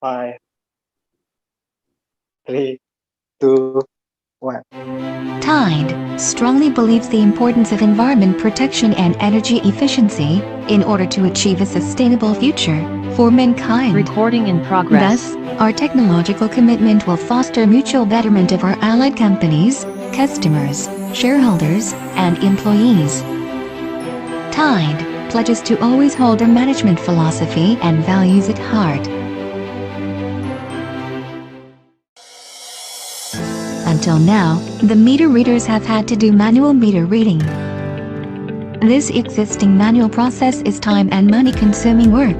5, 3, 2, 1. Tide strongly believes the importance of environment protection and energy efficiency in order to achieve a sustainable future for mankind. Recording in progress. Thus, our technological commitment will foster mutual betterment of our allied companies, customers, shareholders, and employees. Tide pledges to always hold our management philosophy and values at heart. Until now, the meter readers have had to do manual meter reading. This existing manual process is time and money-consuming work.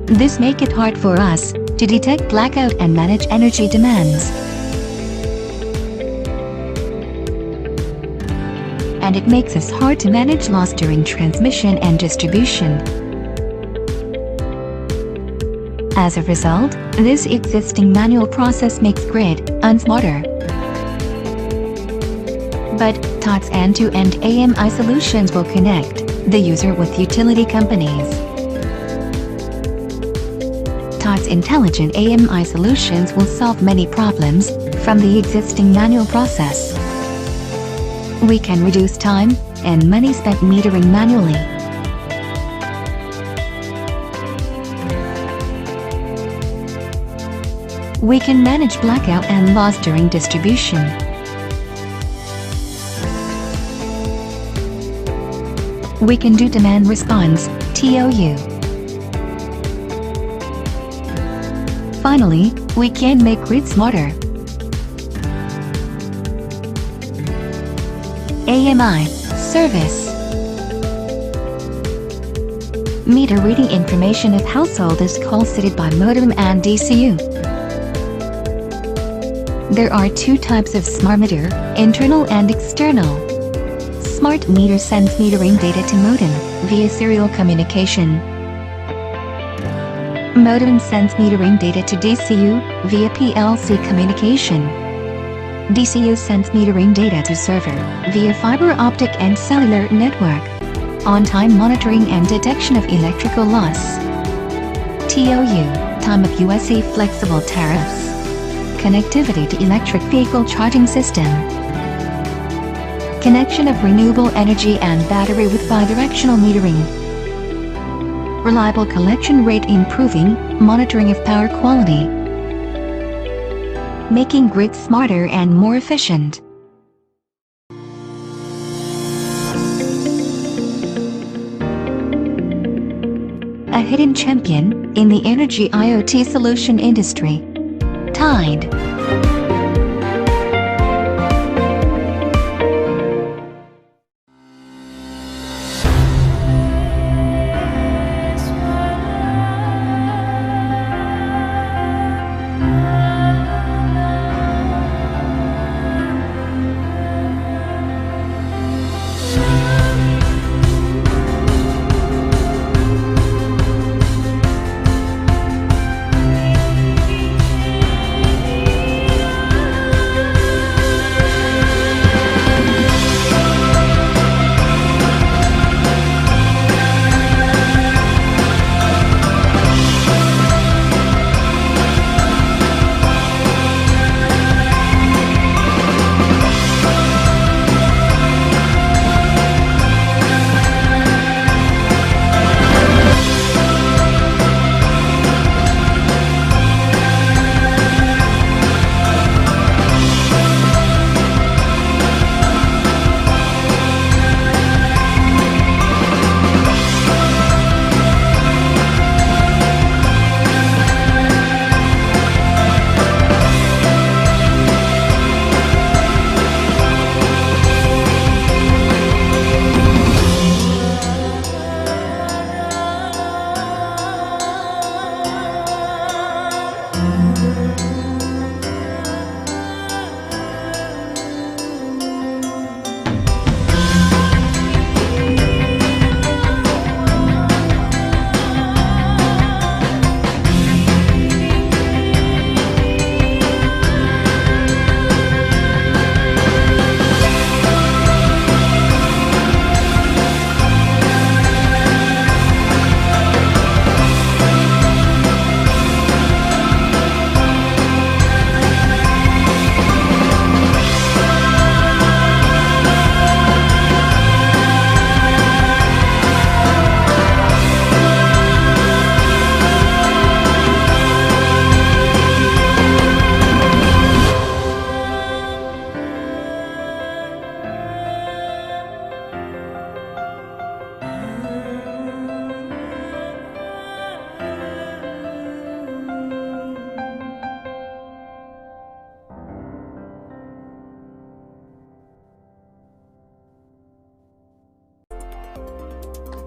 This makes it hard for us to detect blackout and manage energy demands. And it makes us hard to manage loss during transmission and distribution. As a result, this existing manual process makes grid unsmarter. But Tide's end-to-end AMI solutions will connect the user with utility companies. Tide's intelligent AMI solutions will solve many problems from the existing manual process. We can reduce time and money spent metering manually. We can manage blackout and loss during distribution. We can do demand response, TOU. Finally, we can make grid smarter. AMI service. Meter reading information of household is call-seated by modem and DCU. There are two types of smart meter, internal and external. Smart meter sends metering data to modem via serial communication. Modem sends metering data to DCU via PLC communication. DCU sends metering data to server via fiber optic and cellular network. On-time monitoring and detection of electrical loss. TOU, time of USC flexible tariffs. Connectivity to electric vehicle charging system. Connection of renewable energy and battery with bidirectional metering. Reliable collection rate improving, monitoring of power quality. Making grid smarter and more efficient. A hidden champion in the energy IoT solution industry. Tide.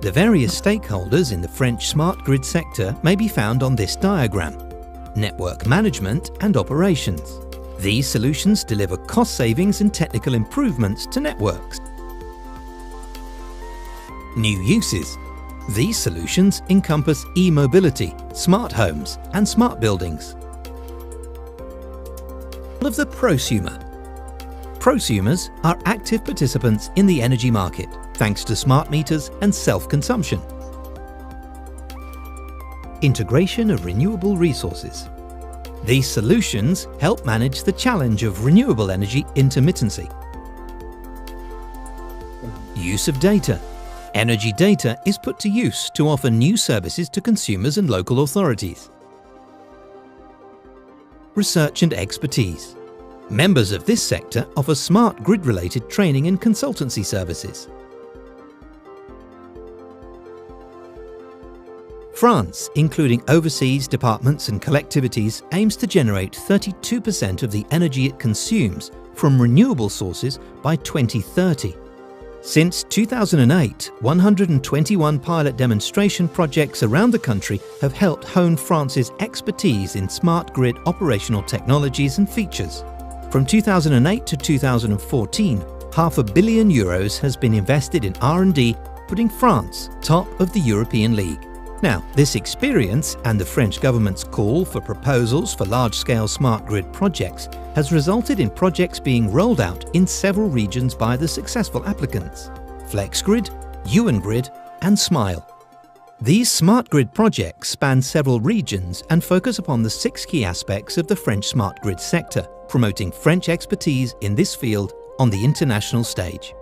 The various stakeholders in the French smart grid sector may be found on this diagram: network management and operations. These solutions deliver cost savings and technical improvements to networks. New uses. These solutions encompass e-mobility, smart homes, and smart buildings. Of the prosumer. Prosumers are active participants in the energy market, thanks to smart meters and self-consumption. Integration of renewable resources. These solutions help manage the challenge of renewable energy intermittency. Use of data. Energy data is put to use to offer new services to consumers and local authorities. Research and expertise. Members of this sector offer smart grid-related training and consultancy services. France, including overseas departments and collectivities, aims to generate 32% of the energy it consumes from renewable sources by 2030. Since 2008, 121 pilot demonstration projects around the country have helped hone France's expertise in smart grid operational technologies and features. From 2008 to 2014, €500 million has been invested in R&D, putting France top of the European League. Now, this experience and the French government's call for proposals for large-scale smart grid projects has resulted in projects being rolled out in several regions by the successful applicants: FlexGrid, Woohyun Grid, and Smile. These smart grid projects span several regions and focus upon the 6 key aspects of the French smart grid sector, promoting French expertise in this field on the international stage.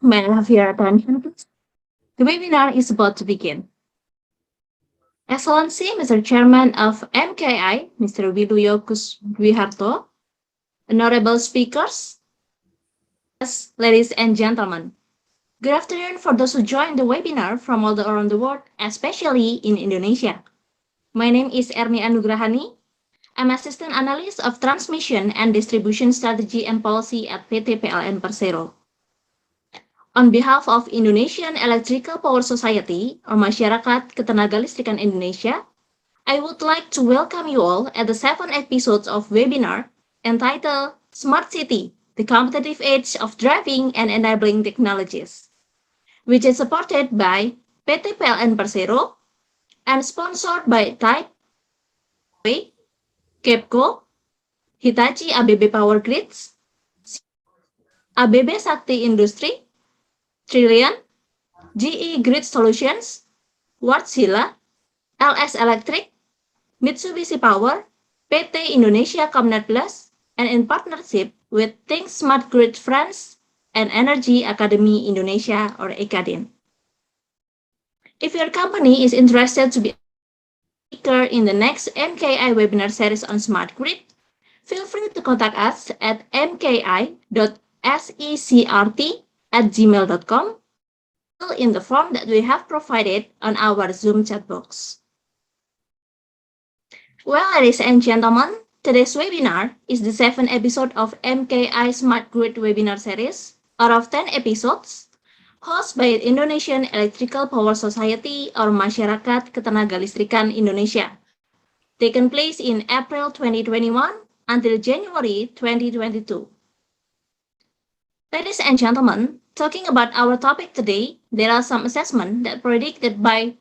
may I have your attention, please? The webinar is about to begin. Excellency, Mr. Chairman of MKI, Mr. Wiluyo Kuswiharto, honorable speakers, ladies and gentlemen. Good afternoon for those who joined the webinar from all around the world, especially in Indonesia. My name is Erni Nugraha. I'm Assistant Analyst of Transmission and Distribution Strategy and Policy at PT PLN Persero. On behalf of Indonesian Electrical Power Society, or Masyarakat Ketenagalistrikan Indonesia, I would like to welcome you all at the 7th episode of webinar entitled Smart City, the Competitive Edge of Driving and Enabling Technologies, which is supported by PT PLN Persero and sponsored by Type, KEPCO, Hitachi ABB Power Grids, ABB Sakti Industri, Trillion, GE Grid Solutions, Wärtsilä, LS Electric, Mitsubishi Power, PT Indonesia Comnets Plus, and in partnership with Think Smart Grid France and Energy Academy Indonesia or ECADIN. If your company is interested to be a speaker in the next MKI Webinar Series on Smart Grid, feel free to contact us at mki.secrt@gmail.com in the form that we have provided on our Zoom chat box. Well, ladies and gentlemen, today's webinar is the 7th episode of MKI Smart Grid Webinar Series, out of 10 episodes, hosted by Indonesian Electrical Power Society or Masyarakat Ketenagalistrikan Indonesia, taken place in April 2021 until January 2022. Ladies and gentlemen, talking about our topic today, there are some assessments that predict that by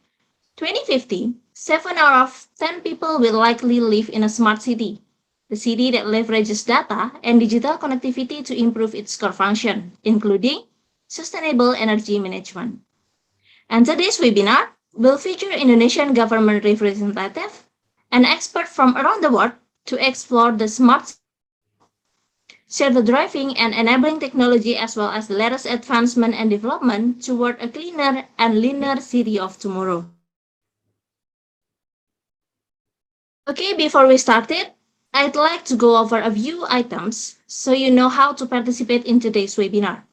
2050, 7 out of 10 people will likely live in a smart city, the city that leverages data and digital connectivity to improve its core function, including sustainable energy management. And today's webinar will feature Indonesian government representative and experts from around the world to explore the smart share the driving and enabling technology as well as the latest advancement and development toward a cleaner and leaner city of tomorrow. Okay, before we start it, I'd like to go over a few items so you know how to participate in today's webinar.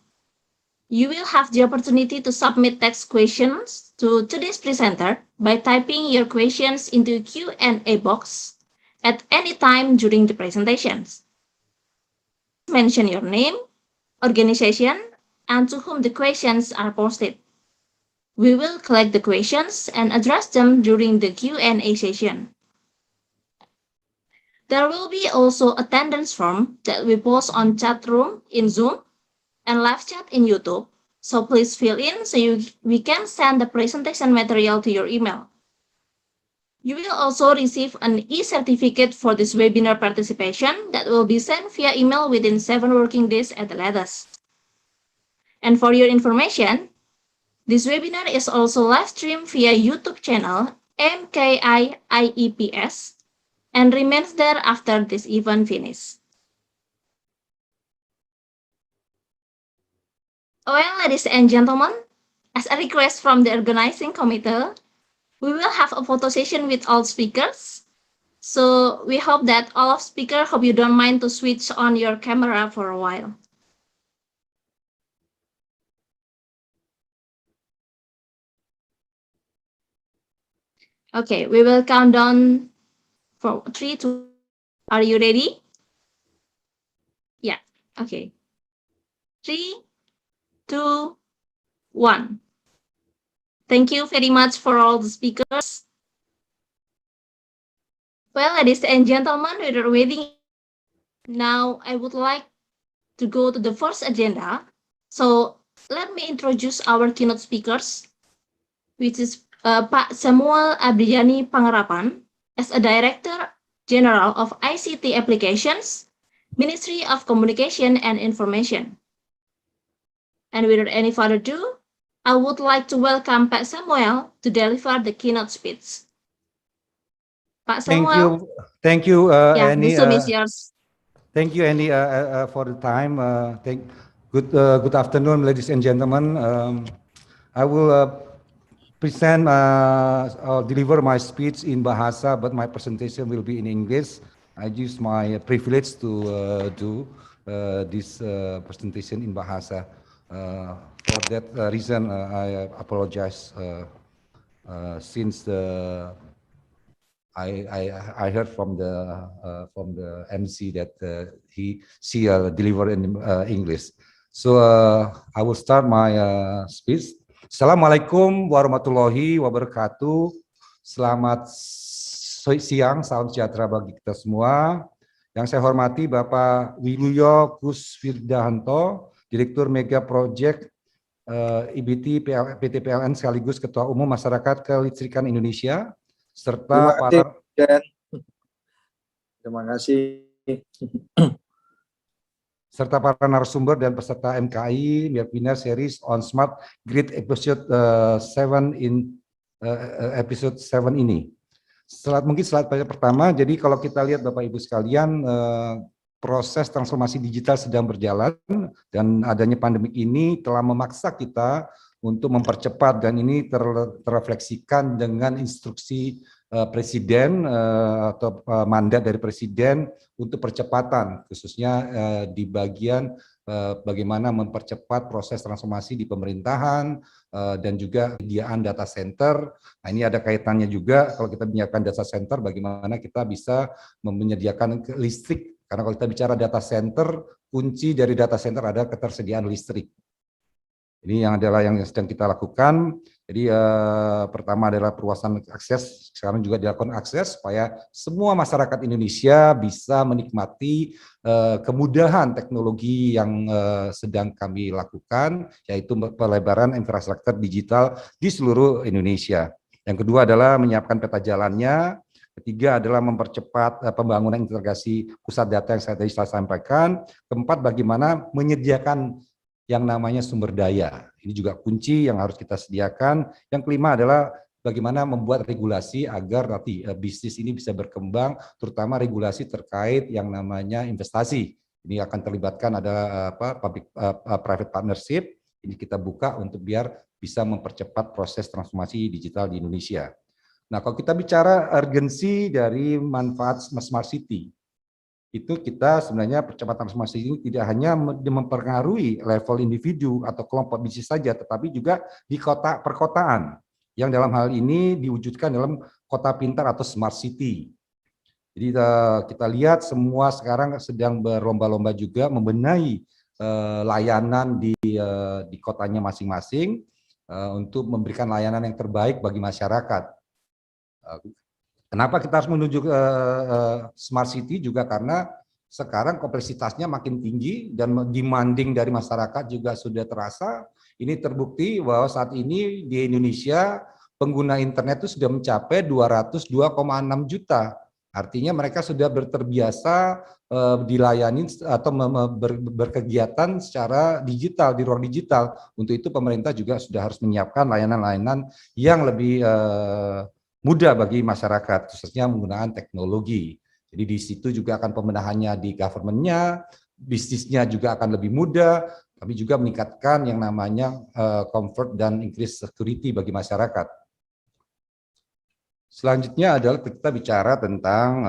You will have the opportunity to submit text questions to today's presenter by typing your questions into the Q&A box at any time during the presentations. Mention your name, organization, and to whom the questions are posted. We will collect the questions and address them during the Q&A session. There will be also attendance form that we post on chat room in Zoom and live chat in YouTube, so please fill in so we can send the presentation material to your email. You will also receive an e-certificate for this webinar participation that will be sent via email within 7 working days at the latest. And for your information, this webinar is also live streamed via YouTube channel MKI IEPS and remains there after this event finishes. Well, ladies and gentlemen, as a request from the organizing committee, we will have a photo session with all speakers. So we hope that all of speakers, hope you don't mind to switch on your camera for a while. Okay, we will count down for 3, 2. Are you ready? Yeah, okay. 3, 2, 1. Thank you very much for all the speakers. Well, ladies and gentlemen, we are waiting. Now, I would like to go to the first agenda. So, let me introduce our keynote speakers, which is Pak Semuel Abrijani Pangerapan, as a Director General of ICT Applications, Ministry of Communication and Information. And without any further ado, I would like to welcome Pak Semuel to deliver the keynote speech. Pak Semuel. Thank you, Yeah, Annie. the Zoom is yours. Thank you, Annie, for the time. Good afternoon, ladies and gentlemen. I will present deliver my speech in Bahasa, but my presentation will be in English. I use my privilege to do this presentation in Bahasa. For that reason, I apologize since I heard from the MC that she deliver in English. So I will start my speech. Assalamualaikum warahmatullahi wabarakatuh. Selamat siang, salam sejahtera bagi kita semua. Yang saya hormati Bapak Wiluyo Kuswirdahanto, Direktur Mega Project IBT PT PLN sekaligus Ketua Umum Masyarakat Kelistrikan Indonesia, serta Terima kasih. serta para narasumber dan peserta MKI Webinar Series on Smart Grid episode 7 episode 7 ini. Mungkin slide pertama. Jadi kalau kita lihat Bapak Ibu sekalian, proses transformasi digital sedang berjalan dan adanya pandemik ini telah memaksa kita untuk mempercepat, dan ini terrefleksikan dengan instruksi Presiden atau mandat dari Presiden untuk percepatan, khususnya di bagian bagaimana mempercepat proses transformasi di pemerintahan dan juga penyediaan data center. Nah, ini ada kaitannya juga kalau kita menyiapkan data center, bagaimana kita bisa menyediakan listrik. Karena kalau kita bicara data center, kunci dari data center adalah ketersediaan listrik. Ini yang adalah yang sedang kita lakukan. Jadi pertama adalah perluasan akses, sekarang juga dilakukan akses supaya semua masyarakat Indonesia bisa menikmati kemudahan teknologi yang sedang kami lakukan, yaitu pelebaran infrastruktur digital di seluruh Indonesia. Yang kedua adalah menyiapkan peta jalannya. Ketiga adalah mempercepat pembangunan integrasi pusat data yang saya tadi sampaikan. Keempat, bagaimana menyediakan yang namanya sumber daya. Ini juga kunci yang harus kita sediakan. Yang kelima adalah bagaimana membuat regulasi agar nanti bisnis ini bisa berkembang, terutama regulasi terkait yang namanya investasi. Ini akan terlibatkan ada public private partnership. Ini kita buka untuk biar bisa mempercepat proses transformasi digital di Indonesia. Nah, kalau kita bicara urgensi dari manfaat Smart City, itu kita sebenarnya percepatan transformasi ini tidak hanya mempengaruhi level individu atau kelompok bisnis saja, tetapi juga di perkotaan, yang dalam hal ini diwujudkan dalam kota pintar atau smart city. Jadi kita lihat semua sekarang sedang berlomba-lomba juga membenahi layanan di kotanya masing-masing untuk memberikan layanan yang terbaik bagi masyarakat. Kenapa kita harus menuju ke smart city juga karena sekarang kompleksitasnya makin tinggi dan demanding dari masyarakat juga sudah terasa. Ini terbukti bahwa saat ini di Indonesia pengguna internet itu sudah mencapai 202,6 juta. Artinya mereka sudah terbiasa dilayani atau berkegiatan secara digital, di ruang digital. Untuk itu pemerintah juga sudah harus menyiapkan layanan-layanan yang lebih mudah bagi masyarakat, khususnya menggunakan teknologi. Jadi di situ juga akan pembenahannya di government-nya, bisnisnya juga akan lebih mudah, tapi juga meningkatkan yang namanya comfort dan increase security bagi masyarakat. Selanjutnya adalah kita bicara tentang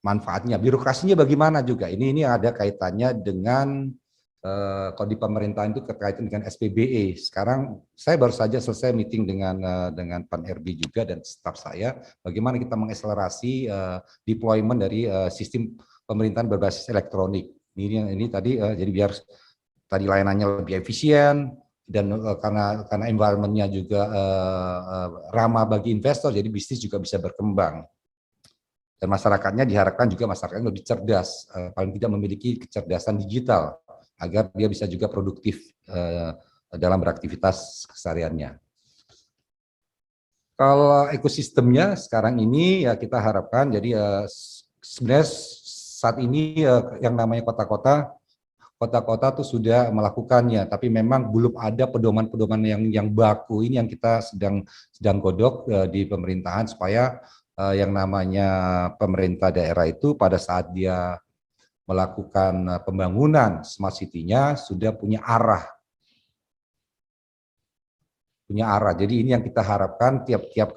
manfaatnya, birokrasinya bagaimana juga. Ini ada kaitannya dengan kalau di pemerintahan itu terkaitan dengan SPBE. Sekarang saya baru saja selesai meeting dengan Pan RB juga dan staf saya, bagaimana kita mengakselerasi deployment dari sistem pemerintahan berbasis elektronik. Ini tadi jadi biar tadi layanannya lebih efisien dan karena environment-nya juga ramah bagi investor, jadi bisnis juga bisa berkembang. Dan masyarakatnya diharapkan juga masyarakatnya lebih cerdas, paling tidak memiliki kecerdasan digital, agar dia bisa juga produktif dalam beraktivitas kesehariannya. Kalau ekosistemnya sekarang ini ya kita harapkan, jadi sebenarnya saat ini yang namanya kota-kota tuh sudah melakukannya, tapi memang belum ada pedoman-pedoman yang baku. Ini yang kita sedang godok di pemerintahan supaya yang namanya pemerintah daerah itu pada saat dia melakukan pembangunan smart city-nya sudah punya arah. Jadi ini yang kita harapkan tiap-tiap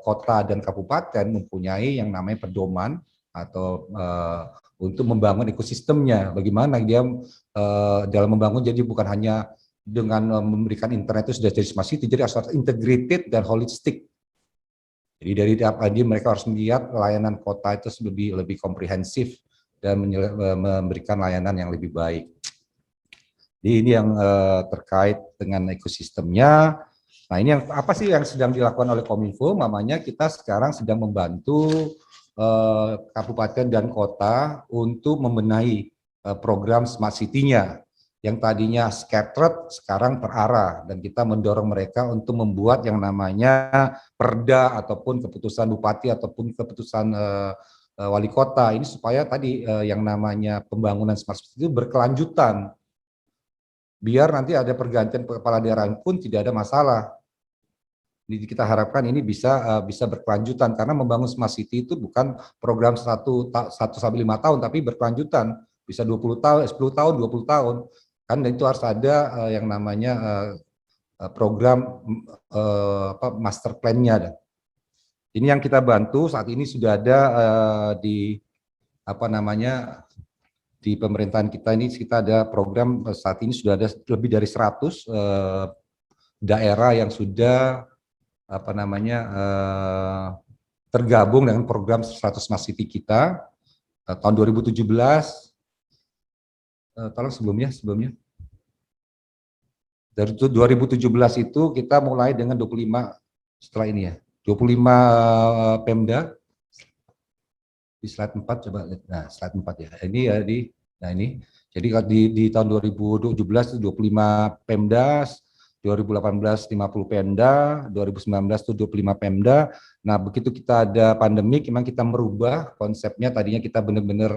kota dan kabupaten mempunyai yang namanya pedoman atau untuk membangun ekosistemnya. Bagaimana dia dalam membangun, jadi bukan hanya dengan memberikan internet itu sudah jadi smart city, jadi harus integrated dan holistik. Jadi dari tadi mereka harus melihat layanan kota itu lebih komprehensif dan memberikan layanan yang lebih baik. Jadi ini yang terkait dengan ekosistemnya. Nah, ini yang apa sih yang sedang dilakukan oleh Kominfo? Namanya kita sekarang sedang membantu kabupaten dan kota untuk membenahi program smart city-nya. Yang tadinya scattered sekarang terarah, dan kita mendorong mereka untuk membuat yang namanya perda ataupun keputusan bupati ataupun keputusan wali kota ini, supaya tadi yang namanya pembangunan smart city itu berkelanjutan. Biar nanti ada pergantian kepala daerah pun tidak ada masalah. Jadi kita harapkan ini bisa berkelanjutan, karena membangun smart city itu bukan program 1 sampai 5 tahun, tapi berkelanjutan, bisa 20 tahun, 10 tahun, 20 tahun. Kan itu harus ada yang namanya program master plan-nya. Ini yang kita bantu saat ini sudah ada di di pemerintahan kita ini, kita ada program saat ini sudah ada lebih dari 100 daerah yang sudah tergabung dengan program 100 Smart City kita tahun 2017. Tolong sebelumnya. Dari 2017 itu kita mulai dengan 25 setelah ini ya, 25 Pemda. Di slide 4 coba lihat. Nah, slide 4 ya. Ini ya ini. Jadi di tahun 2017 itu 25 Pemda, 2018 50 Pemda, 2019 itu 25 Pemda. Nah, begitu kita ada pandemik, memang kita merubah konsepnya. Tadinya kita benar-benar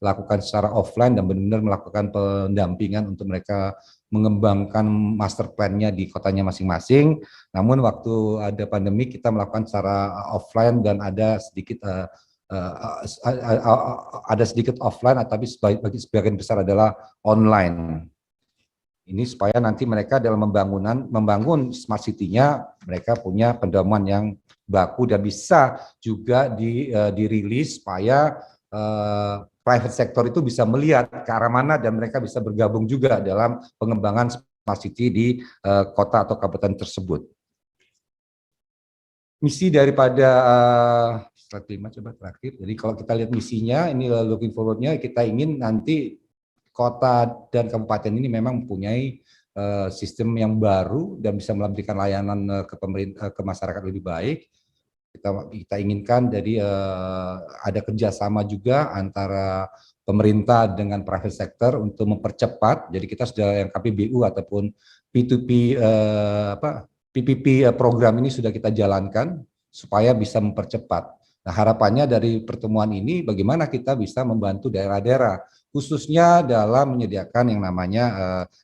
lakukan secara offline dan benar-benar melakukan pendampingan untuk mereka mengembangkan master plan-nya di kotanya masing-masing. Namun waktu ada pandemik kita melakukan secara offline dan ada sedikit offline, tapi bagi sebagian besar adalah online. Ini supaya nanti mereka dalam membangun smart city-nya mereka punya pedoman yang baku dan bisa juga dirilis supaya private sector itu bisa melihat ke arah mana dan mereka bisa bergabung juga dalam pengembangan smart city di kota atau kabupaten tersebut. Misi daripada slide 5 coba terakhir. Jadi kalau kita lihat misinya, ini looking forward-nya, kita ingin nanti kota dan kabupaten ini memang mempunyai sistem yang baru dan bisa memberikan layanan ke masyarakat lebih baik. Kita inginkan jadi ada kerjasama juga antara pemerintah dengan private sector untuk mempercepat. Jadi kita sudah yang KPBU ataupun P2P PPP program ini sudah kita jalankan supaya bisa mempercepat. Nah, harapannya dari pertemuan ini bagaimana kita bisa membantu daerah-daerah khususnya dalam menyediakan yang namanya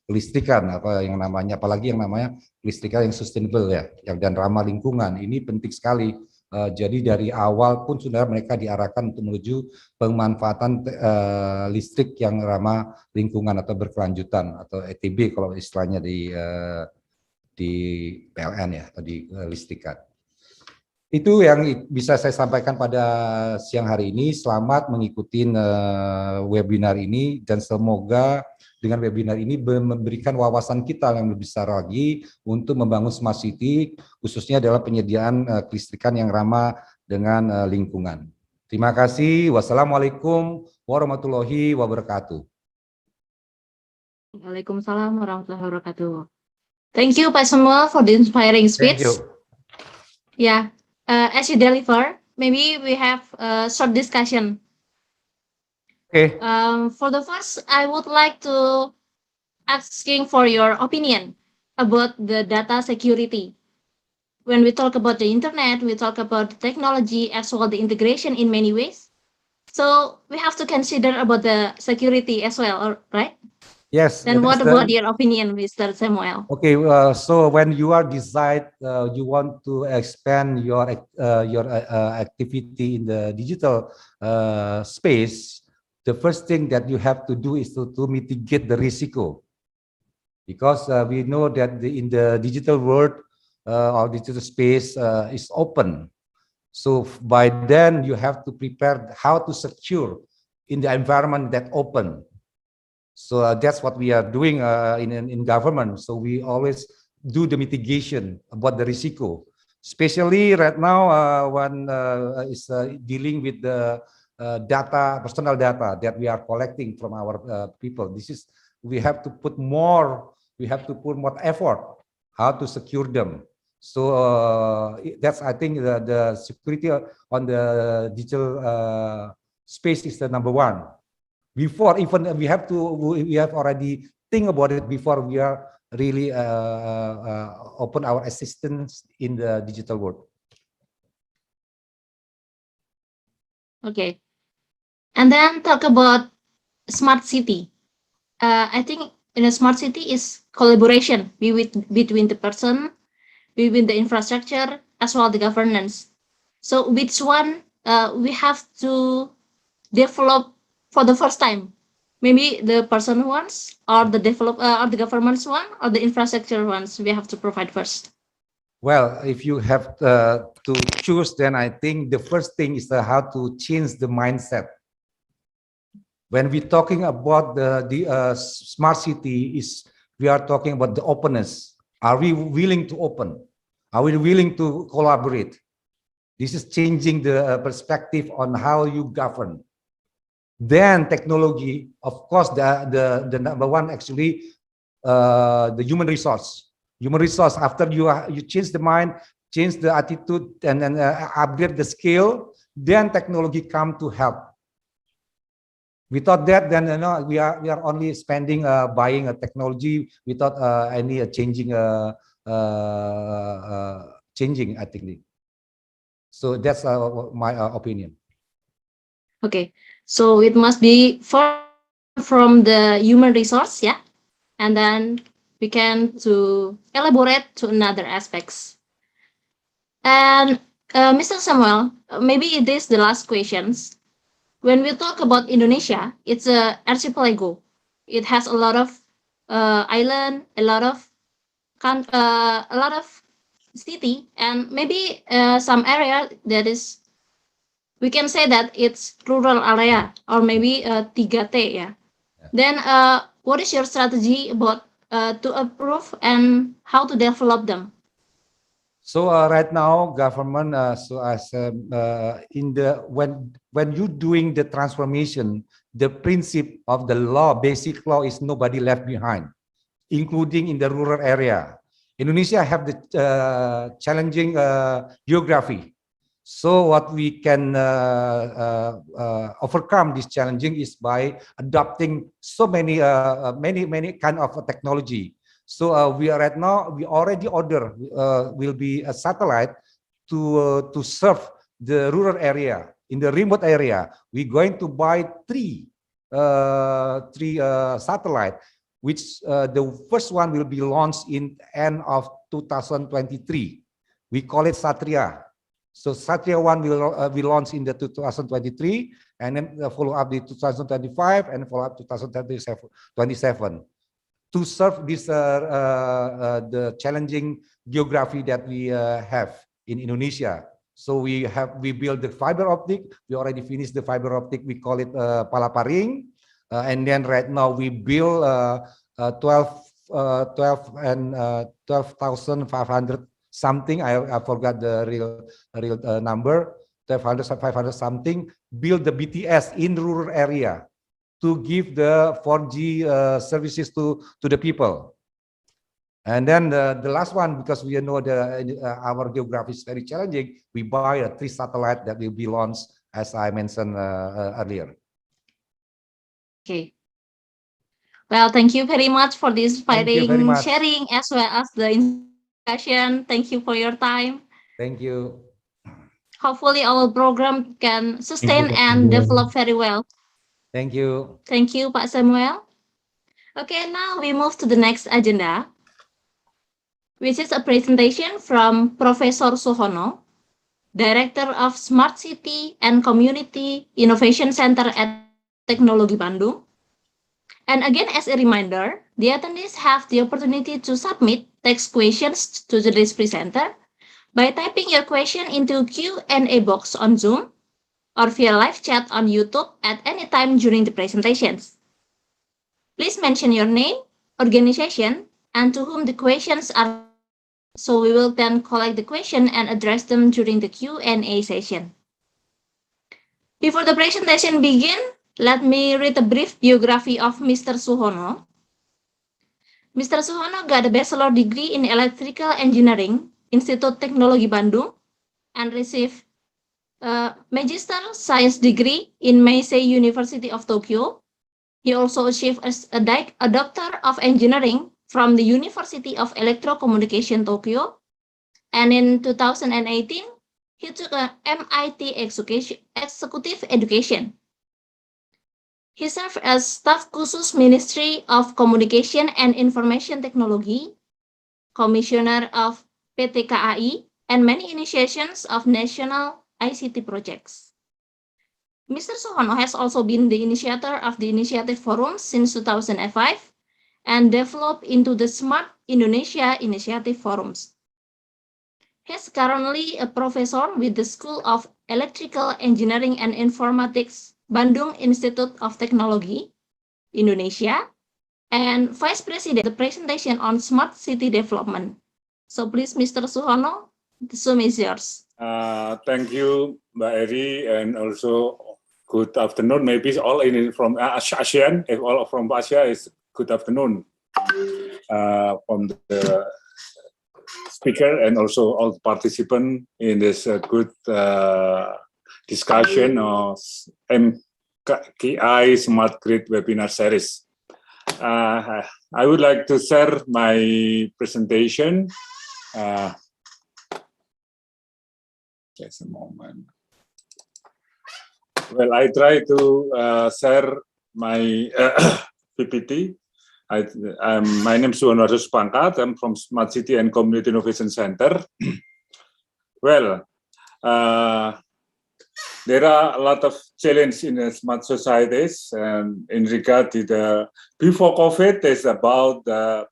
kelistrikan, apalagi yang namanya kelistrikan yang sustainable ya, dan ramah lingkungan. Ini penting sekali. Jadi dari awal pun sudah mereka diarahkan untuk menuju pemanfaatan listrik yang ramah lingkungan atau berkelanjutan atau ETB kalau istilahnya di PLN ya, atau di listrikan. Itu yang bisa saya sampaikan pada siang hari ini. Selamat mengikuti webinar ini dan semoga dengan webinar ini memberikan wawasan kita yang lebih besar lagi untuk membangun smart city, khususnya dalam penyediaan kelistrikan yang ramah dengan lingkungan. Terima kasih. Wassalamualaikum warahmatullahi wabarakatuh. Waalaikumsalam warahmatullahi wabarakatuh. Thank you, Pak Semuel, for the inspiring speech. Thank you. Yeah. As you deliver, maybe we have a short discussion. Okay. For the first, I would like to asking for your opinion about the data security. When we talk about the internet, we talk about the technology as well the integration in many ways. So we have to consider about the security as well, right? Yes. Then what about your opinion, Mr. Semuel? Okay, so when you are decide you want to expand your activity in the digital space, the first thing that you have to do is to mitigate the risiko. Because we know that in the digital world or digital space is open. So by then you have to prepare how to secure in the environment that open. So that's what we are doing in government. So we always do the mitigation about the risiko, especially right now when is dealing with the data, personal data that we are collecting from our people. We have to put more effort how to secure them. So that's, I think, the security on the digital space is the number one. Before even we have already think about it before we are really open our assistance in the digital world. Okay, and then talk about smart city. I think in a smart city is collaboration between the person, between the infrastructure, as well as the governance. So which one we have to develop for the first time? Maybe the person ones, or the or the government's one, or the infrastructure ones we have to provide first. Well, if you have to choose, then I think the first thing is how to change the mindset. When we're talking about the smart city, we are talking about the openness. Are we willing to open? Are we willing to collaborate? This is changing the perspective on how you govern. Then technology, of course, the number one actually, the human resource. Human resource, after you change the mind, change the attitude, and then upgrade the skill, then technology come to help. Without that, then we are only spending buying a technology without any changing, I think. So that's my opinion. Okay, so it must be first from the human resource, yeah, and then we can to elaborate to another aspects. And Mr. Samuel, maybe it is the last questions. When we talk about Indonesia, it's a archipelago. It has a lot of island, a lot of city, and maybe some area that is, we can say that it's rural area, or maybe 3T, yeah. Then what is your strategy about to approve and how to develop them? So right now, government, when you doing the transformation, the principle of the law, basic law, is nobody left behind, including in the rural area. Indonesia have the challenging geography. So what we can overcome this challenging is by adopting so many kind of technology. So we are right now, we already order will be a satellite to serve the rural area. In the remote area, we're going to buy three satellite, which the first one will be launched in end of 2023. We call it Satria. So Satria 1 will be launched in the 2023, and then follow up the 2025, and follow up 2027 to serve this the challenging geography that we have in Indonesia. So we build the fiber optic. We already finished the fiber optic. We call it Palaparing, and then right now we build 12,500 something. I forgot the real number. 12,500 something. Build the BTS in rural area to give the 4G services to the people. And then the last one, because we know our geography is very challenging, we buy 3 satellites that will be launched, as I mentioned earlier. Okay. Well, thank you very much for this inspiring sharing, as well as the discussion. Thank you for your time. Thank you. Hopefully our program can sustain and develop very well. Thank you. Thank you, Pak Semuel. Okay, now we move to the next agenda, which is a presentation from Professor Suhono, Director of Smart City and Community Innovation Center at Teknologi Bandung. And again, as a reminder, the attendees have the opportunity to submit text questions to today's presenter by typing your question into Q&A box on Zoom or via live chat on YouTube at any time during the presentations. Please mention your name, organization, and to whom the questions are, so we will then collect the question and address them during the Q&A session. Before the presentation begins, let me read a brief biography of Mr. Suhono. Mr. Suhono got a bachelor degree in electrical engineering, Institut Teknologi Bandung, and received a magister science degree in Meisei University of Tokyo. He also achieved a doctor of engineering from the University of Electrocommunication Tokyo. And in 2018, he took an MIT executive education. He served as Staff Khusus Ministry of Communication and Information Technology, Commissioner of PT KAI, and many initiations of national ICT projects. Mr. Suhono has also been the initiator of the Initiative Forum since 2005 and developed into the Smart Indonesia Initiative Forums. He is currently a professor with the School of Electrical Engineering and Informatics, Bandung Institute of Teknologi, Indonesia, and Vice President of the presentation on Smart City Development. So please, Mr. Suhono, the Zoom is yours. Thank you, Mbak Eri, and also good afternoon. Maybe all in from ASEAN, if all from Asia is good afternoon from the speaker and also all participants in this good discussion of MKI Smart Grid Webinar Series. I would like to share my presentation. Just a moment. Well, I try to share my PPT. My name is Suhono Supangkat. I'm from Smart City and Community Innovation Center. Well, there are a lot of challenges in the smart societies, and in regard to the before COVID, is about the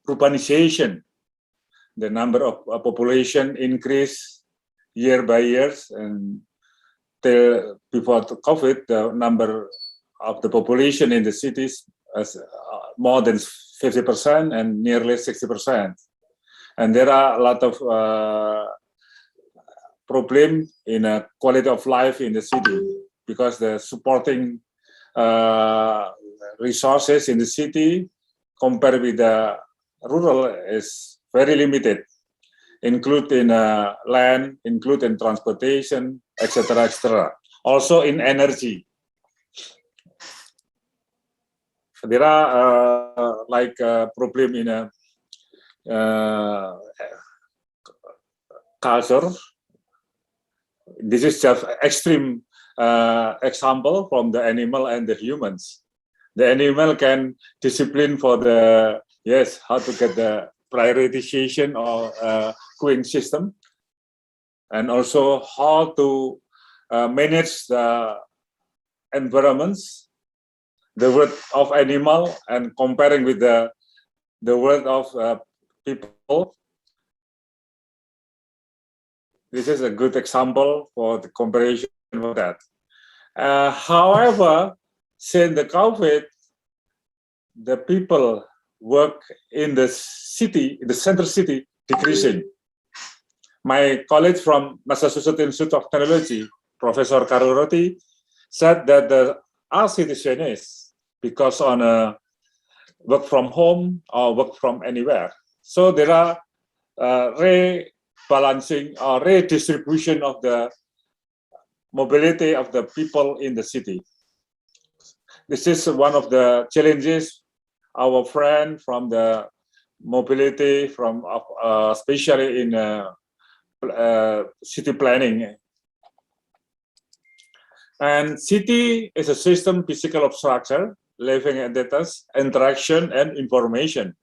urbanization. The number of population increase year by year, and till before COVID, the number of the population in the cities is more than 50% and nearly 60%. And there are a lot of problem in quality of life in the city because the supporting resources in the city compared with the rural is very limited, including land, including transportation, etc., etc. Also in energy. There are like problem in culture. This is just extreme example from the animal and the humans. The animal can discipline for the, yes, how to get the prioritization or queuing system, and also how to manage the environments, the world of animal, and comparing with the world of people. This is a good example for the comparison for that. However, since the COVID, the people work in the city, the center city, decreasing. My colleague from Massachusetts Institute of Technology, Professor Karuroti, said that our citizen is because on work from home or work from anywhere. So there are rebalancing or redistribution of the mobility of the people in the city. This is one of the challenges our friend from the mobility, from especially in city planning. And city is a system physical of structure, living entities, interaction, and information.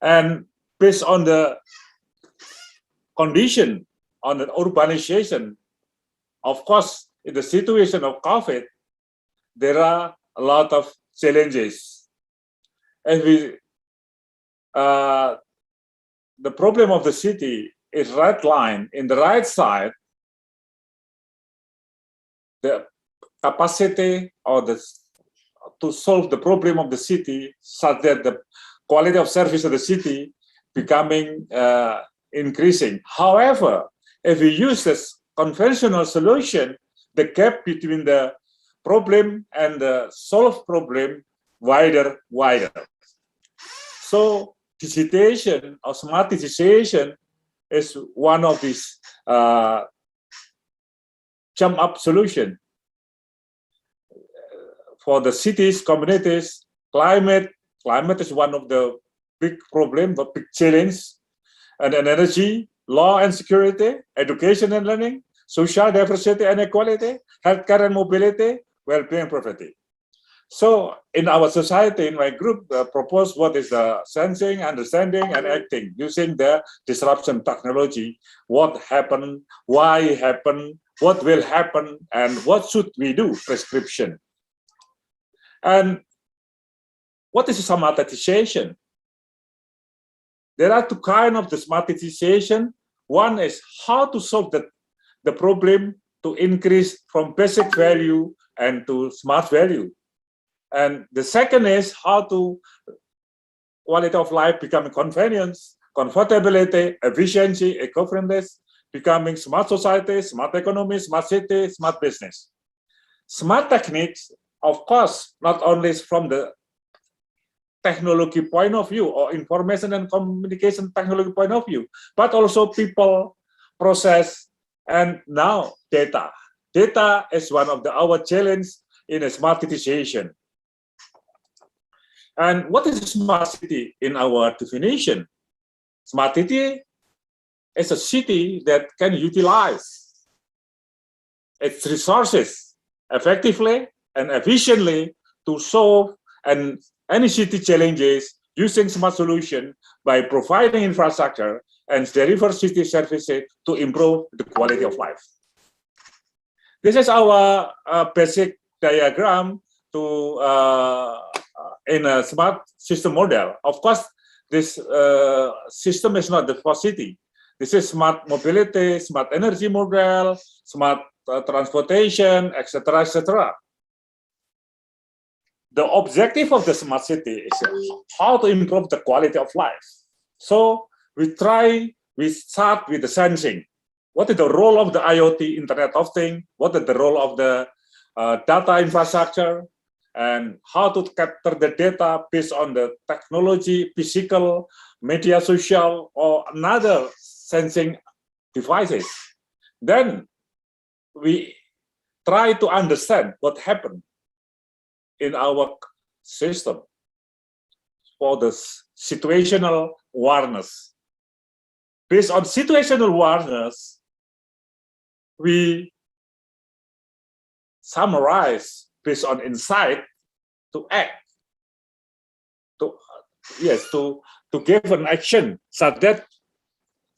And based on the condition on the urbanization, of course, in the situation of COVID, there are a lot of challenges. And the problem of the city is right line in the right side. The capacity or to solve the problem of the city such that the quality of service of the city becoming increasing. However, if we use this conventional solution, the gap between the problem and the solved problem wider. So digitization or smartization is one of these jump up solution for the cities, communities. Climate is one of the big problem, the big challenge, and then energy, law and security, education and learning, social diversity and equality, healthcare and mobility, well-being and poverty. So in our society, in my group, propose what is the sensing, understanding, and acting using the disruption technology. What happened, why it happened, what will happen, and what should we do, prescription. And what is smartization? There are two kinds of the smartization. One is how to solve the problem to increase from basic value and to smart value. And the second is how to quality of life becoming convenience, comfortability, efficiency, eco-friendliness, becoming smart society, smart economy, smart city, smart business. Smart techniques, of course, not only from the technology point of view or information and communication technology point of view, but also people, process, and now data. Data is one of our challenge in a smartization. And what is smart city in our definition? Smart city is a city that can utilize its resources effectively and efficiently to solve any city challenges using smart solution by providing infrastructure and deliver city services to improve the quality of life. This is our basic diagram to in a smart system model. Of course, this system is not the first city. This is smart mobility, smart energy model, smart transportation, etc., etc. The objective of the smart city is how to improve the quality of life. So we start with the sensing. What is the role of the IoT, Internet of Things? What is the role of the data infrastructure? And how to capture the data based on the technology, physical, media, social, or another sensing devices. Then we try to understand what happened in our system for the situational awareness. Based on situational awareness, we summarize based on insight to act, to give an action so that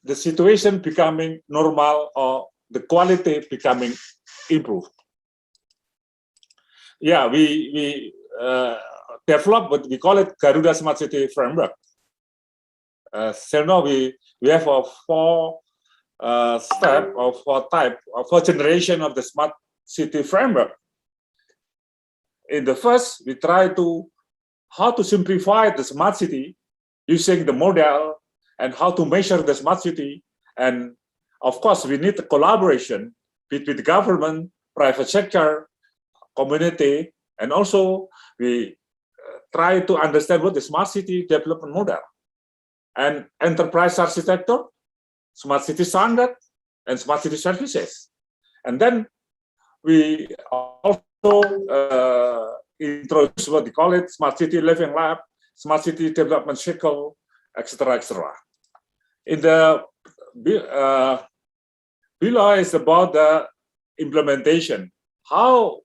the situation becoming normal or the quality becoming improved. Yeah, we develop what we call it Garuda Smart City Framework. So now we have a four step or four generation of the Smart City Framework. In the first, we try to how to simplify the smart city using the model and how to measure the smart city. And of course, we need the collaboration between the government, private sector, community, and also we try to understand what the smart city development model and enterprise architecture, smart city standard, and smart city services. And then we also introduce what we call it smart city living lab, smart city development cycle, etc., etc. In the below is about the implementation, how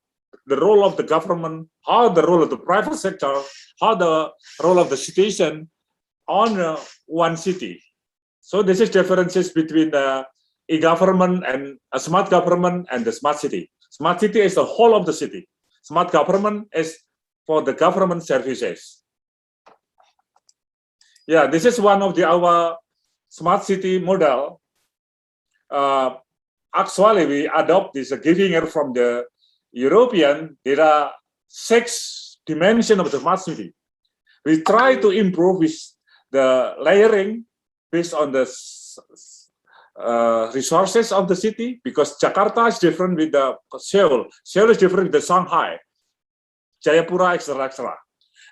the role of the government, how the role of the private sector, how the role of the citizen on one city. So this is differences between the e-government and a smart government and the smart city. Smart city is the whole of the city. smart government is for the government services. Yeah, this is one of our smart city model. Actually, we adopt this giving it from the European. There are 6 dimensions of the smart city. We try to improve with the layering based on the resources of the city, because Jakarta is different with the Seoul. Seoul is different with the Shanghai, Jayapura, etc., etc.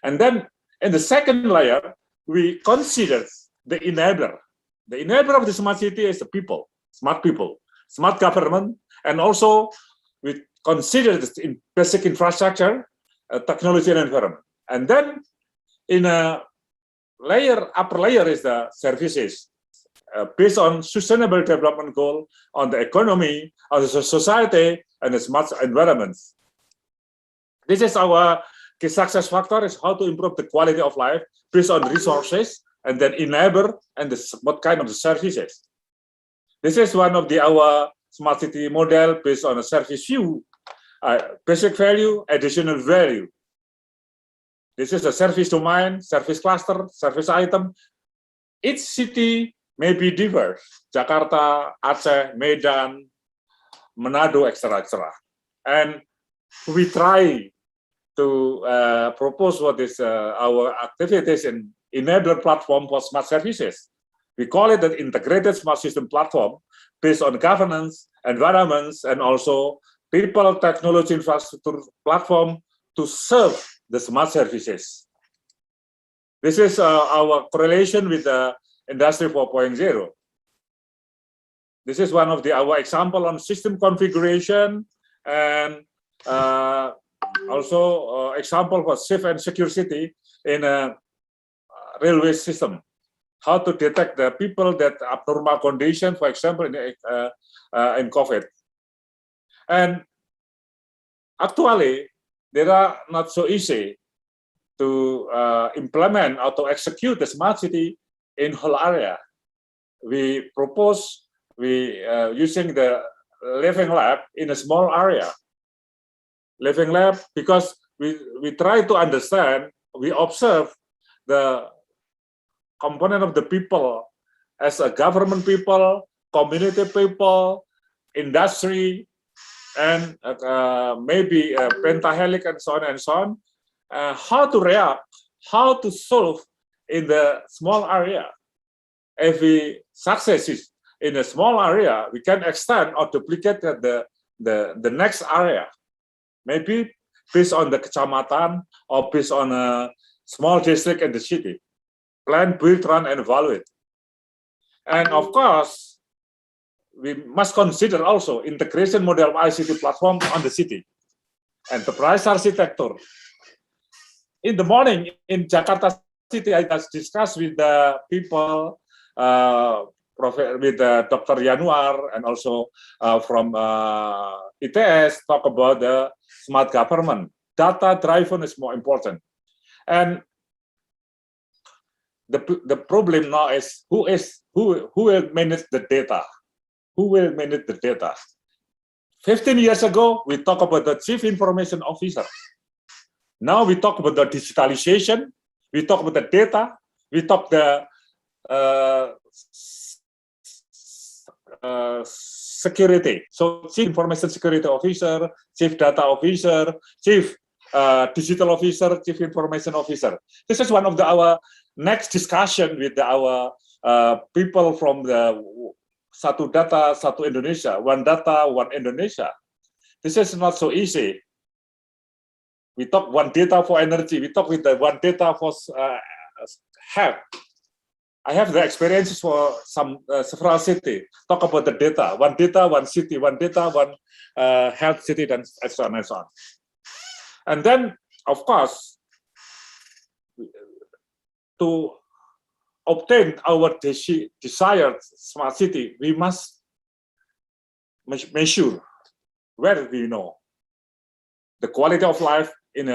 And then in the second layer, we consider the enabler. The enabler of the smart city is the people, smart government, and also we consider the basic infrastructure, technology, and environment. And then in a upper layer is the services, based on sustainable development goal, on the economy, on the society, and the smart environments. This is our key success factor, is how to improve the quality of life based on resources, and then enable and what kind of the services. This is one of our smart city model based on a service view, basic value, additional value. This is a service domain, service cluster, service item. Each city may be diverse. Jakarta, Aceh, Medan, Manado, etc., etc. And we try to propose what is our activities in enabler platform for smart services. We call it an integrated smart system platform based on governance, environments, and also people, technology, infrastructure platform to serve the smart services. This is our correlation with the Industry 4.0. This is one of our example on system configuration, and also example for safe and secure city in a railway system. How to detect the people that abnormal condition, for example, in COVID. And actually, they are not so easy to implement or to execute the smart city in whole area. We propose using the living lab in a small area. Living lab, because we try to understand, we observe the component of the people as a government people, community people, industry, and maybe pentahelic and so on and so on. How to react, how to solve in the small area. If we success in a small area, we can extend or duplicate the next area. Maybe based on the kecamatan or based on a small district in the city. Plan, build, run, and evaluate. And of course, we must consider also integration model of ICT platform on the city. Enterprise architecture. In the morning in Jakarta City, I just discussed with the people, with Dr. Yanuar, and also from ITS, talk about the smart government. Data driven is more important. And the problem now is who will manage the data? Who will manage the data? 15 years ago, we talk about the chief information officer. Now we talk about the digitalization. We talk about the data. We talk the security. So chief information security officer, chief data officer, chief digital officer, chief information officer. This is one of our next discussion with our people from the Satu Data, Satu Indonesia, One Data, One Indonesia. This is not so easy. We talk one data for energy. We talk with the one data for health. I have the experiences for several cities. Talk about the data, one city, one data, one health city, and so on and so on. And then, of course, to obtain our desired smart city, we must measure where we know the quality of life in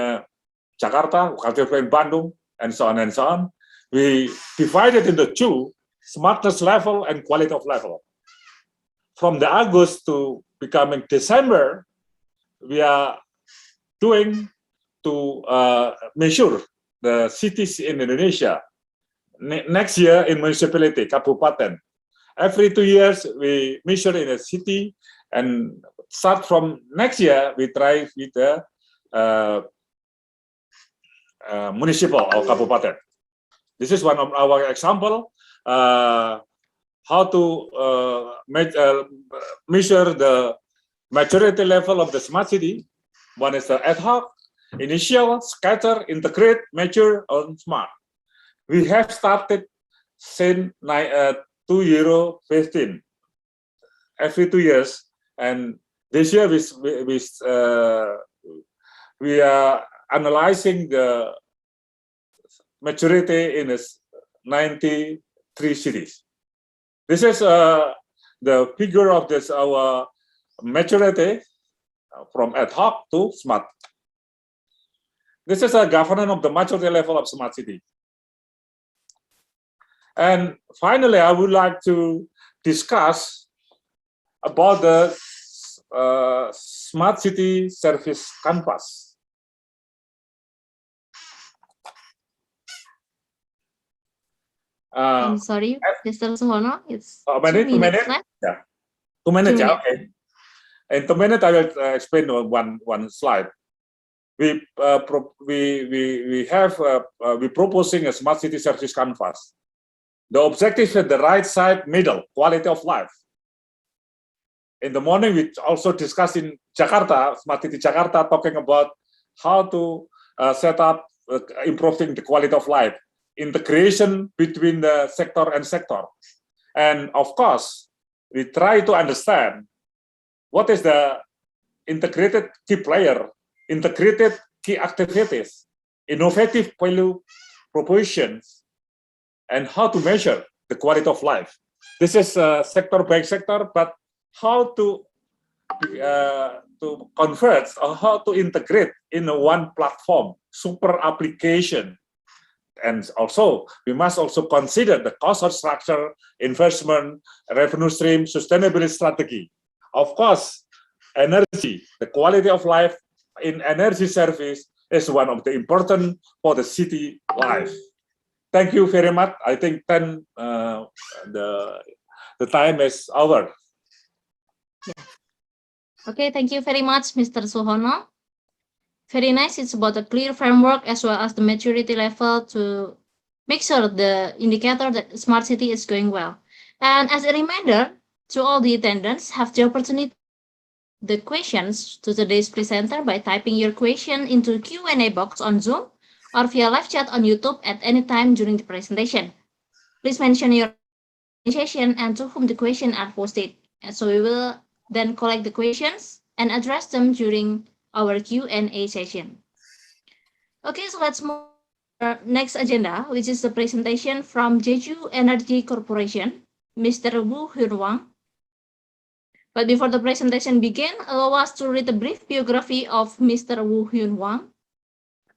Jakarta, in Bandung, and so on and so on. We divided into two, smartness level and quality of level. From the August to becoming December, we are doing to measure the cities in Indonesia. Next year in municipality, kabupaten. Every 2 years we measure in a city, and start from next year we try with the municipal or kabupaten. This is one of our example how to measure the maturity level of the smart city. One is the ad hoc, initial, scatter, integrate, mature, and smart. We have started since 2015, every 2 years, and this year we are analyzing the maturity in 93 cities. This is the figure of this our maturity from ad hoc to smart. This is a governance of the maturity level of smart city. And finally, I would like to discuss about the smart city service canvas. I'm sorry, Mr. Suhono, it's 2 2 minutes minutes? left. Yeah. 2 minutes, 2 yeah, minutes. okay. In 2 minutes, I will explain one slide. We proposing a smart city service canvas. The objective is the right side middle, quality of life. In the morning, we also discussed in Jakarta, Smart City Jakarta, talking about how to set up improving the quality of life, integration between the sector and sector. And of course, we try to understand what is the integrated key player, integrated key activities, innovative value propositions, and how to measure the quality of life. This is sector by sector, but how to convert or how to integrate in one platform, super application. And also, we must also consider the cost structure, investment, revenue stream, sustainability strategy. Of course, energy, the quality of life in energy service is one of the important for the city life. Thank you very much. I think the time is over. Yeah. Okay, thank you very much, Mr. Suhono. Very nice. It's about a clear framework as well as the maturity level to make sure the indicator that smart city is going well. And as a reminder to all the attendants, have the opportunity the questions to today's presenter by typing your question into Q&A box on Zoom or via live chat on YouTube at any time during the presentation. Please mention your organization and to whom the questions are posted. And so we will then collect the questions and address them during our Q&A session. Okay, so let's move to our next agenda, which is the presentation from Jeju Energy Corporation, Mr. Woohyun. But before the presentation begins, allow us to read a brief biography of Mr. Woohyun.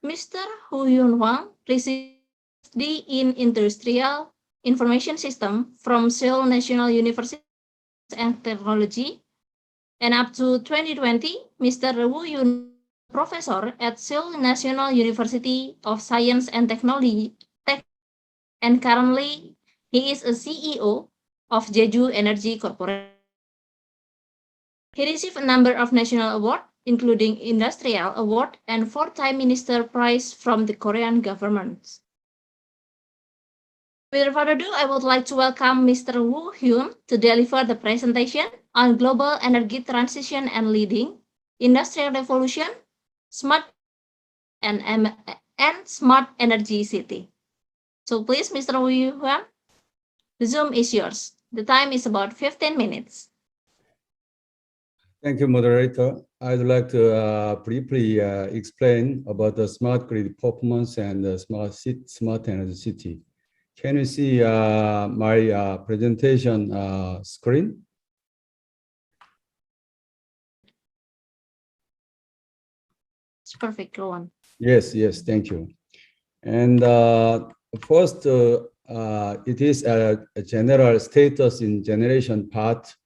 Mr. Woohyun PhD in Industrial Information System from Seoul National University and Technology, and up to 2020, Mr. Woohyun professor at Seoul National University of Science and Technology, and currently he is a CEO of Jeju Energy Corporation. He received a number of national awards, including Industrial Award and 4-time Minister Prize from the Korean government. Without further ado, I would like to welcome Mr. Woohyun to deliver the presentation on global energy transition and leading, industrial revolution, smart and smart energy city. So please, Mr. Woohyun, the Zoom is yours. The time is about 15 minutes. Thank you, moderator. I'd like to briefly explain about the smart grid performance and the smart energy city. Can you see my presentation screen? It's perfect, go on. Yes, thank you. And first, it is a general status in generation part.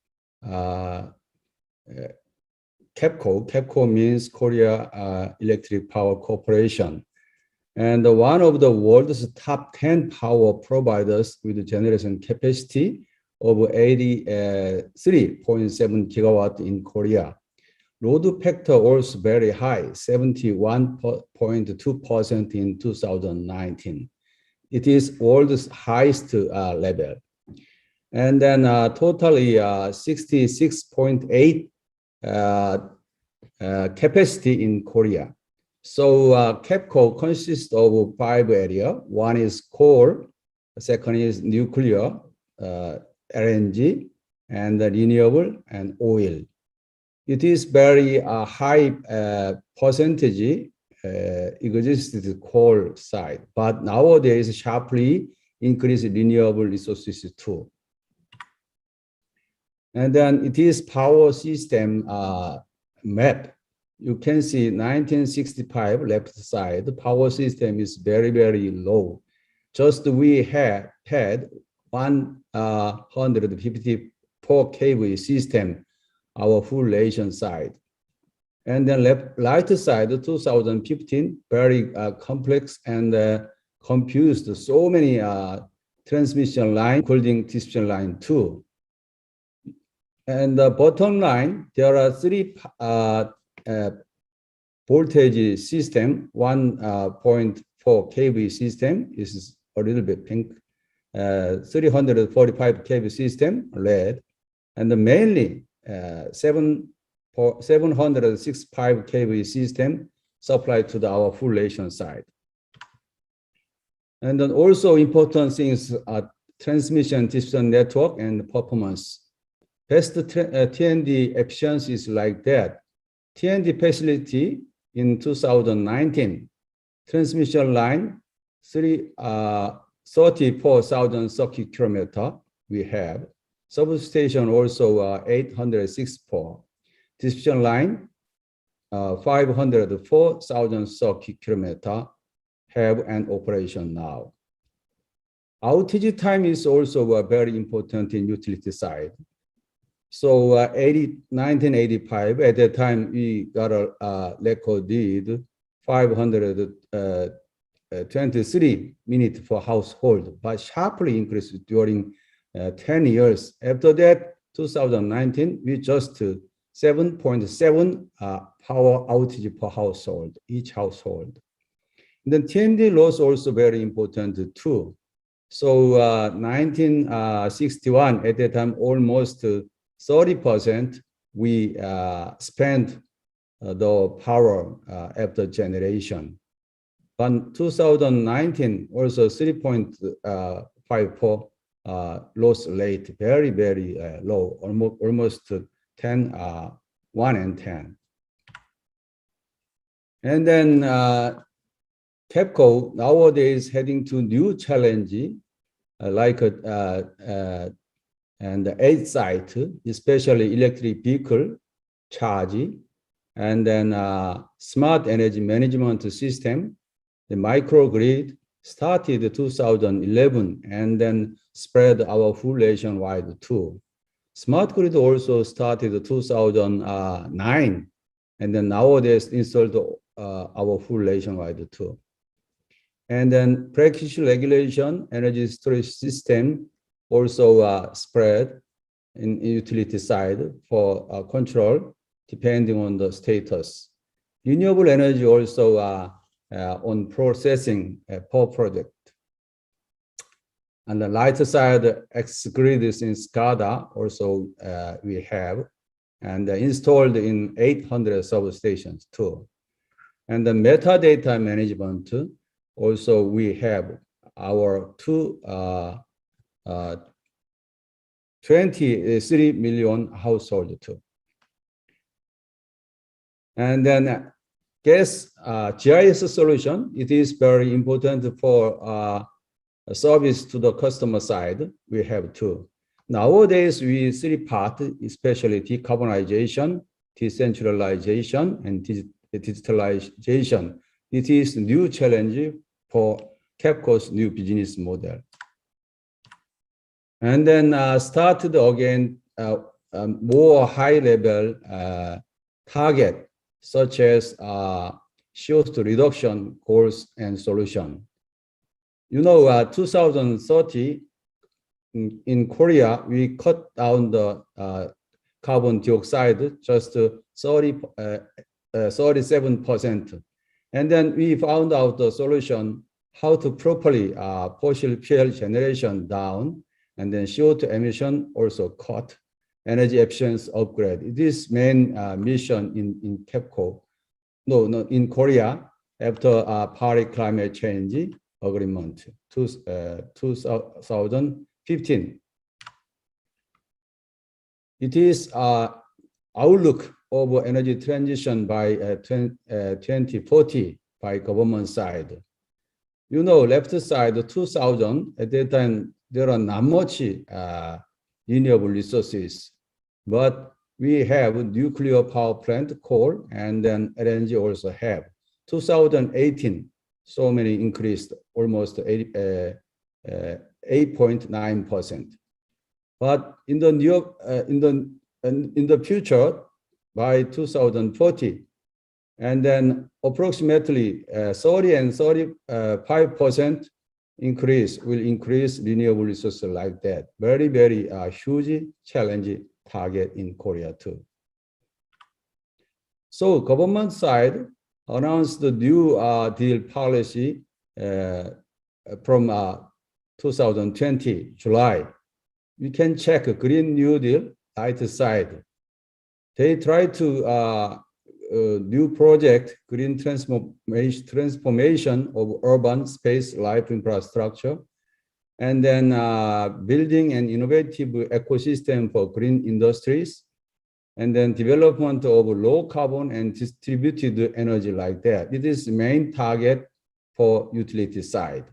KEPCO. KEPCO means Korea Electric Power Corporation. And one of the world's top 10 power providers with a generation capacity of 83.7 gigawatt in Korea. Load factor also very high, 71.2% in 2019. It is world's highest level. And then totally 66.8 capacity in Korea. So KEPCO consists of 5 areas. One is coal, the second is nuclear, LNG, and renewable and oil. It is very high percentage existed coal side, but nowadays sharply increased renewable resources too. And then it is power system map. You can see 1965 left side, the power system is very, very low. Just we had 154 kV system, our full nation side. And then right side, 2015, very complex and confused. So many transmission line, including distribution line too. And the bottom line, there are 3 voltage system, 1.4 kV system is a little bit pink, 345 kV system, red, and mainly 765 kV system supplied to our full nation side. And then also important things are transmission distribution network and performance. Best T&D efficiency is like that. T&D facility in 2019, transmission line 34,000 circuit kilometer we have. Substation also 864. Distribution line 504,000 circuit kilometer have an operation now. Outage time is also very important in utility side. So 1985, at that time, we got a record did 523 minutes for household, but sharply increased during 10 years. After that, 2019, we just 7.7 power outage per household, each household. And then T&D loss also very important too. So 1961, at that time, almost 30% we spent the power after generation. But 2019 also 3.54 loss rate, very, very low, almost 10, 1 and 10. And then KEPCO nowadays heading to new challenge like and the edge site, especially electric vehicle charging, and then smart energy management system. The microgrid started 2011 and then spread our full nationwide too. Smart grid also started 2009 and then nowadays installed our full nationwide too. And then practice regulation, energy storage system also spread in utility side for control depending on the status. Renewable energy also on processing per project. And the light side, X-grid is in SCADA also we have, and installed in 800 substations too. And the metadata management also we have our 23 million household too. And then gas GIS solution, it is very important for service to the customer side. We have two. Nowadays, we see part, especially decarbonization, decentralization, and digitalization. It is a new challenge for KEPCO's new business model. And then started again more high level target, such as CO2 reduction goals and solution. 2030, in Korea, we cut down the carbon dioxide just 37%. And then we found out the solution how to properly fossil fuel generation down, and then CO2 emission also cut, energy efficiency upgrade. It is main mission in KEPCO, in Korea after Paris climate change agreement 2015. It is outlook of energy transition by 2040 by government side. Left side 2000, at that time, there are not much renewable resources, but we have nuclear power plant, coal, and then LNG also have. 2018, so many increased, almost 8.9%. But in the future, by 2040, and then approximately 30 and 35% will increase renewable resources like that. Very, very huge challenge target in Korea too. So government side announced the new deal policy from 2020, July. You can check Green New Deal, right side. They try to new project, green transformation of urban space life infrastructure, and then building an innovative ecosystem for green industries, and then development of low carbon and distributed energy like that. It is the main target for utility side.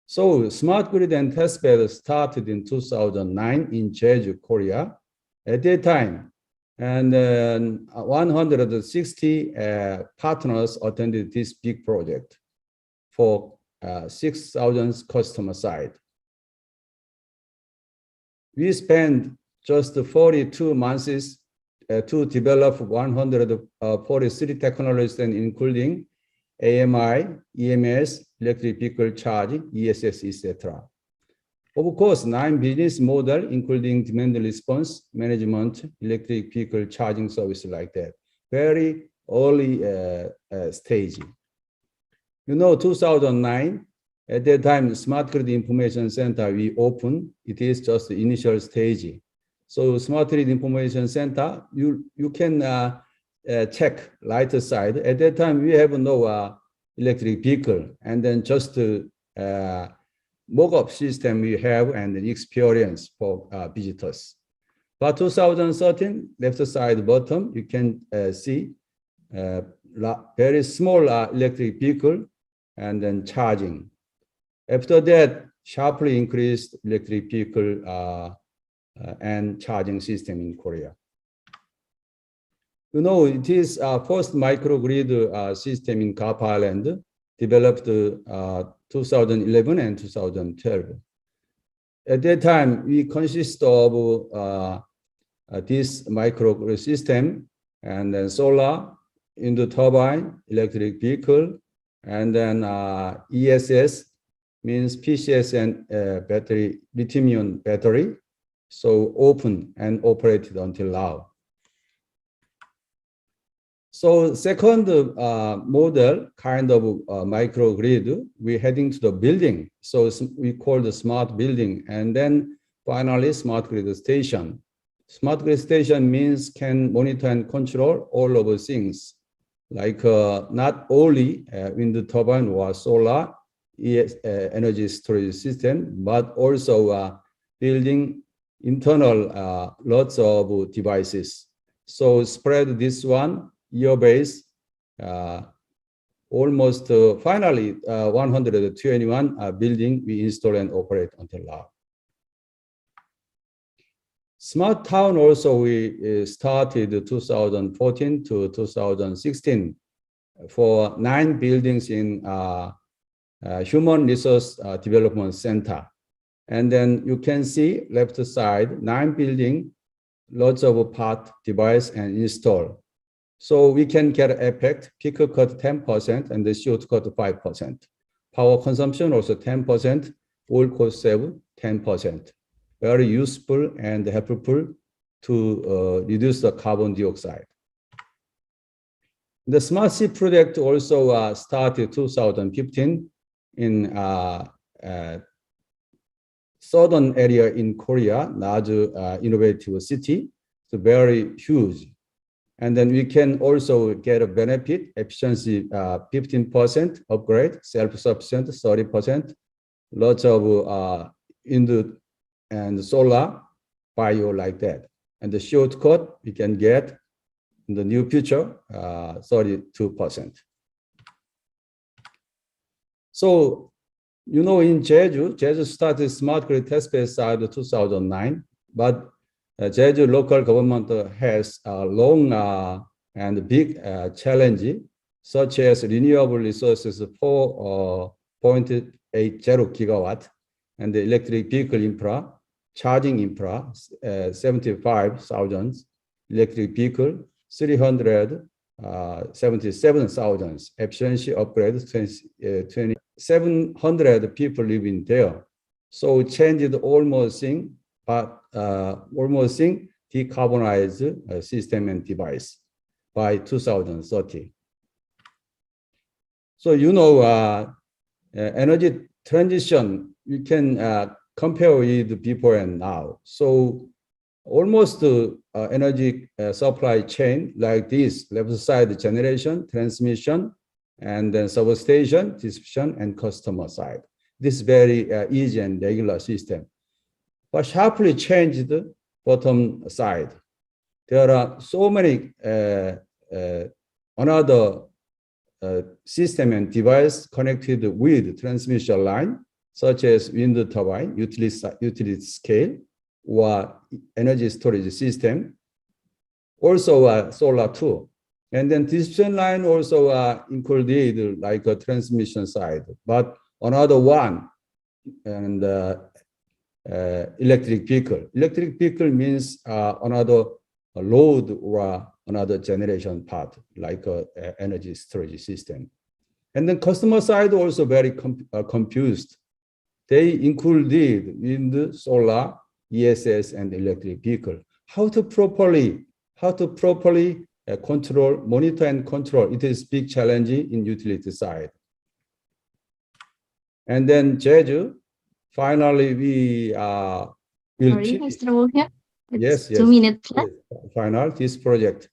So smart grid and testbed started in 2009 in Jeju, Korea. At that time, and 160 partners attended this big project for 6,000 customer side. We spent just 42 months to develop 143 technologies, and including AMI, EMS, electric vehicle charging, ESS, etc. Of course, 9 business model, including demand response, management, electric vehicle charging service like that. Very early stage. 2009, at that time, Smart Grid Information Center we opened. It is just the initial stage. So Smart Grid Information Center, you can check right side. At that time, we have no electric vehicle, and then just mock-up system we have and the experience for visitors. But 2013, left side bottom, you can see very small electric vehicle and then charging. After that, sharply increased electric vehicle and charging system in Korea. It is first microgrid system in Gap Island, developed 2011 and 2012. At that time, we consist of this microgrid system, and then solar, wind turbine, electric vehicle, and then ESS means PCS and battery, lithium battery. So open and operated until now. So second model, kind of microgrid, we're heading to the building. So we call the smart building. And then finally, smart grid station. Smart grid station means can monitor and control all of the things, like not only wind turbine or solar energy storage system, but also building internal lots of devices. So spread this one, year base, almost finally 121 building we install and operate until now. Smart town also we started 2014 to 2016 for 9 buildings in Human Resource Development Center. And then you can see left side, 9 building lots of part, device, and install. So we can get effect, peak cut 10% and the short cut 5%. Power consumption also 10%, all cost save 10%. Very useful and helpful to reduce the carbon dioxide. The Smart City project also started 2015 in southern area in Korea, large innovative city, so very huge. And then we can also get a benefit, efficiency 15% upgrade, self-sufficient 30%, lots of wind and solar, bio like that. And the shortcut we can get in the near future, 32%. So, you know, in Jeju started smart grid test bed site in 2009, but Jeju local government has a long and big challenge, such as renewable resources 4.80 gigawatt, and the electric vehicle infra, charging infra, 75,000, electric vehicle, 377,000, efficiency upgrade, 2,700 people living there. So changed almost thing, but almost thing decarbonize system and device by 2030. So, you know, energy transition, you can compare with before and now. So almost energy supply chain like this, left side generation, transmission, and then substation, distribution, and customer side. This is very easy and regular system. But sharply changed the bottom side. There are so many another system and device connected with transmission line, such as wind turbine, utility scale, or energy storage system, also solar too. And then distribution line also included like a transmission side, but another one, and electric vehicle. Electric vehicle means another load or another generation part, like energy storage system. And then customer side also very confused. They included wind, solar, ESS, and electric vehicle. How to properly control, monitor and control. It is big challenge in utility side. And then Jeju, finally we will. Sorry, Mr. Woohyun. Yes. 2 minutes left. Final, this project.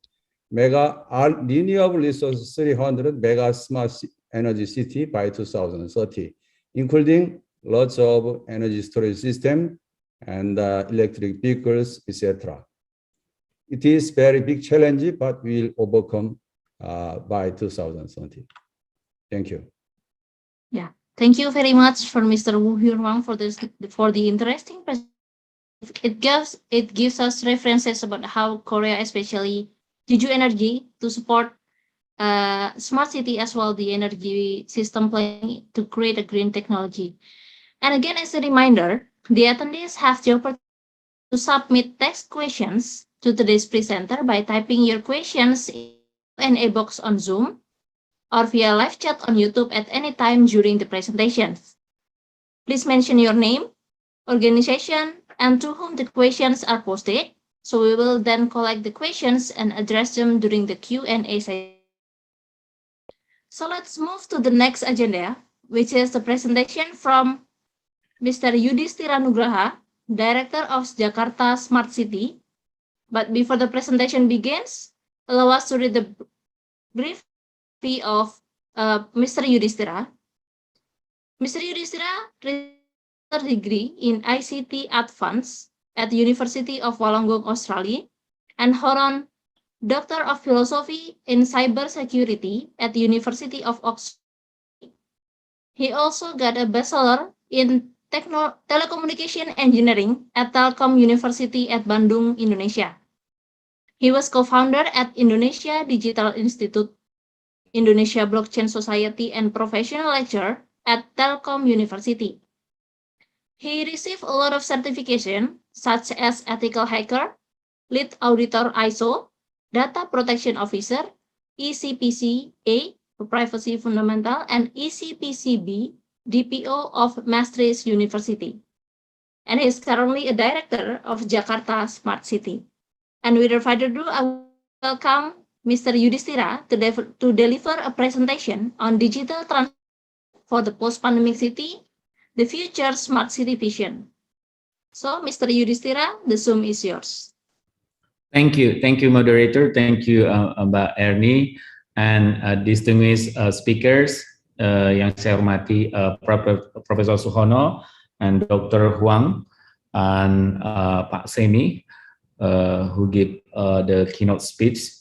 Mega renewable resources 300 mega smart energy city by 2030, including lots of energy storage system and electric vehicles, etc. It is very big challenge, but we'll overcome by 2030. Thank you. Yeah, thank you very much for Mr. Hwang for this, for the interesting presentation. It gives us references about how Korea, especially Jeju Energy, to support smart city as well the energy system planning to create a green technology. And again, as a reminder, the attendees have the opportunity to submit text questions to today's presenter by typing your questions in the Q&A box on Zoom or via live chat on YouTube at any time during the presentations. Please mention your name, organization, and to whom the questions are posted. So we will then collect the questions and address them during the Q&A session. So let's move to the next agenda, which is the presentation from Mr. Yudhistira Nugraha, Director of Jakarta Smart City. But before the presentation begins, allow us to read the brief bio of Mr. Yudhistira. Mr. Yudhistira received a degree in ICT Advanced at the University of Wollongong, Australia, and Horon Doctor of Philosophy in Cybersecurity at the University of Oxford. He also got a bachelor in Telecommunication Engineering at Telkom University at Bandung, Indonesia. He was co-founder at Indonesia Digital Institute, Indonesia Blockchain Society, and professional lecturer at Telkom University. He received a lot of certification, such as Ethical Hacker, Lead Auditor ISO, Data Protection Officer, ECPC-A, Privacy Fundamental, and ECPC-B, DPO of Maastricht University. And he is currently a director of Jakarta Smart City. And without further ado, I welcome Mr. Yudhistira to deliver a presentation on digital transformation for the post-pandemic city, the future smart city vision. So, Mr. Yudhistira, the Zoom is yours. Thank you, moderator. Thank you, Mbak Ernie, and distinguished speakers yang saya hormati, Profesor Suhono and Dr. Hwang and Pak Semi, who gave the keynote speech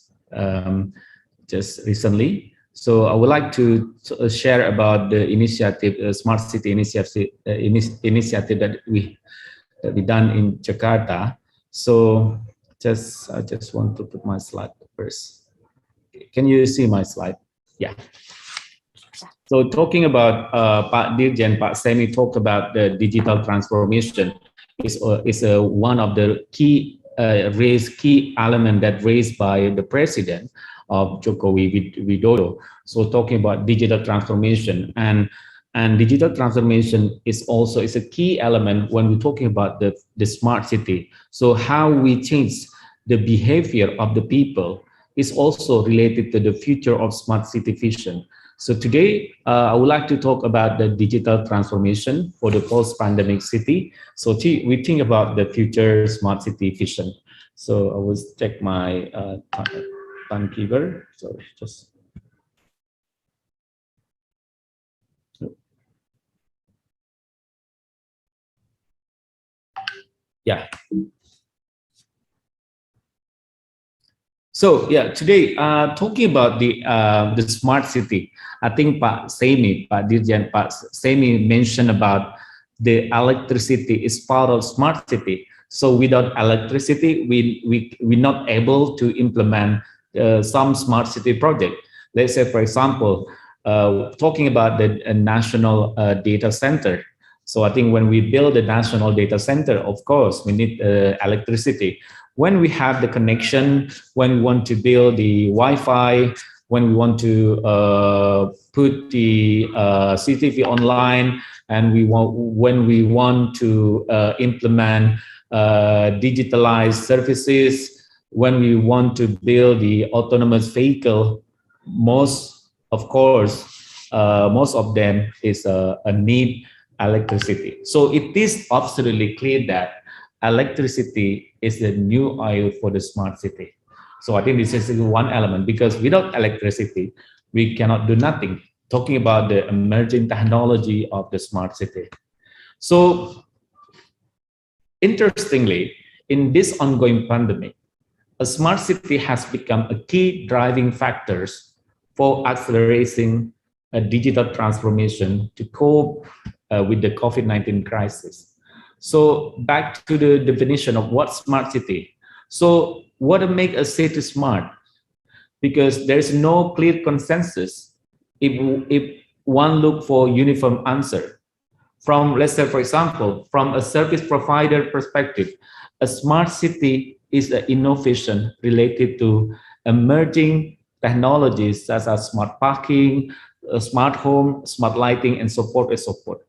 just recently. So I would like to share about the initiative, smart city initiative that we done in Jakarta. So I just want to put my slide first. Can you see my slide? Yeah. So talking about Pak Dirjen, Pak Semi talked about the digital transformation is one of the key element that raised by the president of Jokowi Widodo. So talking about digital transformation and digital transformation is a key element when we're talking about the smart city. So how we change the behavior of the people is also related to the future of smart city vision. So today, I would like to talk about the digital transformation for the post-pandemic city. So we think about the future smart city vision. So I will check my timekeeper. So just. Yeah. So yeah, today talking about the smart city, I think Pak Dirjen Semi mentioned about the electricity is part of smart city. So without electricity, we're not able to implement some smart city project. Let's say, for example, talking about the national data center. So I think when we build a national data center, of course, we need electricity. When we have the connection, when we want to build the Wi-Fi, when we want to put the CCTV online, and when we want to implement digitalized services, when we want to build the autonomous vehicle, most of them is a need electricity. So it is absolutely clear that electricity is the new oil for the smart city. So I think this is one element, because without electricity, we cannot do nothing. Talking about the emerging technology of the smart city. So interestingly, in this ongoing pandemic, a smart city has become a key driving factors for accelerating a digital transformation to cope with the COVID-19 crisis. So back to the definition of what smart city. So what make a city smart? Because there's no clear consensus if one look for uniform answer. From, let's say, for example, from a service provider perspective, a smart city is an innovation related to emerging technologies such as smart parking, smart home, smart lighting, and so forth and so forth.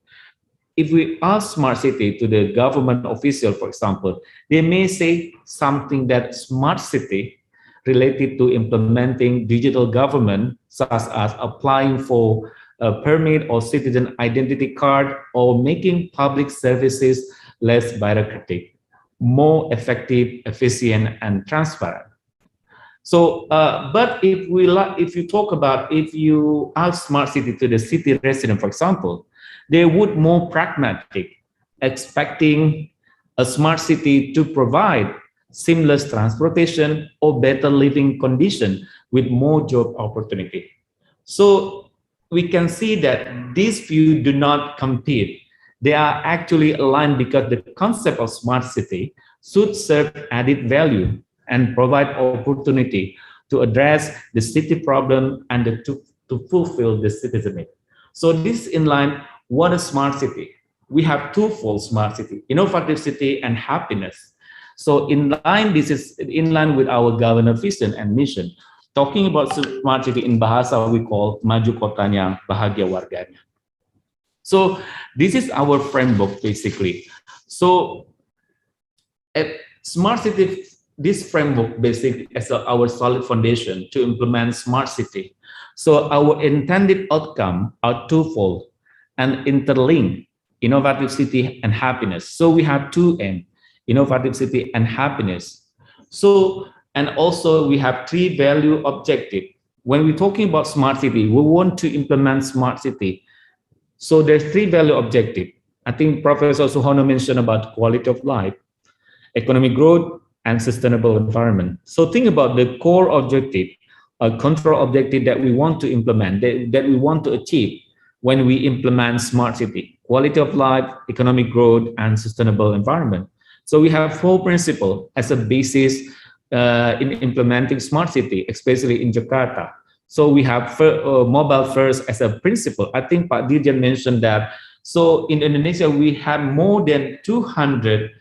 If we ask smart city to the government official, for example, they may say something that smart city related to implementing digital government, such as applying for a permit or citizen identity card, or making public services less bureaucratic, more effective, efficient, and transparent. So, but if you ask smart city to the city resident, for example, they would more pragmatic, expecting a smart city to provide seamless transportation or better living condition with more job opportunity. So we can see that these few do not compete. They are actually aligned because the concept of smart city should serve added value and provide opportunity to address the city problem and to fulfill the citizenship. So this in line. What is smart city? We have twofold smart city, innovative city and happiness. So this is in line with our governor vision and mission. Talking about smart city in bahasa we call maju kotanya, bahagia warganya. So this is our framework basically. So smart city, this framework basically as our solid foundation to implement smart city. So our intended outcome are twofold and interlinked: innovative city and happiness. So we have two aims: innovative city and happiness. So, and also we have three value objectives. When we're talking about smart city, we want to implement smart city. So there's three value objectives. I think Professor Suhono mentioned about quality of life, economic growth, and sustainable environment. So think about the core objective, a control objective that we want to implement, that we want to achieve when we implement smart city: quality of life, economic growth, and sustainable environment. So we have four principles as a basis in implementing smart city, especially in Jakarta. So we have mobile first as a principle. I think Pak Dirjen mentioned that. So in Indonesia, we have more than 200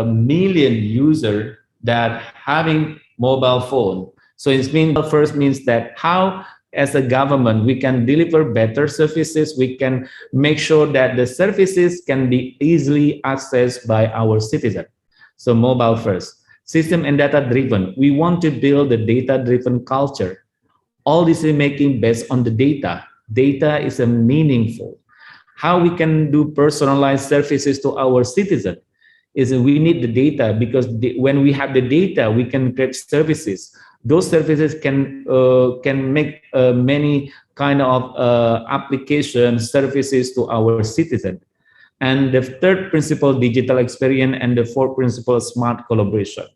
million users that having mobile phone. So it means first means that how as a government we can deliver better services, we can make sure that the services can be easily accessed by our citizens. So mobile first. System and data driven. We want to build a data driven culture. All decision making based on the data. Data is a meaningful. How we can do personalized services to our citizens is we need the data, because when we have the data, we can create services. Those services can make many kind of application services to our citizens. And the third principle, digital experience, and the fourth principle, smart collaboration.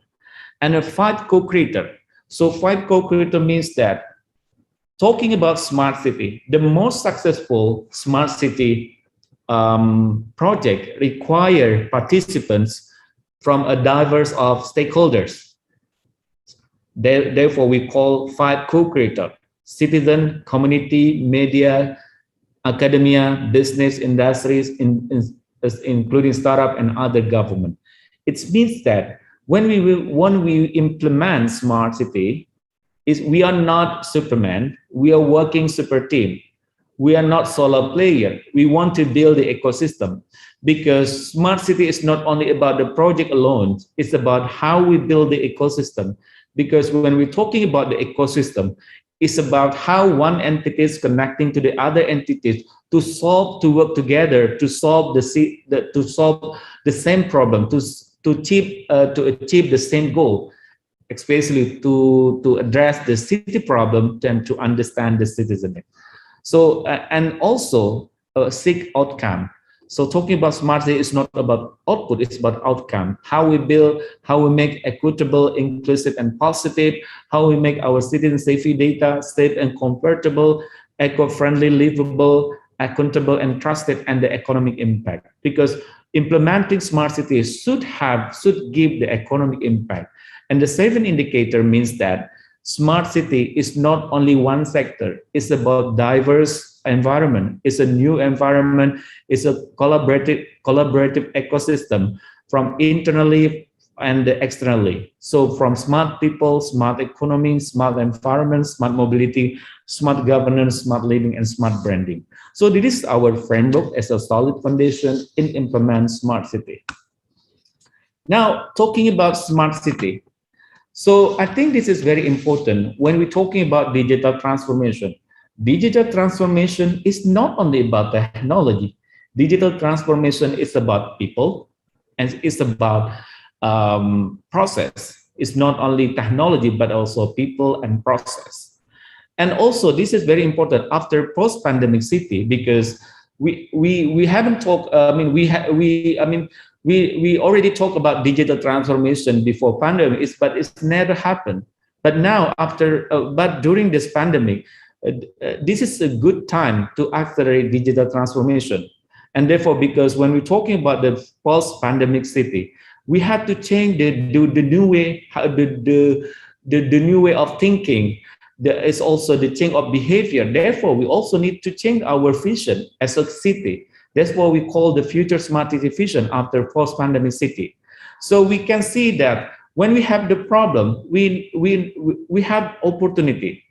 And a 5 co-creator. So 5 co-creator means that talking about smart city, the most successful smart city project require participants from a diverse of stakeholders. Therefore, we call 5 co-creator: citizen, community, media, academia, business, industries, including startup and other government. It means that when we implement smart city, we are not Superman. We are working super team. We are not solo player. We want to build the ecosystem, because smart city is not only about the project alone. It's about how we build the ecosystem. Because when we're talking about the ecosystem, it's about how one entity is connecting to the other entities to work together to solve the same problem, to achieve the same goal, especially to address the city problem and to understand the citizen. So and also seek outcome. So talking about smart city is not about output, it's about outcome. How we build, how we make equitable, inclusive, and positive, how we make our citizen safety data safe and comfortable, eco-friendly, livable, accountable, and trusted, and the economic impact. Because implementing smart cities should give the economic impact. And the 7th indicator means that smart city is not only one sector, it's about diverse environment, it's a new environment, it's a collaborative ecosystem from internally and externally. So from smart people, smart economy, smart environment, smart mobility, smart governance, smart living, and smart branding. So this is our framework as a solid foundation in implement smart city. Now, talking about smart city. So I think this is very important when we're talking about digital transformation. Digital transformation is not only about technology. Digital transformation is about people, and it's about process. It's not only technology, but also people and process. And also, this is very important after post-pandemic city, because we haven't talked. We already talked about digital transformation before pandemic, but it's never happened. But now, but during this pandemic, this is a good time to accelerate digital transformation. And therefore, because when we're talking about the post-pandemic city, we have to change the new way, the new way of thinking. There is also the change of behavior. Therefore, we also need to change our vision as a city. That's what we call the future smart city vision after post-pandemic city. So we can see that when we have the problem, we have opportunity.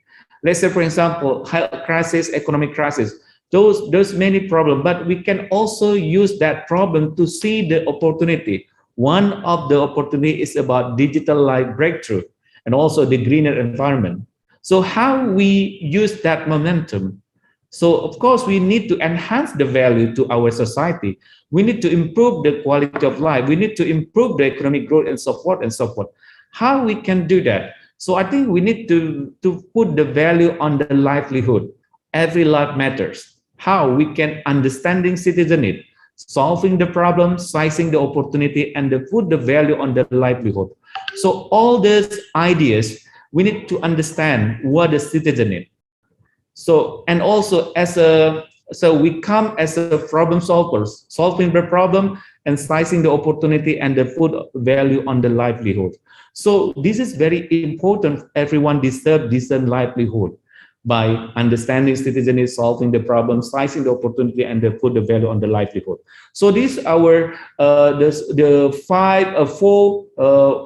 Let's say, for example, health crisis, economic crisis, those many problems, but we can also use that problem to see the opportunity. One of the opportunity is about digital life breakthrough and also the greener environment. So how we use that momentum? So of course, we need to enhance the value to our society. We need to improve the quality of life. We need to improve the economic growth and so forth and so forth. How we can do that? So I think we need to put the value on the livelihood. Every life matters. How we can understanding citizen need, solving the problem, sizing the opportunity, and put the value on the livelihood. So all these ideas, we need to understand what the citizen need. So, and also so we come as a problem solvers, solving the problem and sizing the opportunity and put value on the livelihood. So this is very important. Everyone deserves decent livelihood by understanding citizen is solving the problem, sizing the opportunity, and put the value on the livelihood. So these are our the four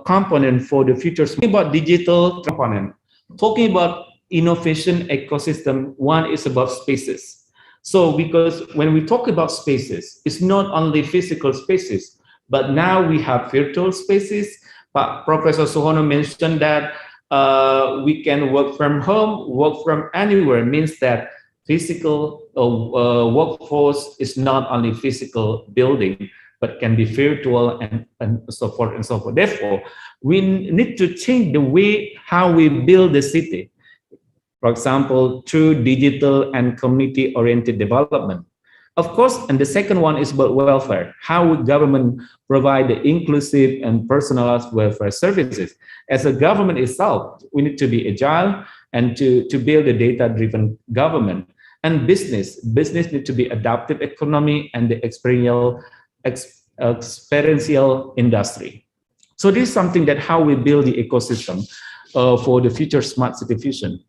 components for the future. Talking about digital component, talking about innovation ecosystem, one is about spaces. So because when we talk about spaces, it's not only physical spaces, but now we have virtual spaces. But Professor Suhono mentioned that we can work from home, work from anywhere, means that physical workforce is not only physical building, but can be virtual and so forth and so forth. Therefore, we need to change the way how we build the city. For example, through digital and community-oriented development. Of course, and the second one is about welfare. How would government provide the inclusive and personalized welfare services? As a government itself, we need to be agile and to build a data-driven government. And business need to be adaptive economy and the experiential industry. So this is something that how we build the ecosystem for the future smart city vision.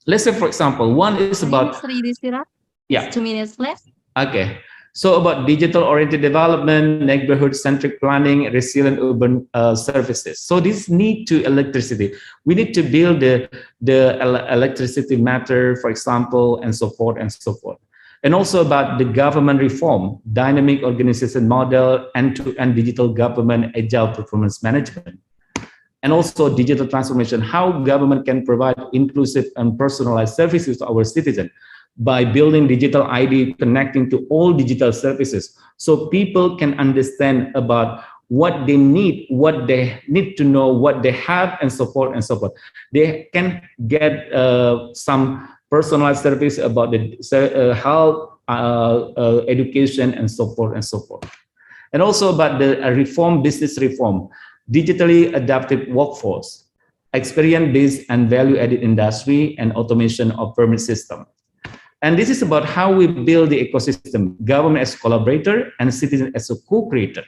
Let's say, for example, one is about... Yudhistira? Yeah. 2 minutes left. Okay. So about digital-oriented development, neighborhood-centric planning, resilient urban services. So this need to electricity. We need to build the electricity matter, for example, and so forth and so forth. And also about the government reform, dynamic organization model, end-to-end digital government, agile performance management. And also digital transformation, how government can provide inclusive and personalized services to our citizens by building digital ID, connecting to all digital services. So people can understand about what they need to know, what they have, and so forth and so forth. They can get some personalized service about the health, education, and so forth and so forth. And also about the business reform, digitally adaptive workforce, experience-based and value-added industry, and automation of permit system. And this is about how we build the ecosystem, government as collaborator and citizen as a co-creator.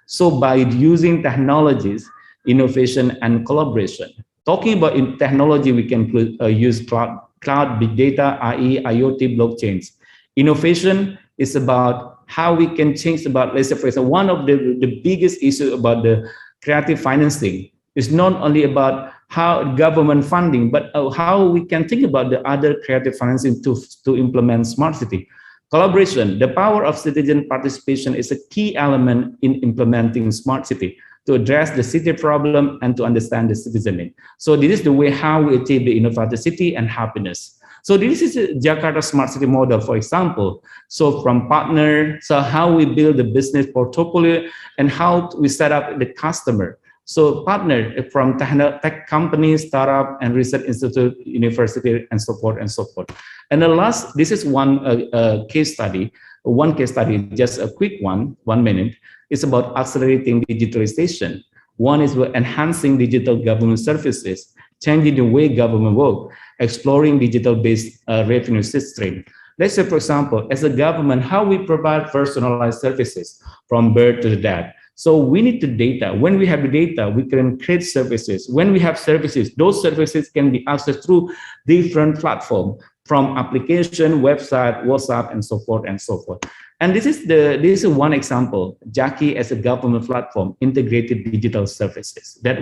So by using technologies, innovation, and collaboration. Talking about technology, we can use cloud, big data, IE, IoT, blockchains. Innovation is about how we can change about, let's say, for example, one of the biggest issues about the creative financing is not only about how government funding, but how we can think about the other creative financing to implement smart city. Collaboration, the power of citizen participation is a key element in implementing smart city to address the city problem and to understand the citizen need. So this is the way how we achieve the innovative city and happiness. So this is a Jakarta Smart City model, for example. So from partner, so how we build the business portfolio and how we set up the customer. So partner from tech companies, startup, and research institute, university, and so forth and so forth. And the last, this is one case study, just a quick one, 1 minute. It's about accelerating digitalization. One is enhancing digital government services, changing the way government work, exploring digital-based revenue system. Let's say, for example, as a government, how we provide personalized services from birth to the death. So we need the data. When we have the data, we can create services. When we have services, those services can be accessed through different platforms, from application, website, WhatsApp, and so forth and so forth. And this is one example, Jaki as a government platform, integrated digital services that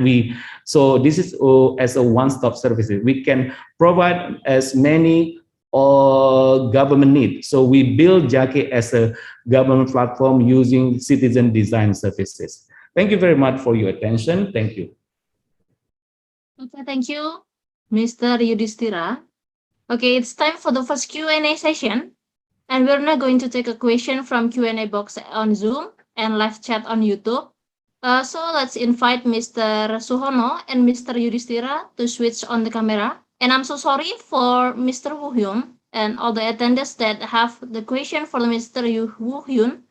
so this is as a one-stop service. We can provide as many government needs. So we build Jaki as a government platform using citizen design services. Thank you very much for your attention. Thank you. Okay, thank you, Mr. Yudhistira. Okay, it's time for the first Q&A session. And we're now going to take a question from Q&A box on Zoom and live chat on YouTube. So let's invite Mr. Suhono and Mr. Yudhistira to switch on the camera. And I'm so sorry for Mr. Woohyun and all the attendees that have the question for Mr. Woohyun.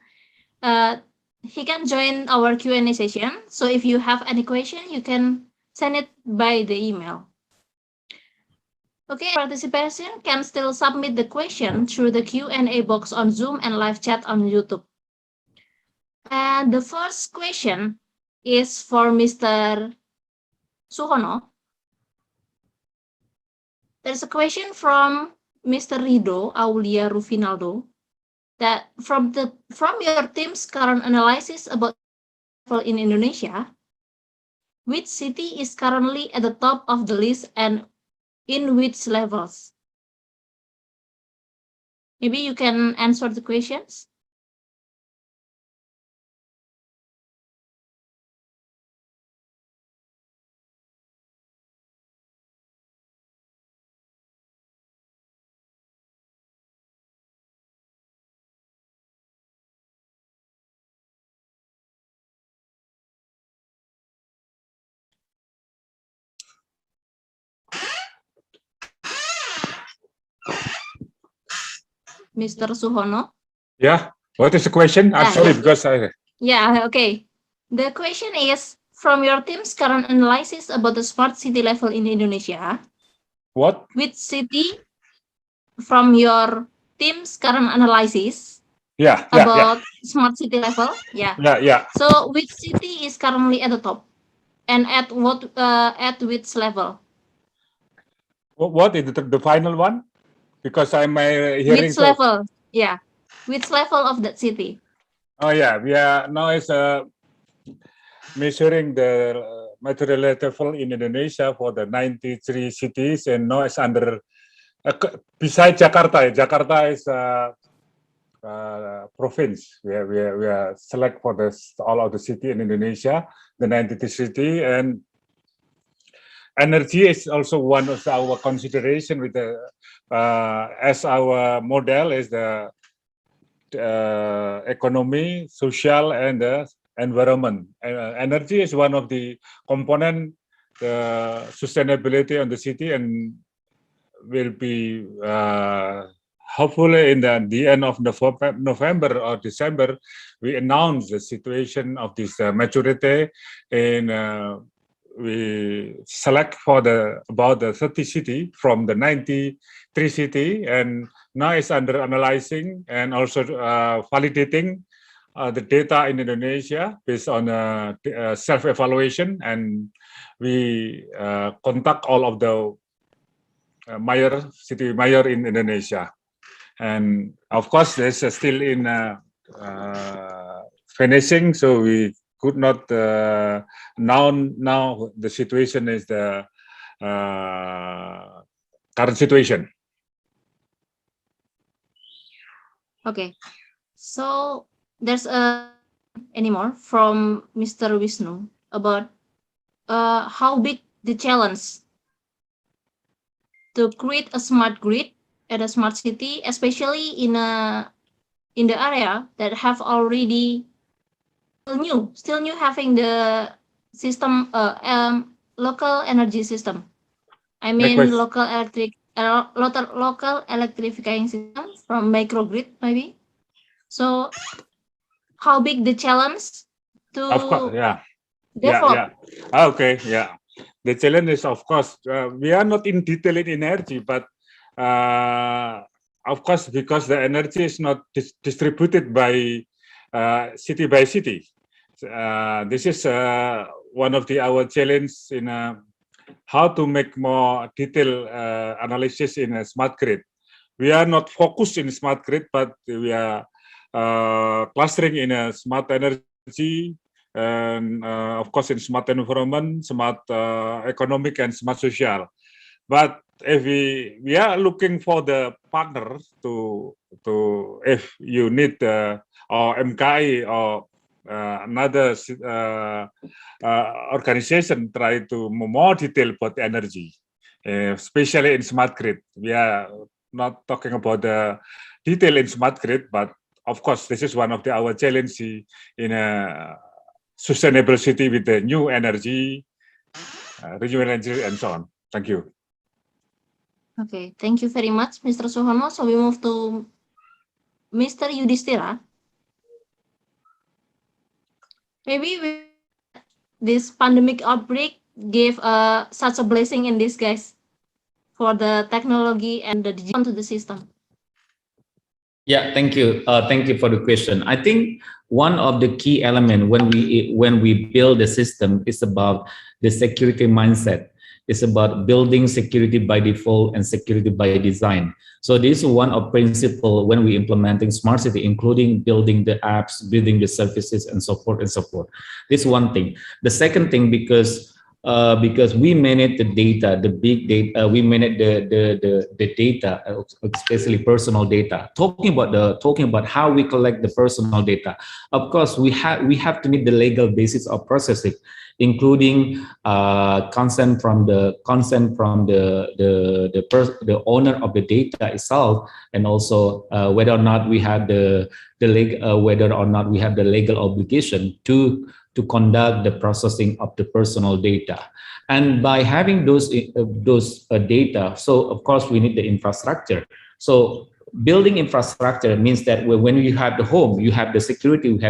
He can join our Q&A session. So if you have any question, you can send it by the email. Okay, participation can still submit the question through the Q&A box on Zoom and live chat on YouTube. And the first question is for Mr. Suhono. There's a question from Mr. Rido Aulia Rufinaldo that from your team's current analysis about in Indonesia, which city is currently at the top of the list and in which levels? Maybe you can answer the questions. Mr. Suhono? Yeah, what is the question? I'm sorry, because Yeah, okay. The question is, from your team's current analysis about the smart city level in Indonesia, what? Which city, from your team's current analysis about smart city level, so which city is currently at the top? And at which level? What is the final one? Because I'm hearing which level? Yeah, which level of that city? Oh yeah, we are now is measuring the material level in Indonesia for the 93 cities, and now it's under besides Jakarta. Jakarta is province. We are select for all of the city in Indonesia, the 93 city, and energy is also one of our consideration with the as our model is the economy, social, and the environment. Energy is one of the component sustainability on the city, and will be hopefully in the end of November or December, we announce the situation of this maturity, and we select for about the 30 city from the 93 city, and now it's under analyzing and also validating the data in Indonesia based on self-evaluation, and we contact all of the city mayor in Indonesia, and of course there's still in finishing, so we could not now the situation is the current situation. Okay, so there's anymore from Mr. Wisnu about how big the challenge to create a smart grid at a smart city, especially in the area that have already still new having the system local energy system. I mean local electrifying system from microgrid maybe. So how big the challenge to of course, develop? Okay, the challenge is, of course, we are not in detail in energy, but of course, because the energy is not distributed by city by city. This is one of our challenge in how to make more detailed analysis in a smart grid. We are not focused in smart grid, but we are clustering in a smart energy, and of course in smart environment, smart economic, and smart social. But if we are looking for the partner to if you need or MKI or another organization try to more detail about energy, especially in smart grid. We are not talking about the detail in smart grid, but of course this is one of our challenge in a sustainable city with the new energy, renewable energy, and so on. Thank you. Okay, thank you very much, Mr. Suhono. So we move to Mr. Yudhistira. Maybe this pandemic outbreak gave such a blessing in disguise for the technology and the digital to the system. Yeah, thank you. Thank you for the question. I think one of the key elements when we build the system is about the security mindset. It's about building security by default and security by design. So this is one of principle when we implementing smart city, including building the apps, building the services, and so forth and so forth. This is one thing. The second thing, because we manage the data, the big data, we manage the data, especially personal data. Talking about how we collect the personal data. Of course, we have to meet the legal basis of processing, including consent from the owner of the data itself, and also whether or not we have the legal obligation to conduct the processing of the personal data. And by having those data, so of course we need the infrastructure. So building infrastructure means that when you have the home, you have the security, we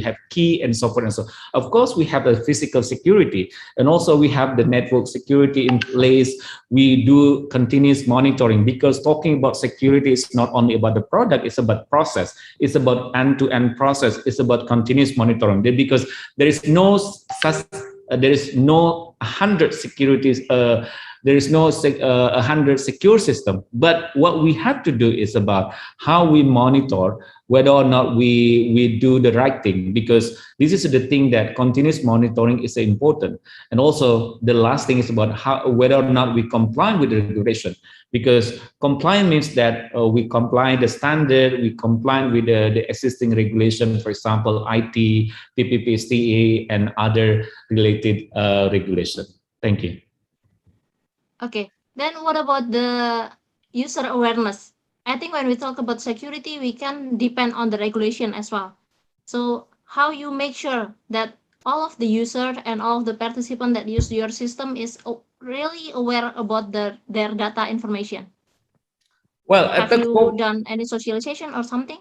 have key and so forth and so. Of course, we have the physical security, and also we have the network security in place. We do continuous monitoring, because talking about security is not only about the product, it's about process. It's about end-to-end process. It's about continuous monitoring, because there is no 100 securities. There is no 100 secure system, but what we have to do is about how we monitor whether or not we do the right thing, because this is the thing that continuous monitoring is important. And also the last thing is about whether or not we comply with the regulation, because compliance means that we comply the standard, we comply with the existing regulation, for example, IT, PPPSTA, and other related regulation. Thank you. Okay, then what about the user awareness? I think when we talk about security, we can depend on the regulation as well. So how you make sure that all of the user and all of the participants that use your system is really aware about their data information? Well, have you done any socialization or something?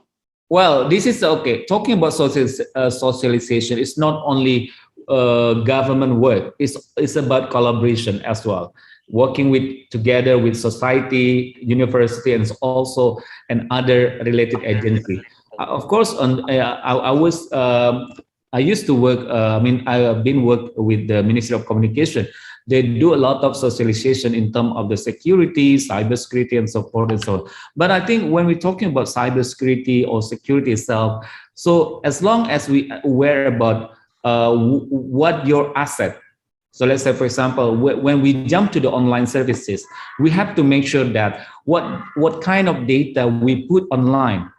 Well, this is okay. Talking about socialization, it's not only government work. It's about collaboration as well. Working together with society, university, and also and other related agency. Of course, I used to work. I have been work with the Ministry of Communication. They do a lot of socialization in terms of the security, cybersecurity, and so forth and so on. But I think when we're talking about cybersecurity or security itself, so as long as we are aware about what your asset. So let's say, for example, when we jump to the online services, we have to make sure that what kind of data we put online.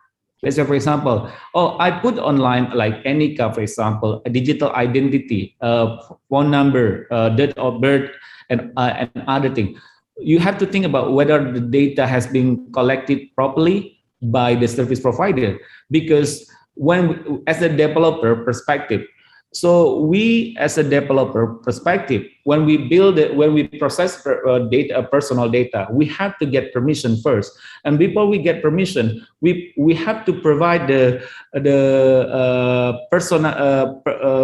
Let's say, for example, I put online like NICA, for example, a digital identity, phone number, date of birth, and other things. You have to think about whether the data has been collected properly by the service provider, because as a developer perspective, so we, as a developer perspective, when we process personal data, we have to get permission first. And before we get permission, we have to provide the personal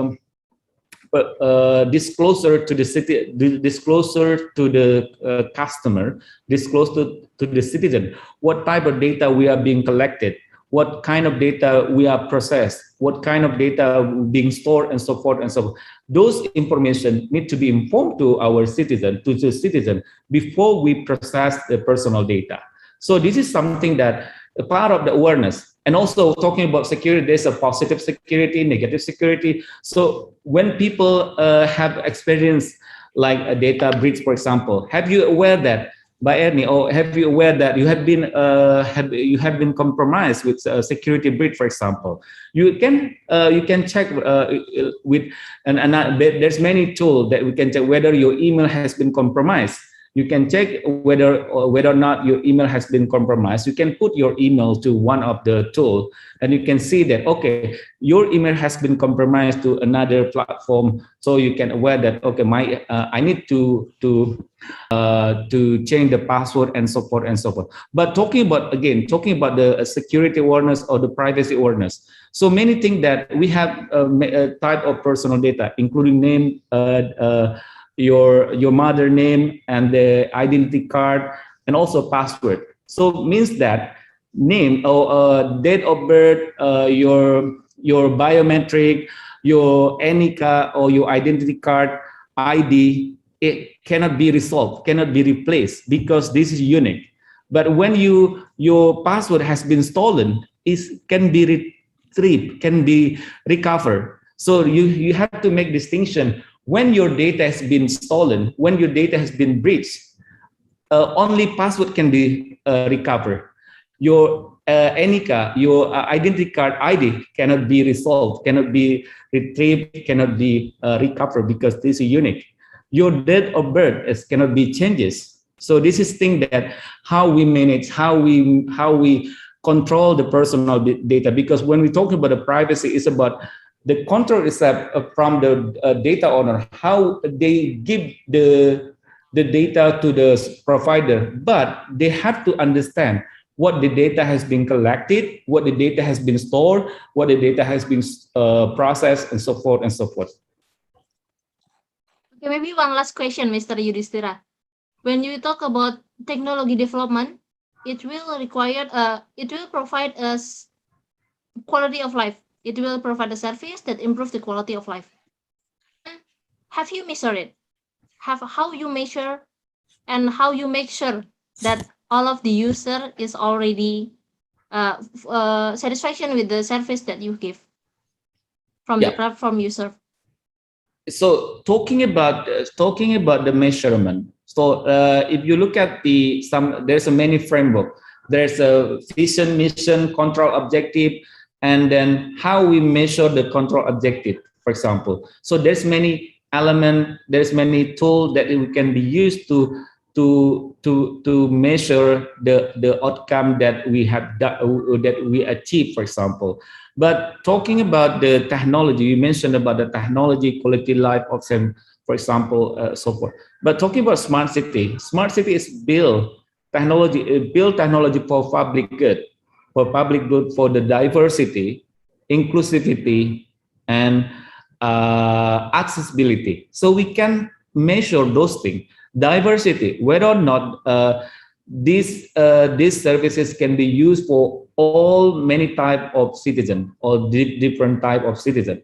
disclosure to the city, disclosure to the customer, disclosure to the citizen. What type of data we are being collected? What kind of data we are processed, what kind of data being stored, and so forth and so forth. Those information need to be informed to our citizen, before we process the personal data. So this is something that a part of the awareness. And also talking about security, there's a positive security, negative security. So when people have experienced like a data breach, for example, have you aware that by Ernie, or have you aware that you have been compromised with a security breach, for example? You can check with there's many tools that we can check whether your email has been compromised. You can check whether or not your email has been compromised. You can put your email to one of the tool, and you can see that okay, your email has been compromised to another platform. So you can aware that okay, I need to change the password and so forth and so forth. But talking about the security awareness or the privacy awareness. So many things that we have a type of personal data, including name, your mother name and the identity card, and also password. So means that name or date of birth, your biometric, your NICA or your identity card ID, it cannot be resolved, cannot be replaced because this is unique. But when your password has been stolen, it can be retrieved, can be recovered. So you have to make distinction. When your data has been stolen, when your data has been breached, only password can be recovered. Your NICA, your identity card ID cannot be resolved, cannot be retrieved, cannot be recovered because this is unique. Your date of birth cannot be changes. So this is thing that how we manage, how we control the personal data. Because when we talk about the privacy, it's about the control is from the data owner, how they give the data to the provider, but they have to understand what the data has been collected, what the data has been stored, what the data has been processed, and so forth and so forth. Okay, maybe one last question, Mr. Yudhistira. When you talk about technology development, it will provide us quality of life. It will provide a service that improves the quality of life. Have you measured it? How you measure and how you make sure that all of the user is already satisfaction with the service that you give from the platform you serve? So talking about the measurement. So if you look at there's a many framework. There's a vision, mission, control objective, and then how we measure the control objective, for example. So there's many elements, there's many tools that we can be used to measure the outcome that we have that we achieve, for example. But talking about the technology, you mentioned about the technology, quality life option, for example, so forth. But talking about smart city is build technology for public good. For the diversity, inclusivity, and accessibility. So we can measure those things. Diversity, whether or not these services can be used for all many type of citizen or different type of citizen.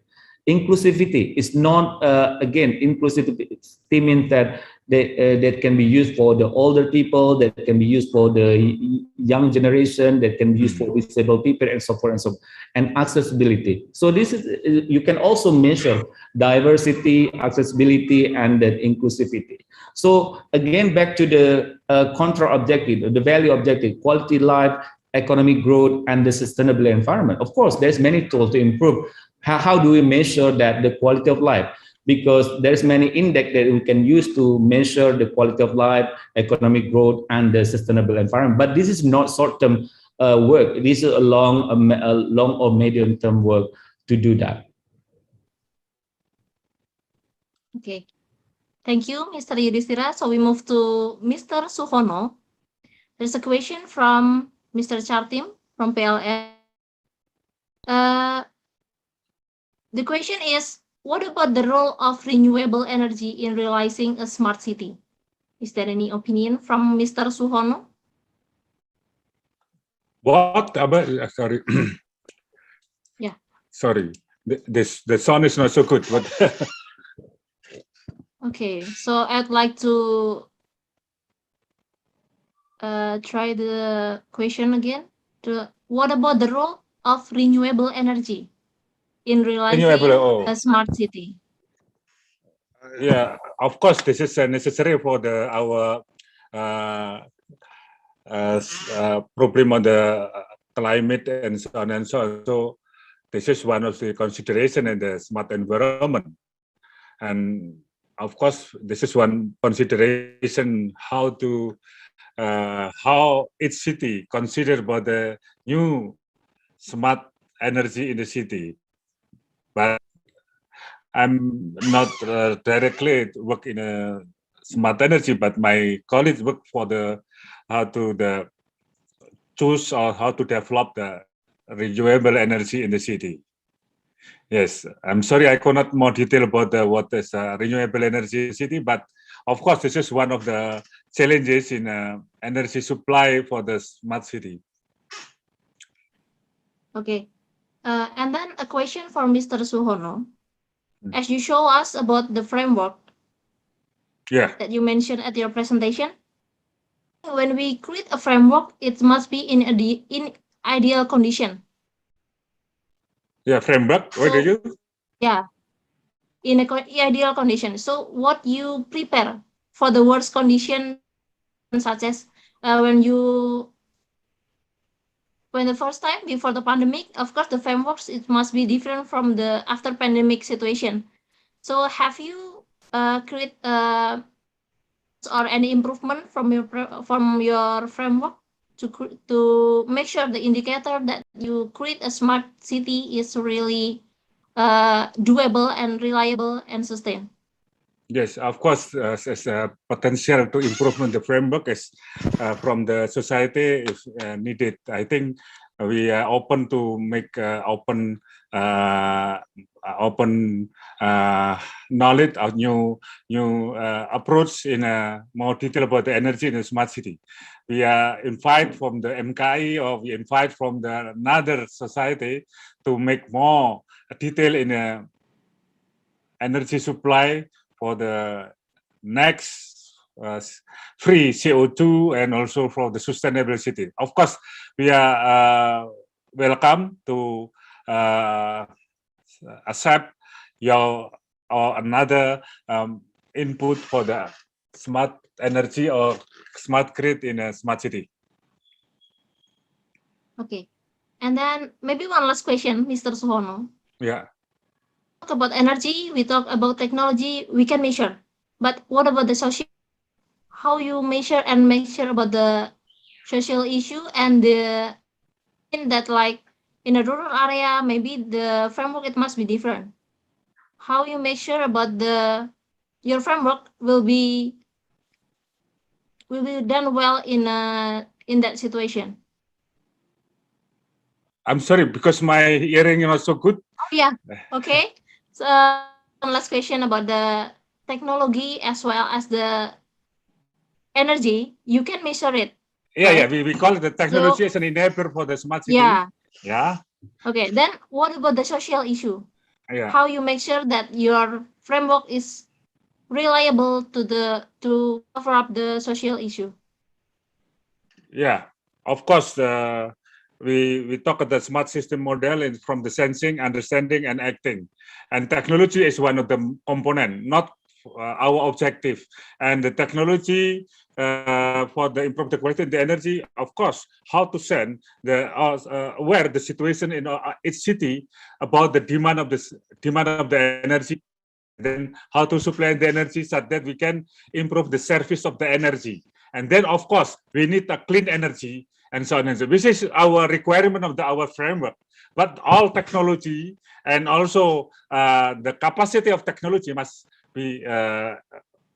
Inclusivity is not again, inclusivity means that that can be used for the older people, that can be used for the young generation, that can be used for disabled people, and so forth and so on. And accessibility. So this is, you can also measure diversity, accessibility, and then inclusivity. So again, back to the control objective, the value objective, quality life, economic growth, and the sustainable environment. Of course, there's many tools to improve. How do we measure that the quality of life? Because there's many index that we can use to measure the quality of life, economic growth, and the sustainable environment. But this is not short-term work. This is a long or medium-term work to do that. Okay, thank you, Mr. Yudhistira. So we move to Mr. Suhono. There's a question from Mr. Chartim from PLN. The question is, what about the role of renewable energy in realizing a smart city? Is there any opinion from Mr. Suhono? What about, sorry. Yeah. Sorry, the sound is not so good. But Okay, so I'd like to try the question again what about the role of renewable energy in realizing Renewable, a smart city? yeah, of course, this is necessary for our problem on the climate and so on and so on. So this is one of the consideration in the smart environment. And of course, this is one consideration how each city considered about the new smart energy in the city. But I'm not directly work in a smart energy, but my colleagues work for how to choose or how to develop the renewable energy in the city. Yes, I'm sorry I cannot more detail about what is renewable energy city, but of course this is one of the challenges in energy supply for the smart city. Okay, and then a question for Mr. Suhono. As you show us about the framework that you mentioned at your presentation, when we create a framework, it must be in ideal condition. Yeah, framework. What do you? Yeah, in ideal condition. So what you prepare for the worst condition, such as when the first time before the pandemic, of course the frameworks, it must be different from the after pandemic situation. So have you create or any improvement from your framework to make sure the indicator that you create a smart city is really doable and reliable and sustained? Yes, of course, as a potential to improvement the framework is from the society if needed. I think we are open to make open knowledge of new approach in a more detail about the energy in a smart city. We invite from the MKI or we invite from the another society to make more detail in energy supply for the next free CO2 and also for the sustainable city. Of course, we are welcome to accept your or another input for the smart energy or smart grid in a smart city. Okay, and then maybe one last question, Mr. Suhono. Yeah. Talk about energy, we talk about technology, we can measure. But what about the social? How you measure and make sure about the social issue and the in that, like in a rural area, maybe the framework it must be different. How you make sure about your framework will be done well in that situation? I'm sorry because my hearing is not so good. Oh yeah. Okay. So one last question about the technology as well as the energy. You can measure it. Yeah, right? yeah. We call it the technology as an enabler for the smart city. Yeah. Yeah. Okay. Then what about the social issue? Yeah. How you make sure that your framework is reliable to cover up the social issue? Yeah, of course. We talk about the smart system model from the sensing, understanding, and acting, and technology is one of the component, not our objective. And the technology for the improve the quality of the energy, of course, how to send the aware the situation in each city about the demand of the energy, then how to supply the energy so that we can improve the service of the energy. And then, of course, we need a clean energy and so on and so on. This is our requirement of our framework. But all technology and also the capacity of technology must be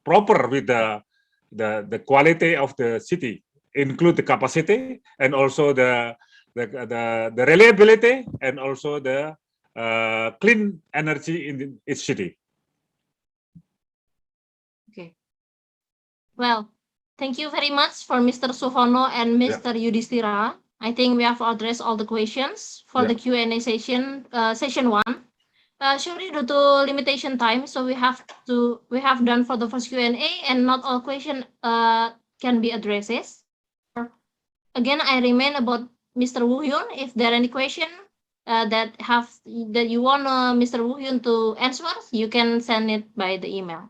proper with the quality of the city, include the capacity and also the reliability and also the clean energy in each city. Okay. Well, thank you very much for Mr. Suhono and Mr. Yudhistira. I think we have addressed all the questions for the Q&A session, session 1. Sorry, due to limitation time, so we have done for the first Q&A, and not all questions can be addressed. Again, I remain about Mr. Woohyun. If there are any question that you want Mr. Woohyun to answer, you can send it by the email.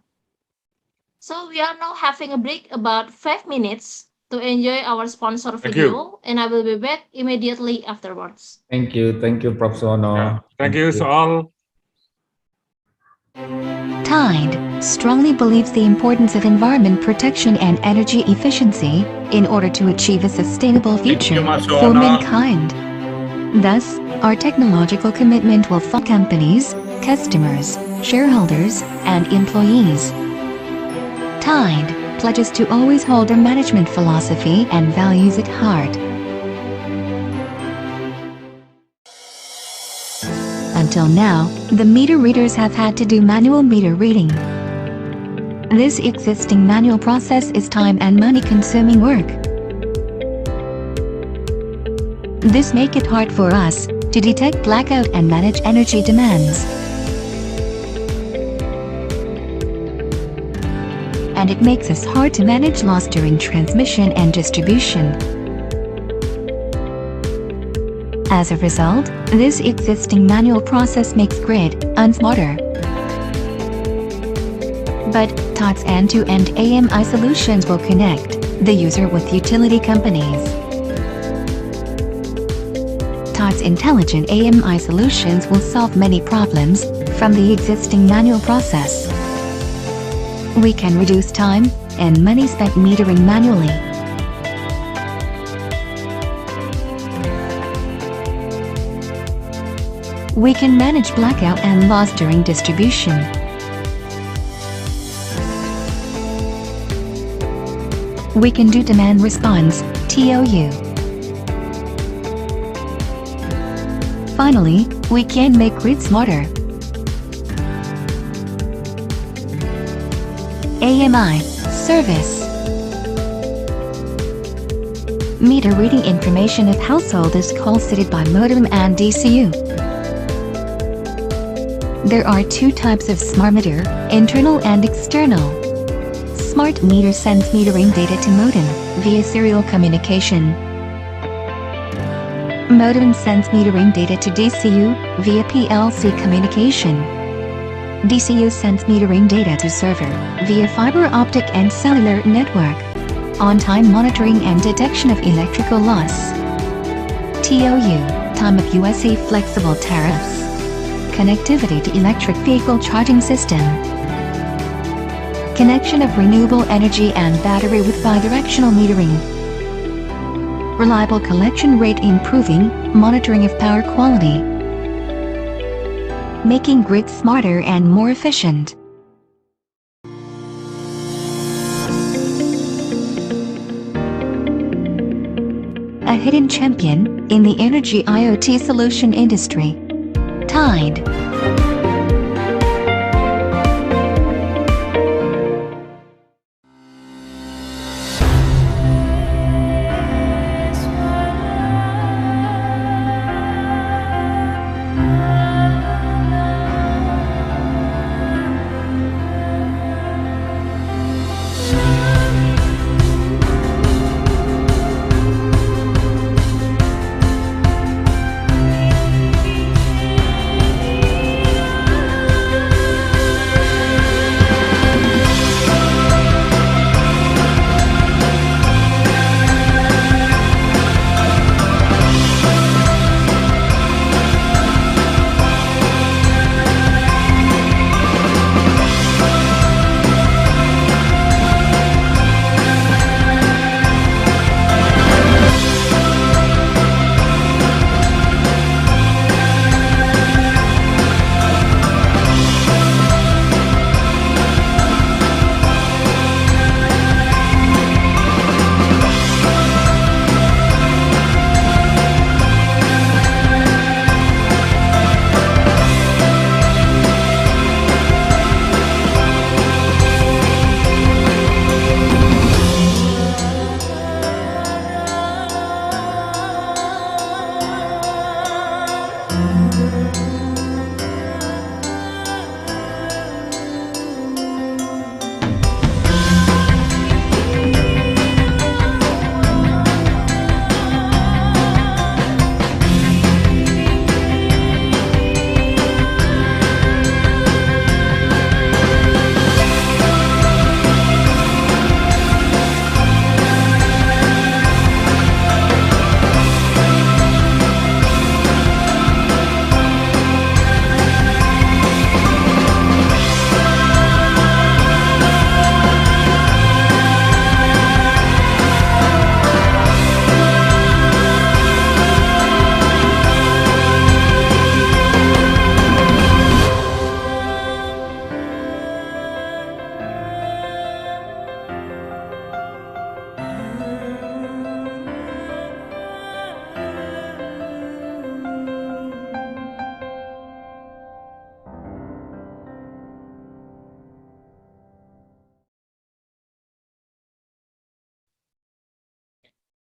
So we are now having a break about 5 minutes to enjoy our sponsor video, and I will be back immediately afterwards. Thank you, Prof. Suhono. Yeah. Thank you all. Tide strongly believes the importance of environment protection and energy efficiency in order to achieve a sustainable future for mankind. Thus, our technological commitment will fund companies, customers, shareholders, and employees. Tide pledges to always hold our management philosophy and values at heart. Until now, the meter readers have had to do manual meter reading. This existing manual process is time and money consuming work. This makes it hard for us to detect blackout and manage energy demands. And it makes us hard to manage loss during transmission and distribution. As a result, this existing manual process makes grid unsmarter. But Tide's end-to-end AMI solutions will connect the user with utility companies. Tide's intelligent AMI solutions will solve many problems from the existing manual process. We can reduce time and money spent metering manually. We can manage blackout and loss during distribution. We can do demand response, TOU. Finally, we can make grid smarter. AMI service. Meter reading information of household is call-seated by modem and DCU. There are two types of smart meter, internal and external. Smart meter sends metering data to modem via serial communication. Modem sends metering data to DCU via PLC communication. DCU sends metering data to server via fiber optic and cellular network. On-time monitoring and detection of electrical loss. TOU, time of USC flexible tariffs. Connectivity to electric vehicle charging system. Connection of renewable energy and battery with bidirectional metering. Reliable collection rate improving, monitoring of power quality. Making grid smarter and more efficient. A hidden champion in the energy IoT solution industry. Tide.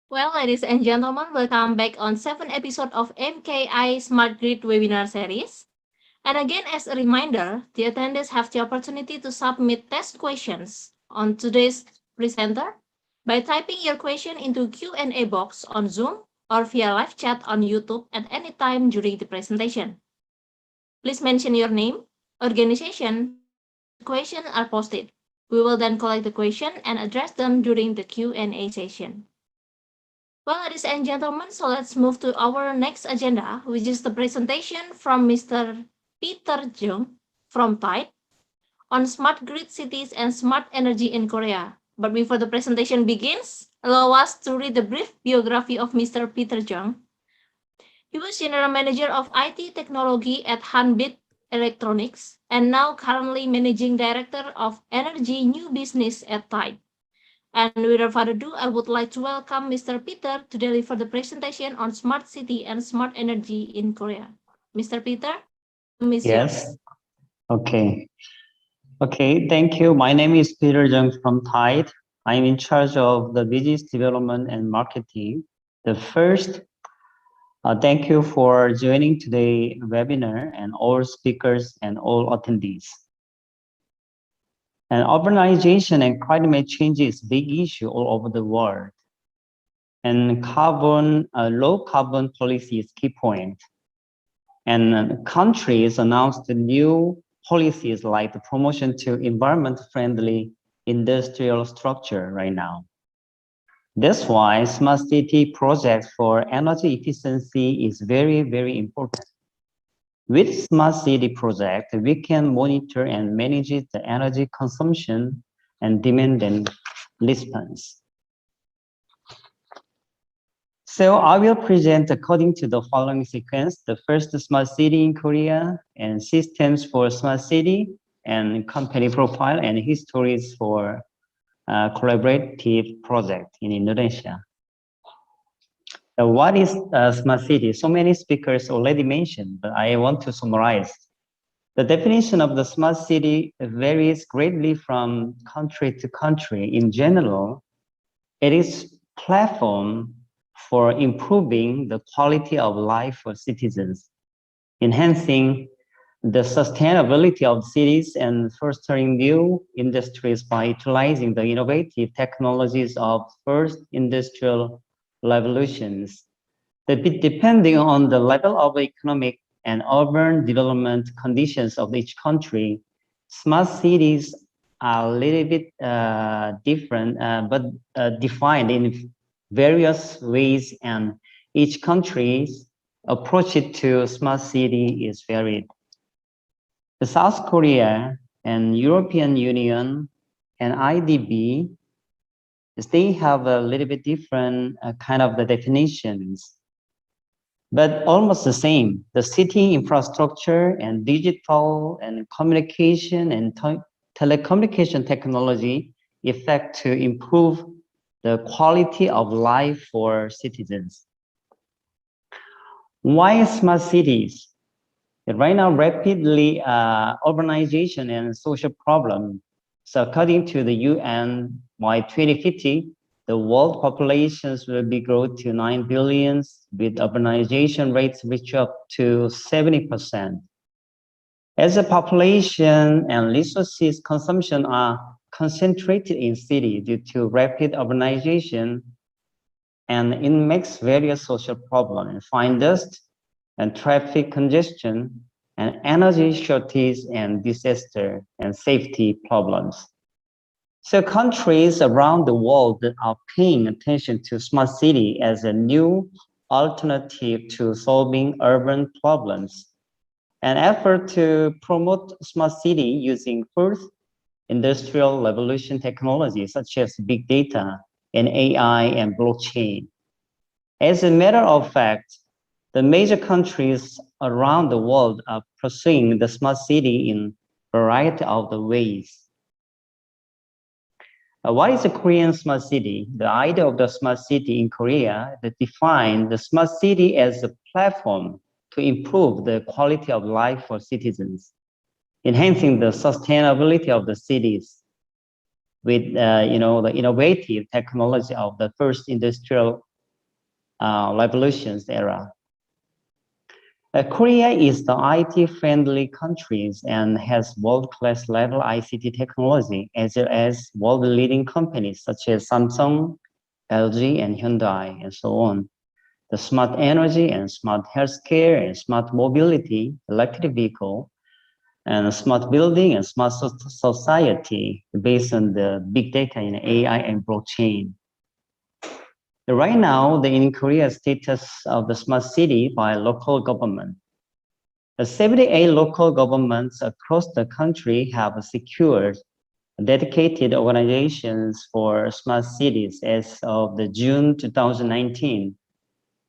Well, ladies and gentlemen, welcome back on 7th episode of MKI Smart Grid Webinar Series. And again, as a reminder, the attendees have the opportunity to submit test questions on today's presenter by typing your question into Q&A box on Zoom or via live chat on YouTube at any time during the presentation. Please mention your name, organization, the question are posted. We will then collect the question and address them during the Q&A session. Well, ladies and gentlemen, so let's move to our next agenda, which is the presentation from Mr. Peter Jung from Tide on smart grid cities and smart energy in Korea. But before the presentation begins, allow us to read the brief biography of Mr. Peter Jung. He was General Manager of IT Technology at Hanbit Electronics and now currently Managing Director of Energy New Business at Tide. And without further ado, I would like to welcome Mr. Peter to deliver the presentation on smart city and smart energy in Korea. Mr. Peter, Miss Yes. Okay. Okay. Thank you. My name is Peter Jung from Tide. I'm in charge of the business development and marketing. The first, thank you for joining today's webinar and all speakers and all attendees. And urbanization and climate change is a big issue all over the world. And low carbon policy is key point. And countries announced new policies like the promotion to environment-friendly industrial structure right now. That's why smart city projects for energy efficiency is very, very important. With smart city project, we can monitor and manage the energy consumption and demand and response. So I will present according to the following sequence: the first smart city in Korea and systems for smart city and company profile and histories for collaborative project in Indonesia. What is smart city? So many speakers already mentioned, but I want to summarize. The definition of the smart city varies greatly from country to country. In general, it is platform for improving the quality of life for citizens, enhancing the sustainability of cities and fostering new industries by utilizing the innovative technologies of first industrial revolutions. Depending on the level of economic and urban development conditions of each country, smart cities are a little bit different, but defined in various ways, and each country's approach to smart city is varied. The South Korea and European Union and IDB, they have a little bit different kind of the definitions, but almost the same. The city infrastructure and digital and communication and telecommunication technology effect to improve the quality of life for citizens. Why smart cities? Right now, rapidly urbanization and social problem. So according to the UN, by 2050, the world populations will be grow to 9 billion with urbanization rates reach up to 70%. As the population and resources consumption are concentrated in city due to rapid urbanization, and it makes various social problems, fine dust and traffic congestion and energy shortage and disaster and safety problems. So countries around the world are paying attention to smart city as a new alternative to solving urban problems. An effort to promote smart city using first industrial revolution technologies such as big data and AI and blockchain. As a matter of fact, the major countries around the world are pursuing the smart city in a variety of the ways. What is a Korean smart city? The idea of the smart city in Korea that defines the smart city as a platform to improve the quality of life for citizens, enhancing the sustainability of the cities with the innovative technology of the first industrial revolutions era. Korea is the IT-friendly country and has world-class level ICT technology, as well as world-leading companies such as Samsung, LG, and Hyundai, and so on. The smart energy and smart healthcare and smart mobility, electric vehicle, and smart building and smart society based on the big data in AI and blockchain. Right now, in Korea, status of the smart city by local government. The 78 local governments across the country have secured dedicated organizations for smart cities as of the June 2019.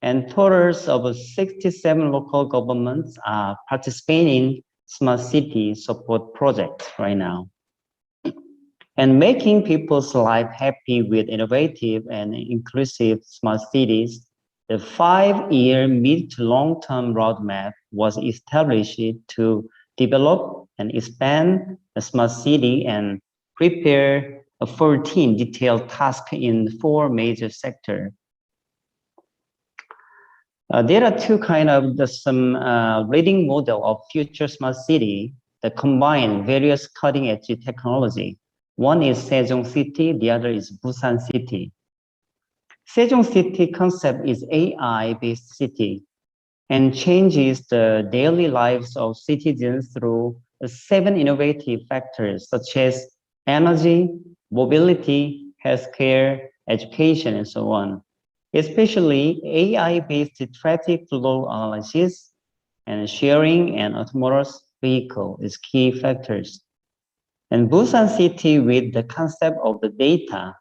And totals of 67 local governments are participating in smart city support projects right now. And making people's life happy with innovative and inclusive smart cities, the 5-year mid to long-term roadmap was established to develop and expand the smart city and prepare 14 detailed tasks in 4 major sectors. There are two kind of leading model of future smart city that combine various cutting-edge technology. One is Sejong City, the other is Busan City. Sejong City concept is AI-based city and changes the daily lives of citizens through 7 innovative factors such as energy, mobility, healthcare, education, and so on. Especially AI-based traffic flow analysis and sharing and autonomous vehicle is key factors. And Busan City with the concept of the data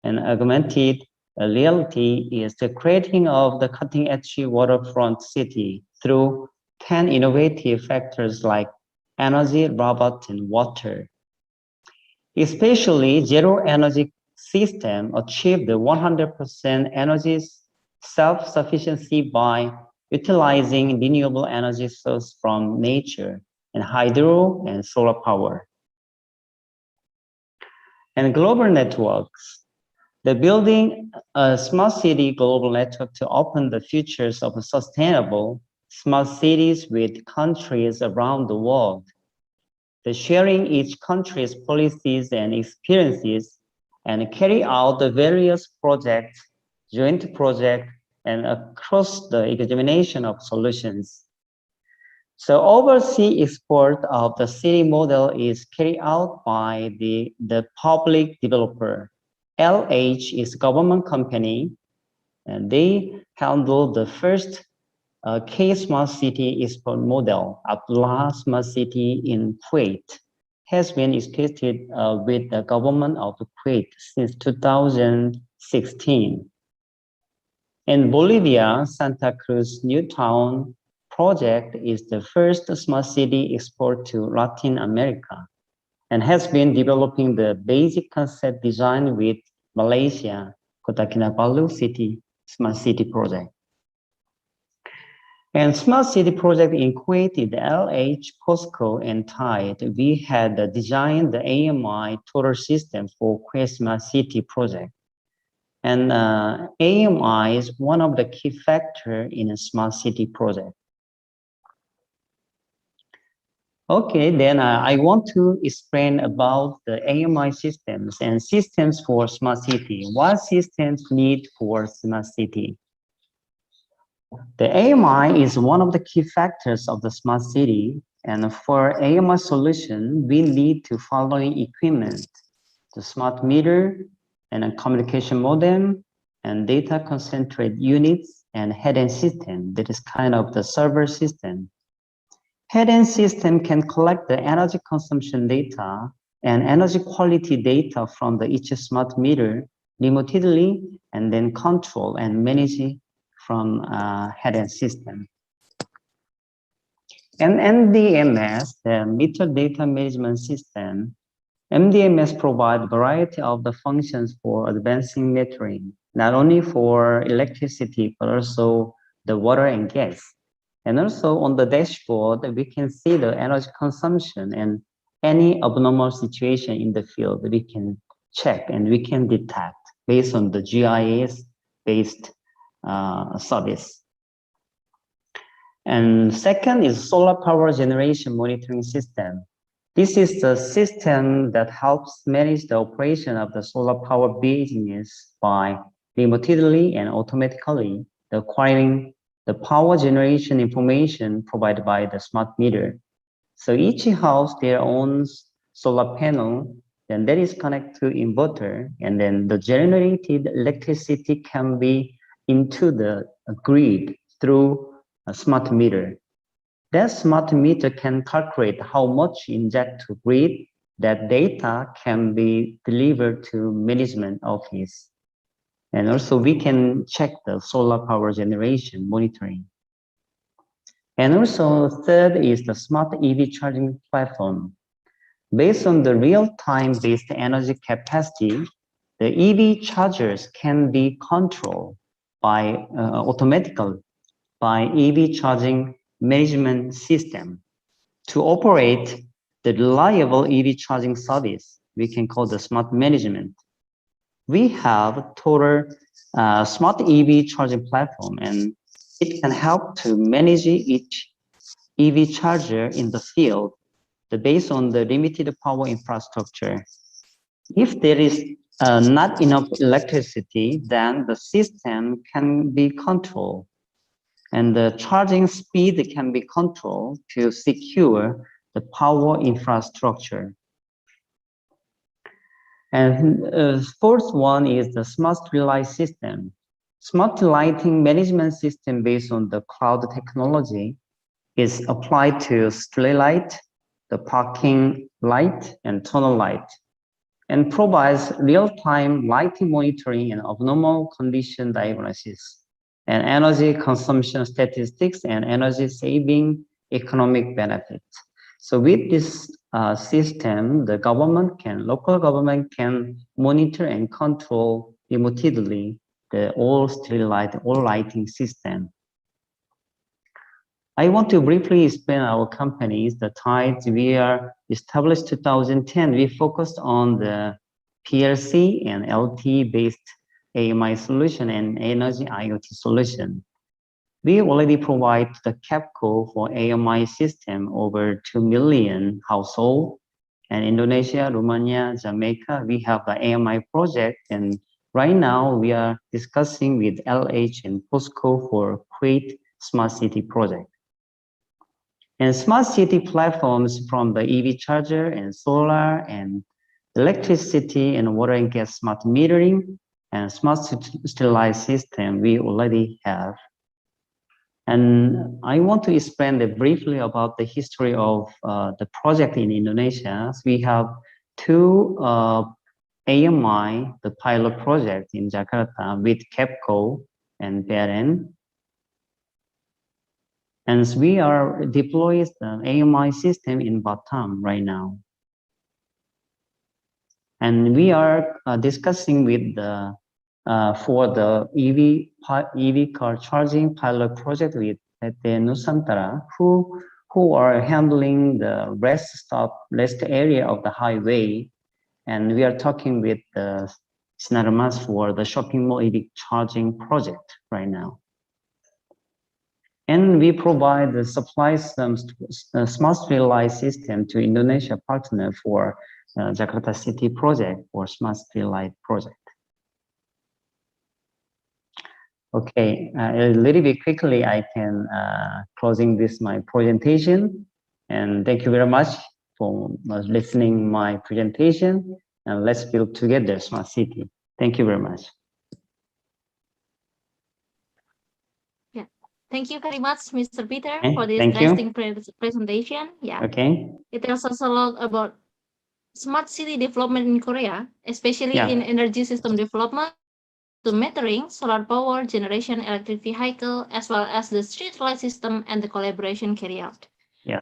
and augmented reality is the creating of the cutting-edge waterfront city through 10 innovative factors like energy, robot, and water. Especially zero energy system achieved the 100% energy self-sufficiency by utilizing renewable energy source from nature and hydro and solar power. And global networks. The building a smart city global network to open the futures of sustainable smart cities with countries around the world. The sharing each country's policies and experiences and carry out the various projects, joint projects, and across the examination of solutions. So overseas export of the city model is carried out by the public developer. LH is government company, and they handle the first K Smart City export model. Abdullah Smart City in Kuwait has been executed with the government of Kuwait since 2016. In Bolivia, Santa Cruz Newtown project is the first smart city export to Latin America and has been developing the basic concept design with Malaysia, Kota Kinabalu City Smart City project. And Smart City project in Kuwait, the LH, POSCO, and Tide, we had designed the AMI total system for Kuwait Smart City project. And AMI is one of the key factors in a Smart City project. Okay, then I want to explain about the AMI systems and systems for Smart City. What systems need for Smart City? The AMI is one of the key factors of the Smart City, and for AMI solution, we need to following equipment: the smart meter and a communication modem and data concentrate units and head-end system. That is kind of the server system. Head-end system can collect the energy consumption data and energy quality data from each smart meter remotely and then control and manage from head-end system. And MDMS, the meter data management system, MDMS provides a variety of the functions for advancing metering, not only for electricity, but also the water and gas. And also on the dashboard, we can see the energy consumption and any abnormal situation in the field we can check and we can detect based on the GIS-based service. And second is solar power generation monitoring system. This is the system that helps manage the operation of the solar power business by remotely and automatically acquiring the power generation information provided by the smart meter. So each house their own solar panel, then that is connected to inverter, and then the generated electricity can be into the grid through a smart meter. That smart meter can calculate how much inject to grid. That data can be delivered to management office. And also we can check the solar power generation monitoring. And also third is the smart EV charging platform. Based on the real-time based energy capacity, the EV chargers can be controlled by automatically by EV charging management system. To operate the reliable EV charging service, we can call the smart management. We have total smart EV charging platform, and it can help to manage each EV charger in the field based on the limited power infrastructure. If there is not enough electricity, then the system can be controlled, and the charging speed can be controlled to secure the power infrastructure. And fourth one is the smart street light system. Smart lighting management system based on the cloud technology is applied to street light, the parking light, and tunnel light, and provides real-time lighting monitoring and abnormal condition diagnosis, and energy consumption statistics and energy saving economic benefits. So with this system, the local government can monitor and control remotely the all street light, all lighting system. I want to briefly explain our companies. The Tides, we are established 2010. We focused on the PLC and LTE-based AMI solution and energy IoT solution. We already provide the CAPCO for AMI system over 2 million households. And Indonesia, Romania, Jamaica, we have the AMI project. And right now we are discussing with LH and POSCO for Kuwait Smart City project. And smart city platforms from the EV charger and solar and electricity and water and gas smart metering and smart street light system we already have. And I want to explain briefly about the history of the project in Indonesia. So we have two AMI, the pilot project in Jakarta with CAPCO and BRN. And we are deploying the AMI system in Batam right now. And we are discussing with the for the EV car charging pilot project with the Nusantara, who are handling the rest area of the highway. And we are talking with the Sinarmas for the shopping mall EV charging project right now. And we provide the supply smart street light system to Indonesia partner for Jakarta City project or smart street light project. Okay, a little bit quickly, I can closing this my presentation, and thank you very much for listening my presentation, and let's build together smart city. Thank you very much. Yeah, thank you very much, Mr. Peter, Okay, for this thank you. interesting presentation. Yeah, Okay. it tells us a lot about smart city development in Korea, especially in energy system development, to metering, solar power, generation, electric vehicle, as well as the street light system and the collaboration carried out. Yeah.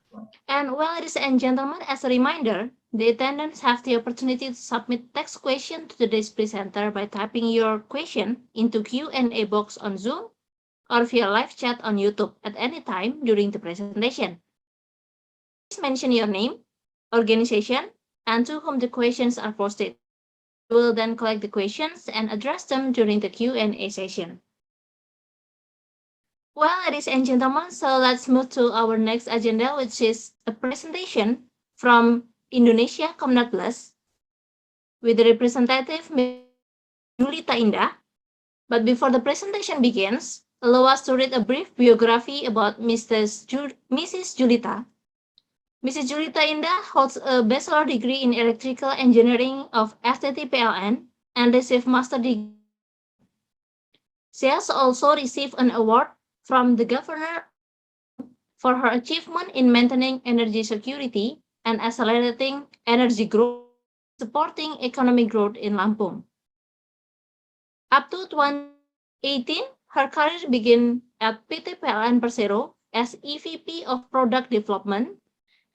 And well, ladies and gentlemen, as a reminder, the attendants have the opportunity to submit text question to today's presenter by typing your question into Q&A box on Zoom or via live chat on YouTube at any time during the presentation. Please mention your name, organization, and to whom the questions are posted. We will then collect the questions and address them during the Q&A session. Well, ladies and gentlemen, so let's move to our next agenda, which is a presentation from Indonesia Comnets Plus with the representative Julita Indah. But before the presentation begins, allow us to read a brief biography about Mrs. Julita. Mrs. Julita Indah holds a bachelor degree in electrical engineering of FTT PLN and received master degree. She has also received an award from the governor for her achievement in maintaining energy security and accelerating energy growth, supporting economic growth in Lampung. Up to 2018, her career began at PT PLN Persero as EVP of Product Development,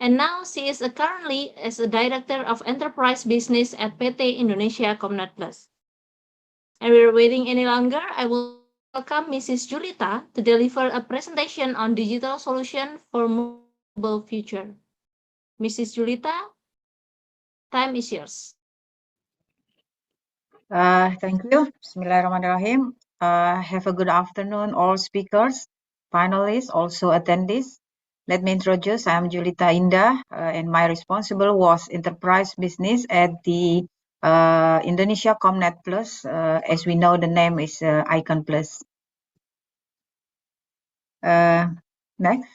and now she is currently as a Director of Enterprise Business at PT Indonesia Comnets Plus. And we're waiting any longer, I will welcome Mrs. Julita to deliver a presentation on digital solution for mobile future. Mrs. Julita, time is yours. Thank you. Bismillahirrahmanirrahim. Have a good afternoon, all speakers, panelists, also attendees. Let me introduce, I'm Julita Indah, and my responsible was enterprise business at the Indonesia Comnets Plus. As we know, the name is Icon Plus. Next.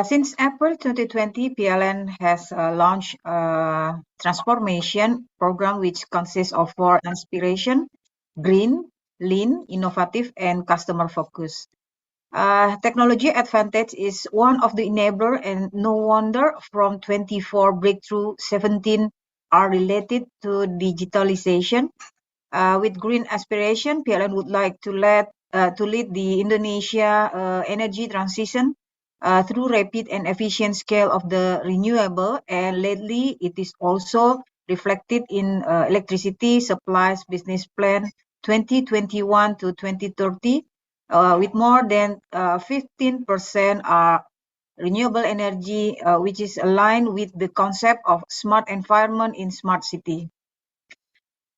Since April 2020, PLN has launched a transformation program which consists of 4 aspirations: green, lean, innovative, and customer focus. Technology advantage is one of the enabler, and no wonder from 24 breakthrough, 17 are related to digitalization. With green aspiration, PLN would like to lead the Indonesia energy transition through rapid and efficient scale of the renewable, and lately it is also reflected in electricity supplies business plan 2021 to 2030, with more than 15% are renewable energy, which is aligned with the concept of smart environment in smart city.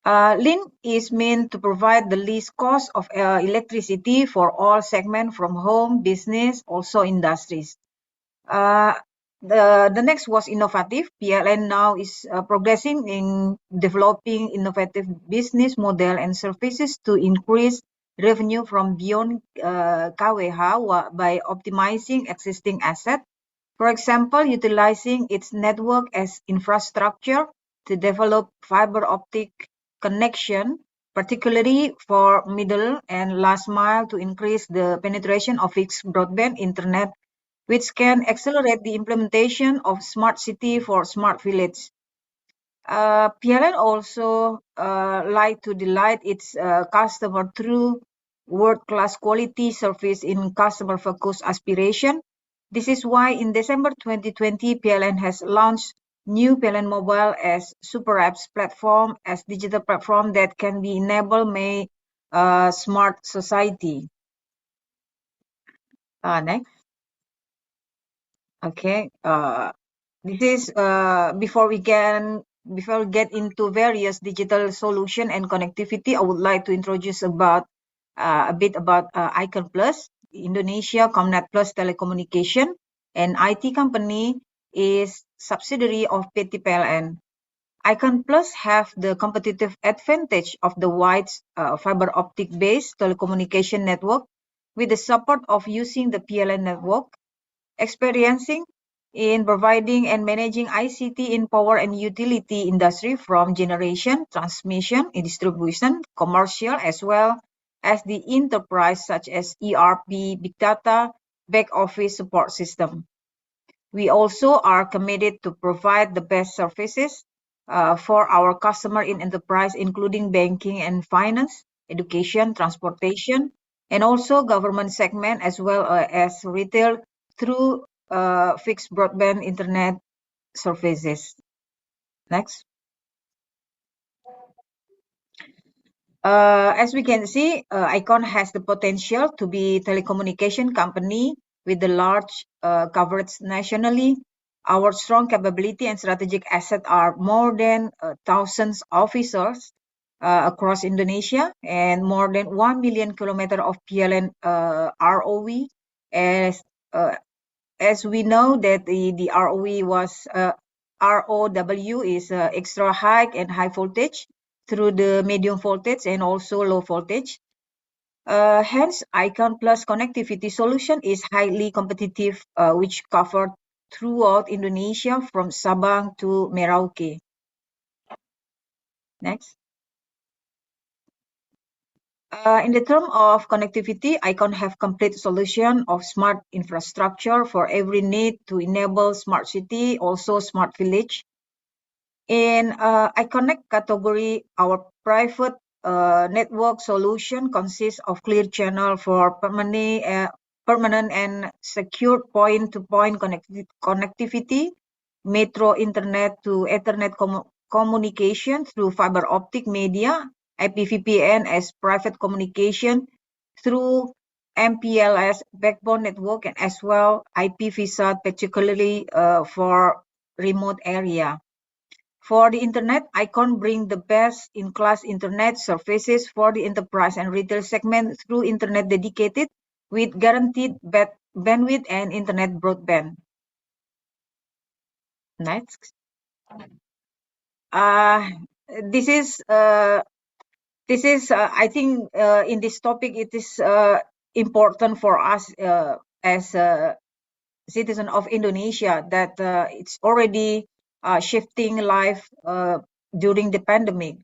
Lean is meant to provide the least cost of electricity for all segments from home, business, also industries. The next was innovative. PLN now is progressing in developing innovative business model and services to increase revenue from beyond KWH by optimizing existing assets. For example, utilizing its network as infrastructure to develop fiber optic connection, particularly for middle and last mile, to increase the penetration of fixed broadband internet, which can accelerate the implementation of smart city for smart village. PLN also like to delight its customer through world-class quality service in customer-focused aspiration. This is why in December 2020, PLN has launched new PLN Mobile as super apps platform, as digital platform that can be enabled by smart society. Next. Okay. This is before we get into various digital solution and connectivity, I would like to introduce about a bit about Icon Plus. Indonesia Comnets Plus Telecommunication, an IT company, is subsidiary of PT PLN. Icon Plus have the competitive advantage of the wide fiber optic based telecommunication network with the support of using the PLN network, experiencing in providing and managing ICT in power and utility industry from generation, transmission, and distribution, commercial, as well as the enterprise such as ERP, big data, back office support system. We also are committed to provide the best services for our customer in enterprise, including banking and finance, education, transportation, and also government segment, as well as retail through fixed broadband internet services. Next. As we can see, Icon has the potential to be a telecommunication company with the large coverage nationally. Our strong capability and strategic asset are more than thousands of officers across Indonesia, and more than 1 million kilometers of PLN ROV. As we know that the ROV was ROW is extra high and high voltage through the medium voltage and also low voltage. Hence, Icon Plus connectivity solution is highly competitive, which covered throughout Indonesia from Sabang to Merauke. Next. In the term of connectivity, Icon have complete solution of smart infrastructure for every need to enable smart city, also smart village. In Iconic category, our private network solution consists of clear channel for permanent and secure point-to-point connectivity, metro internet to Ethernet communication through fiber optic media, IPVPN as private communication through MPLS backbone network, and as well IPv6, particularly for remote area. For the internet, Icon bring the best-in-class internet services for the enterprise and retail segment through internet dedicated with guaranteed bandwidth and internet broadband. Next. This is I think in this topic it is important for us as a citizen of Indonesia that it's already shifting life during the pandemic.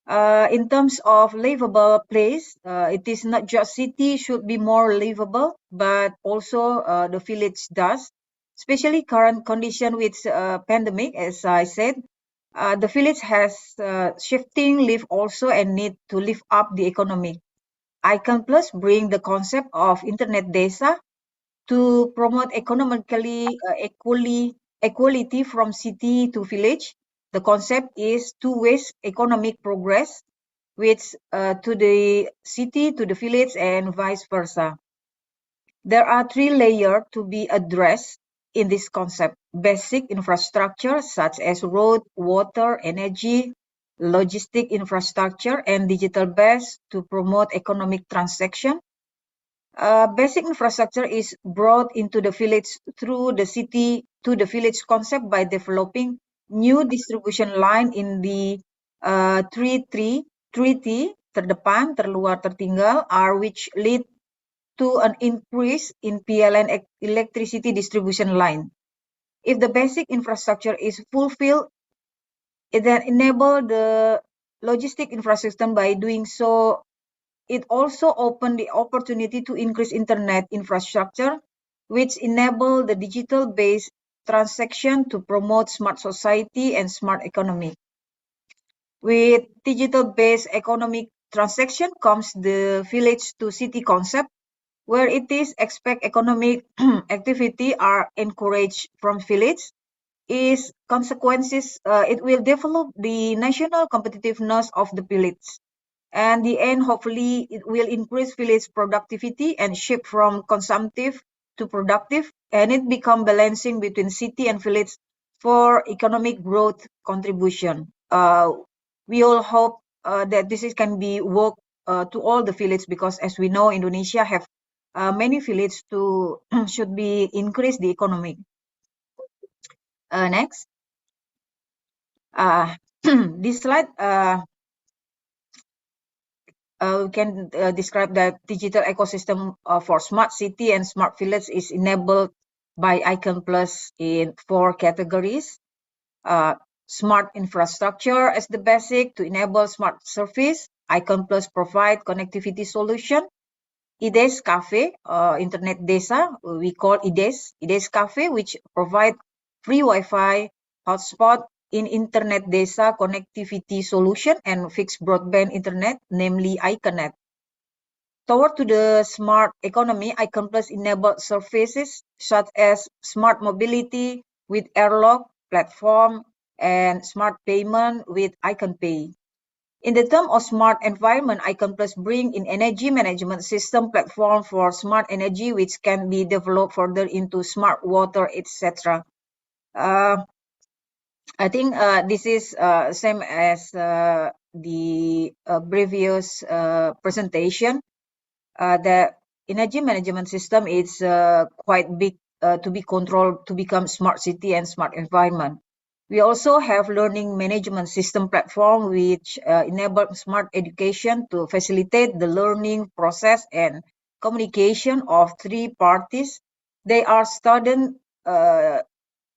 In terms of livable place, it is not just city should be more livable, but also the village does. Especially current condition with pandemic, as I said, the village has shifting live also and need to lift up the economy. Icon Plus bring the concept of internet desa to promote economically equality from city to village. The concept is two ways economic progress, which to the city to the village and vice versa. There are three layers to be addressed in this concept: basic infrastructure such as road, water, energy, logistic infrastructure, and digital base to promote economic transaction. Basic infrastructure is brought into the village through the city to the village concept by developing new distribution line in the 3T, terdepan, terluar, tertinggal, are which lead to an increase in PLN electricity distribution line. If the basic infrastructure is fulfilled, it then enable the logistic infrastructure. By doing so, it also opened the opportunity to increase internet infrastructure, which enable the digital-based transaction to promote smart society and smart economy. With digital-based economic transaction comes the village to city concept, where it is expect economic activity are encouraged from village. Is consequences, it will develop the national competitiveness of the village. And the end, hopefully, it will increase village productivity and shift from consumptive to productive, and it become balancing between city and village for economic growth contribution. We all hope that this can be work to all the village, because as we know, Indonesia have many villages to should be increase the economy. Next. This slide we can describe that digital ecosystem for smart city and smart village is enabled by Icon Plus in 4 categories. Smart infrastructure as the basic to enable smart service. Icon Plus provide connectivity solution. IDES Cafe, Internet Desa, we call IDES Cafe, which provide free Wi-Fi hotspot in Internet Desa connectivity solution and fixed broadband internet, namely Iconet. Toward to the smart economy, Icon Plus enable services such as smart mobility with Airlock platform and smart payment with Icon Pay. In the term of smart environment, Icon Plus bring in energy management system platform for smart energy, which can be developed further into smart water, etc. I think this is same as the previous presentation, the energy management system is quite big to be controlled to become smart city and smart environment. We also have learning management system platform which enable smart education to facilitate the learning process and communication of three parties. They are student,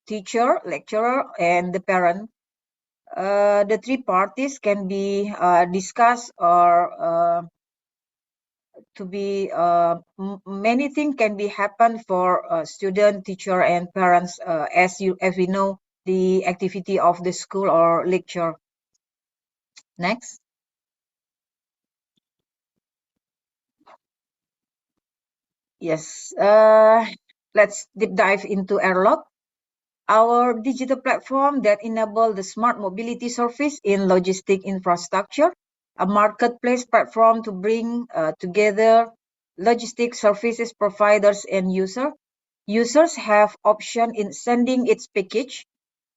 teacher, lecturer, and the parent. The three parties can be discussed or to be many things can be happen for student, teacher, and parents as we know the activity of the school or lecture. Next. Yes, let's deep dive into Airlock, our digital platform that enable the smart mobility service in logistic infrastructure, a marketplace platform to bring together logistic services providers and users. Users have option in sending its package,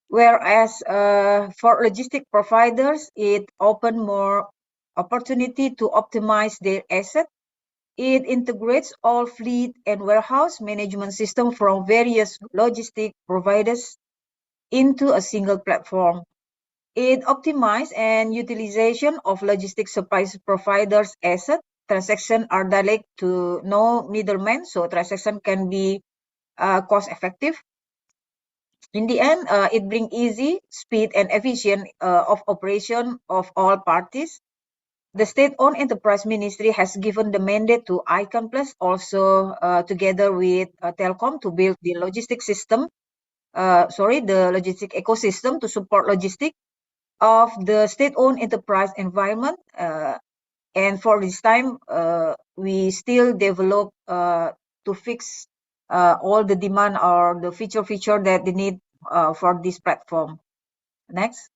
whereas for logistic providers, it open more opportunity to optimize their asset. It integrates all fleet and warehouse management system from various logistic providers into a single platform. It optimizes and utilization of logistics supplies providers' asset. Transactions are direct to no middleman, so transaction can be cost effective. In the end, it brings easy, speed, and efficient of operation of all parties. The state-owned enterprise ministry has given the mandate to Icon Plus, also together with Telkom, to build the logistic system. The logistic ecosystem to support logistic of the state-owned enterprise environment. And for this time, we still develop to fix all the demand or the feature that they need for this platform. Next.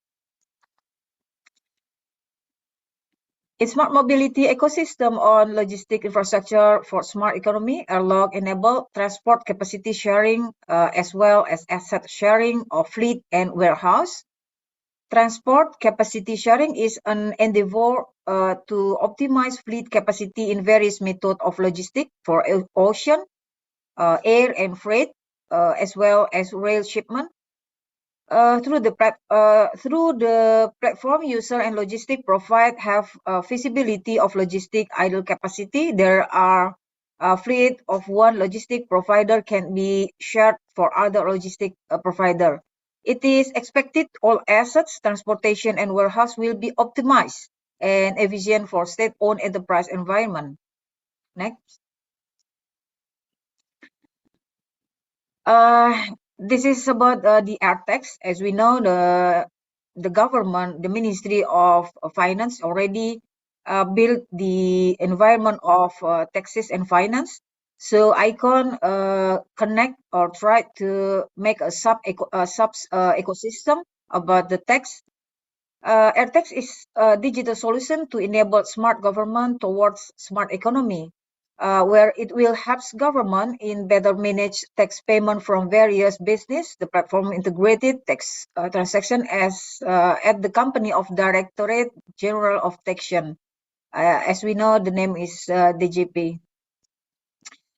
A smart mobility ecosystem on logistic infrastructure for smart economy. Airlock enable transport capacity sharing as well as asset sharing of fleet and warehouse. Transport capacity sharing is an endeavor to optimize fleet capacity in various methods of logistics for ocean, air, and freight, as well as rail shipment. Through the platform, user and logistic provide have feasibility of logistic idle capacity. There are a fleet of one logistic provider can be shared for other logistic provider. It is expected all assets, transportation, and warehouse will be optimized and efficient for state-owned enterprise environment. Next. This is about the AirTax. As we know, the government, the Ministry of Finance already built the environment of taxes and finance. So Icon connect or try to make a ecosystem about the tax. AirTax is a digital solution to enable smart government towards smart economy, where it will help government in better manage tax payment from various business. The platform integrated tax transaction as at the company of Directorate General of Taxation. As we know, the name is DGP.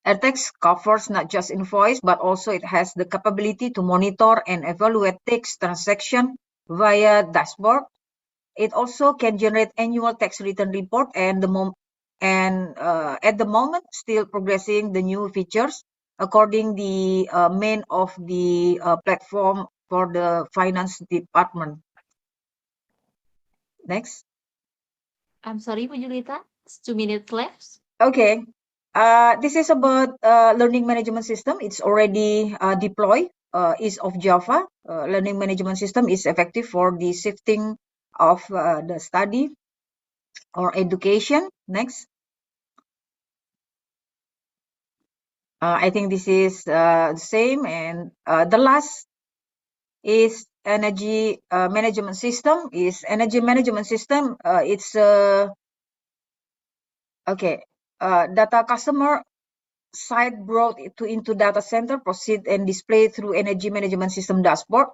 AirTax covers not just invoice, but also it has the capability to monitor and evaluate tax transaction via dashboard. It also can generate annual tax return report and at the moment still progressing the new features according the main of the platform for the finance department. Next. I'm sorry, Julita. It's 2 minutes left. Okay. This is about learning management system. It's already deployed. Is of Java. Learning management system is effective for the shifting of the study or education. Next. I think this is the same. And the last is energy management system. It's okay. Data customer side brought into data center, proceed and display through energy management system dashboard.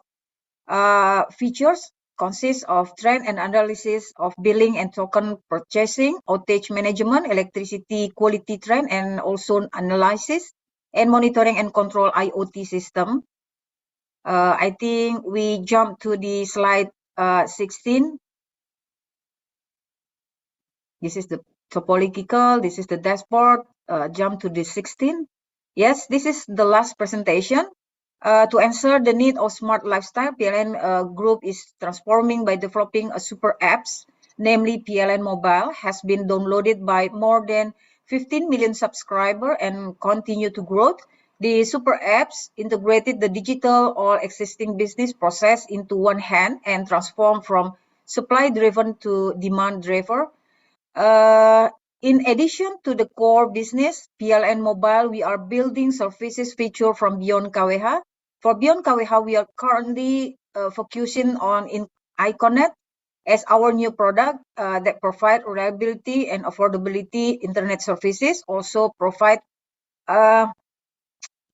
Features consists of trend and analysis of billing and token purchasing, outage management, electricity quality trend, and also analysis and monitoring and control IoT system. I think we jump to the slide 16. This is the topological, this is the dashboard, jump to the 16. Yes, this is the last presentation. To answer the need of smart lifestyle, PLN Group is transforming by developing a super apps, namely PLN Mobile, has been downloaded by more than 15 million subscribers and continue to grow. The super apps integrated the digital or existing business process into one hand and transform from supply-driven to demand-driven. In addition to the core business, PLN Mobile, we are building services feature from beyond KWH. For beyond KWH, we are currently focusing on ICONET as our new product that provide reliability and affordability internet services. Also provide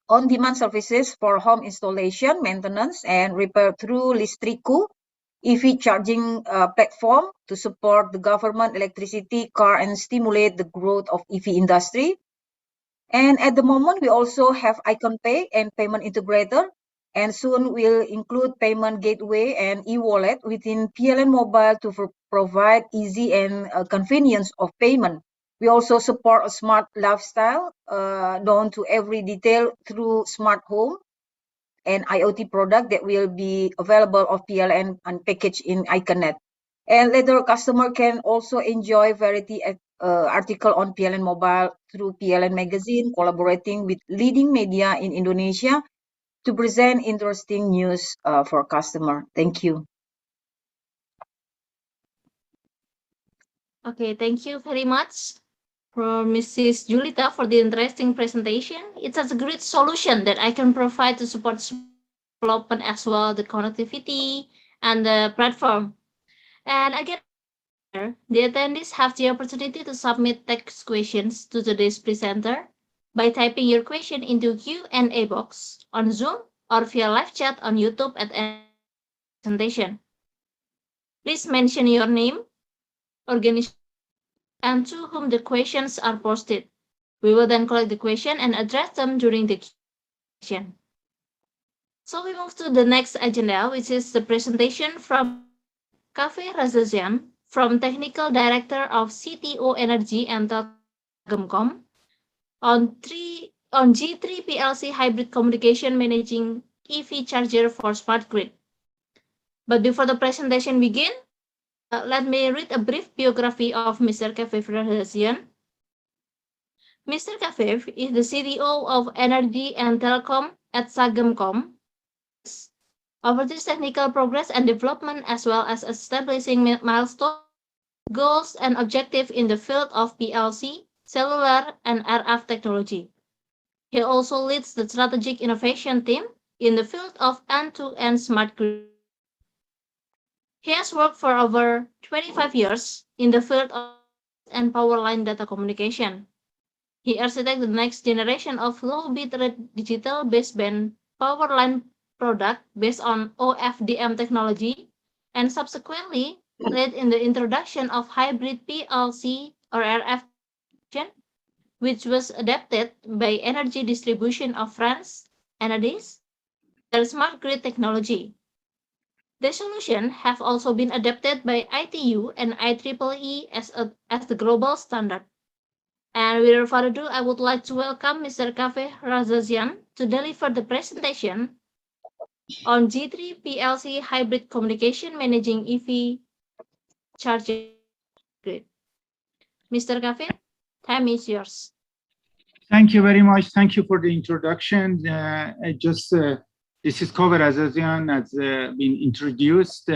on-demand services for home installation, maintenance, and repair through Listriku, EV charging platform to support the government electricity car and stimulate the growth of EV industry. And at the moment, we also have IconPay and payment integrator, and soon we'll include payment gateway and e-wallet within PLN Mobile to provide easy and convenience of payment. We also support a smart lifestyle down to every detail through smart home and IoT product that will be available of PLN and packaged in IconNet. And later, customer can also enjoy variety article on PLN Mobile through PLN Magazine, collaborating with leading media in Indonesia to present interesting news for customer. Thank you. Okay, thank you very much for Mrs. Julita for the interesting presentation. It's such a great solution that I can provide to support development as well, the connectivity and the platform. And again, the attendees have the opportunity to submit text questions to today's presenter by typing your question into Q&A box on Zoom or via live chat on YouTube at the end of the presentation. Please mention your name, organization, and to whom the questions are posted. We will then collect the question and address them during the question. So we move to the next agenda, which is the presentation from Cafe Razazian, from Technical Director of CTO Energy and Telecom, on G3 PLC hybrid communication managing EV charger for smart grid. But before the presentation begins, let me read a brief biography of Mr. Cafe Razazian. Mr. Kafev is the CTO of Energy and Telecom at Sagemcom. Oversees technical progress and development as well as establishing milestones, goals, and objectives in the field of PLC, cellular, and RF technology. He also leads the strategic innovation team in the field of end-to-end smart grid. He has worked for over 25 years in the field of and power line data communication. He architected the next generation of low-bit digital baseband power line product based on OFDM technology, and subsequently led in the introduction of hybrid PLC or RF, which was adapted by Energy Distribution of France, Enedis, their smart grid technology. The solution have also been adapted by ITU and IEEE as the global standard. And without further ado, I would like to welcome Mr. Cafe Razazian to deliver the presentation on G3 PLC hybrid communication managing EV charging grid. Mr. Cafe, time is yours. Thank you very much. Thank you for the introduction. This is Cafe Razazian, as been introduced.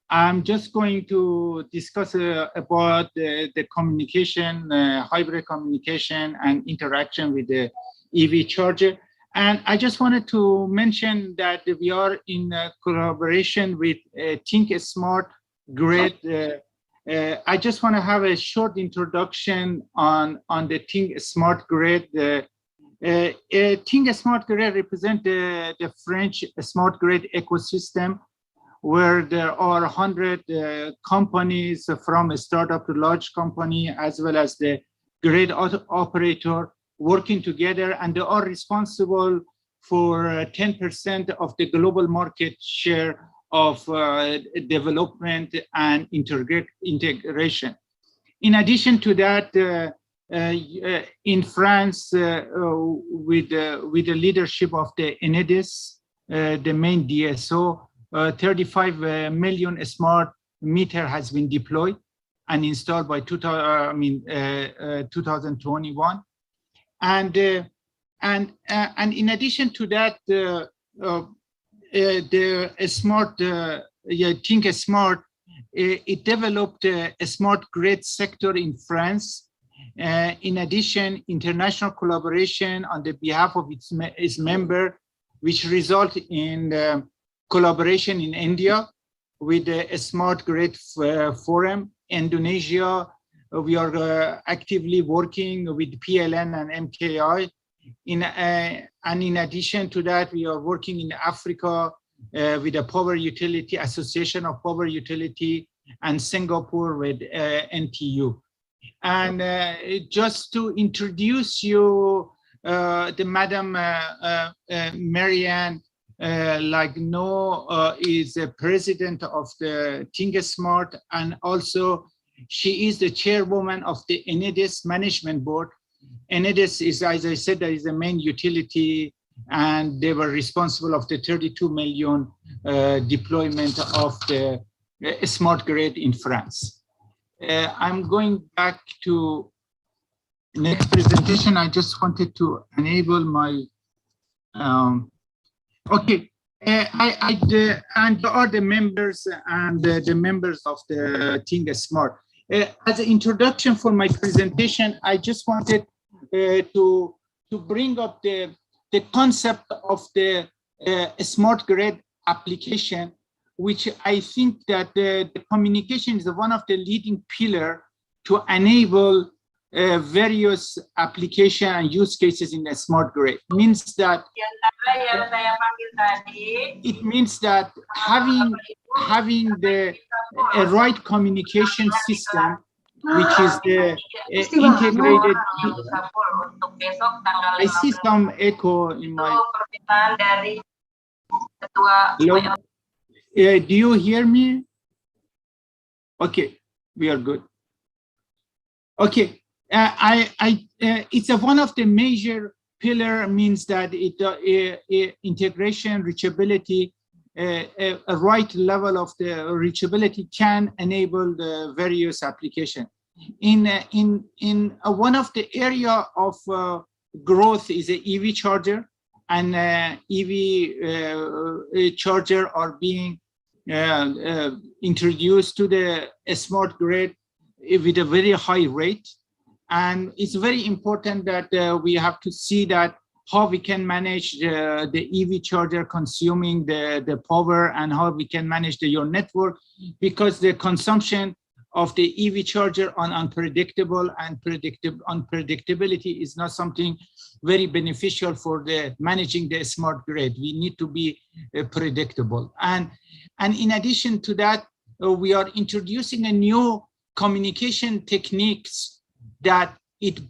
I'm just going to discuss about the communication, hybrid communication and interaction with the EV charger. And I just wanted to mention that we are in collaboration with Think Smart Grid. I just want to have a short introduction on the Think Smart Grid. Think Smart Grid represents the French smart grid ecosystem, where there are 100 companies from a startup to large company, as well as the grid operator working together, and they are responsible for 10% of the global market share of development and integration. In addition to that, in France, with the leadership of the Enedis, the main DSO, 35 million smart meter has been deployed and installed by 2021. And in addition to that, the smart, Think Smart, it developed a smart grid sector in France. In addition, international collaboration on the behalf of its member, which result in collaboration in India with a smart grid forum. Indonesia, we are actively working with PLN and MKI. And in addition to that, we are working in Africa with the Power Utility Association of Power Utility, and Singapore with NTU. And just to introduce you, the Madam Marianne is the president of the Think Smart, and also she is the chairwoman of the Enedis Management Board. Enedis is, as I said, that is the main utility, and they were responsible of the 32 million deployment of the smart grid in France. I'm going back to next presentation. I just wanted to enable my, okay. And are the members and the members of the Think Smart. As an introduction for my presentation, I just wanted to bring up the concept of the smart grid application, which I think that the communication is one of the leading pillars to enable various application and use cases in a smart grid. It means that having the right communication system, which is the integrated. I see some echo in my. Hello? Do you hear me? Okay, we are good. Okay, it's one of the major pillar, means that integration, reachability, a right level of the reachability can enable the various application. In one of the area of growth is a EV charger, and EV charger are being introduced to the smart grid with a very high rate. And it's very important that we have to see that how we can manage the EV charger consuming the power, and how we can manage your network, because the consumption of the EV charger on unpredictability is not something very beneficial for the managing the smart grid. We need to be predictable. And in addition to that, we are introducing a new communication techniques that it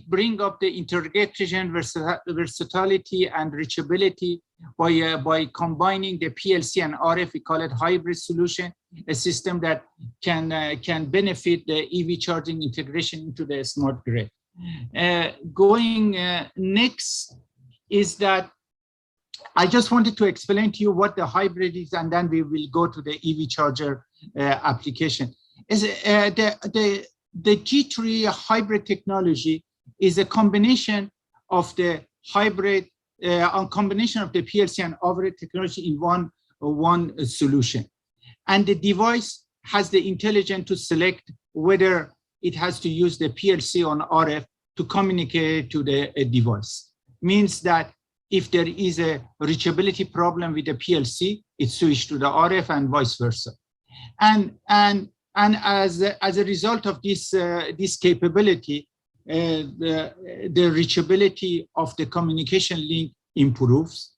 bring up the integration, versatility, and reachability by combining the PLC and RF. We call it hybrid solution, a system that can benefit the EV charging integration into the smart grid. Next is that I just wanted to explain to you what the hybrid is, and then we will go to the EV charger application. The G3 hybrid technology is a combination of the hybrid, combination of the PLC and RF technology in one solution. And the device has the intelligence to select whether it has to use the PLC or RF to communicate to the device. Means that if there is a reachability problem with the PLC, it switches to the RF and vice versa. And as a result of this capability, the reachability of the communication link improves.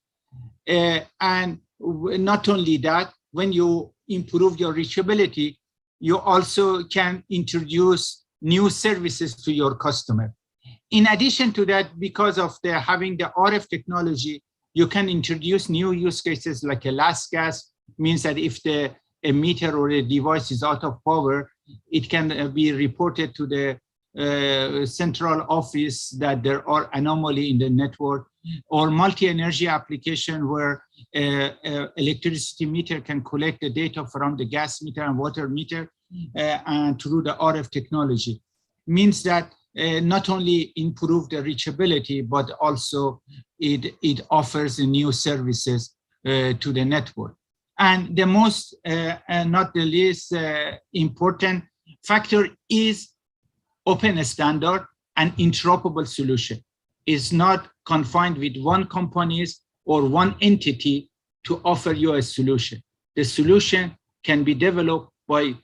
And not only that, when you improve your reachability, you also can introduce new services to your customer. In addition to that, because of having the RF technology, you can introduce new use cases like a last gas, means that if a meter or a device is out of power, it can be reported to the central office that there are anomaly in the network, or multi-energy application where electricity meter can collect the data from the gas meter and water meter and through the RF technology. Means that not only improve the reachability, but also it offers new services to the network. And the most, not the least important factor is open standard and interoperable solution. Is not confined with one companies or one entity to offer you a solution. The solution can be developed by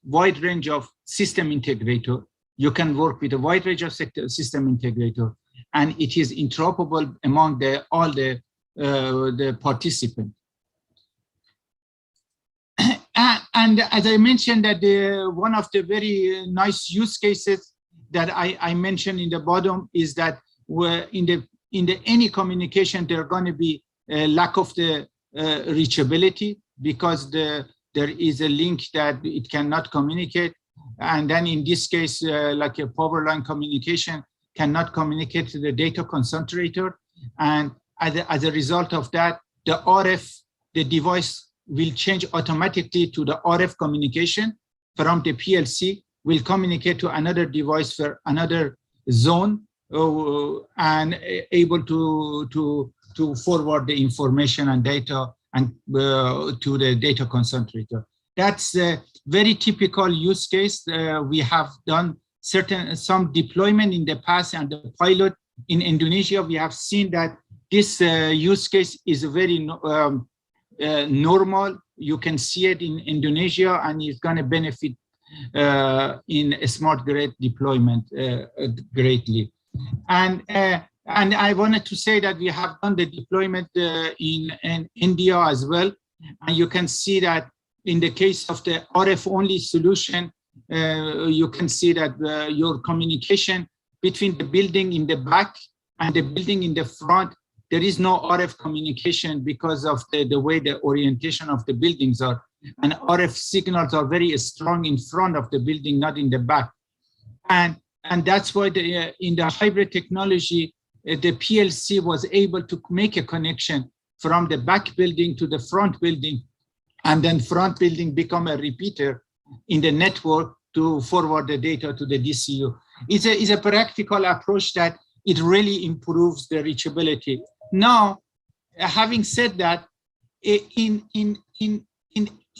wide range of system integrator. You can work with a wide range of system integrator, and it is interoperable among all the participants. And as I mentioned, that one of the very nice use cases that I mentioned in the bottom is that in any communication there are going to be a lack of the reachability, because there is a link that it cannot communicate, and then in this case like a power line communication cannot communicate to the data concentrator, and as a result of that, the RF, the device will change automatically to the RF communication from the PLC, will communicate to another device for another zone, and able to forward the information and data and to the data concentrator. That's a very typical use case. We have done some deployment in the past, and the pilot in Indonesia, we have seen that this use case is very normal. You can see it in Indonesia, and it's going to benefit in a smart grid deployment greatly. And I wanted to say that we have done the deployment in India as well. And you can see that in the case of the RF only solution, you can see that your communication between the building in the back and the building in the front, there is no RF communication because of the way the orientation of the buildings are. And RF signals are very strong in front of the building, not in the back. And that's why in the hybrid technology, the PLC was able to make a connection from the back building to the front building, and then front building become a repeater in the network to forward the data to the DCU. It's a practical approach that it really improves the reachability. Now, having said that, in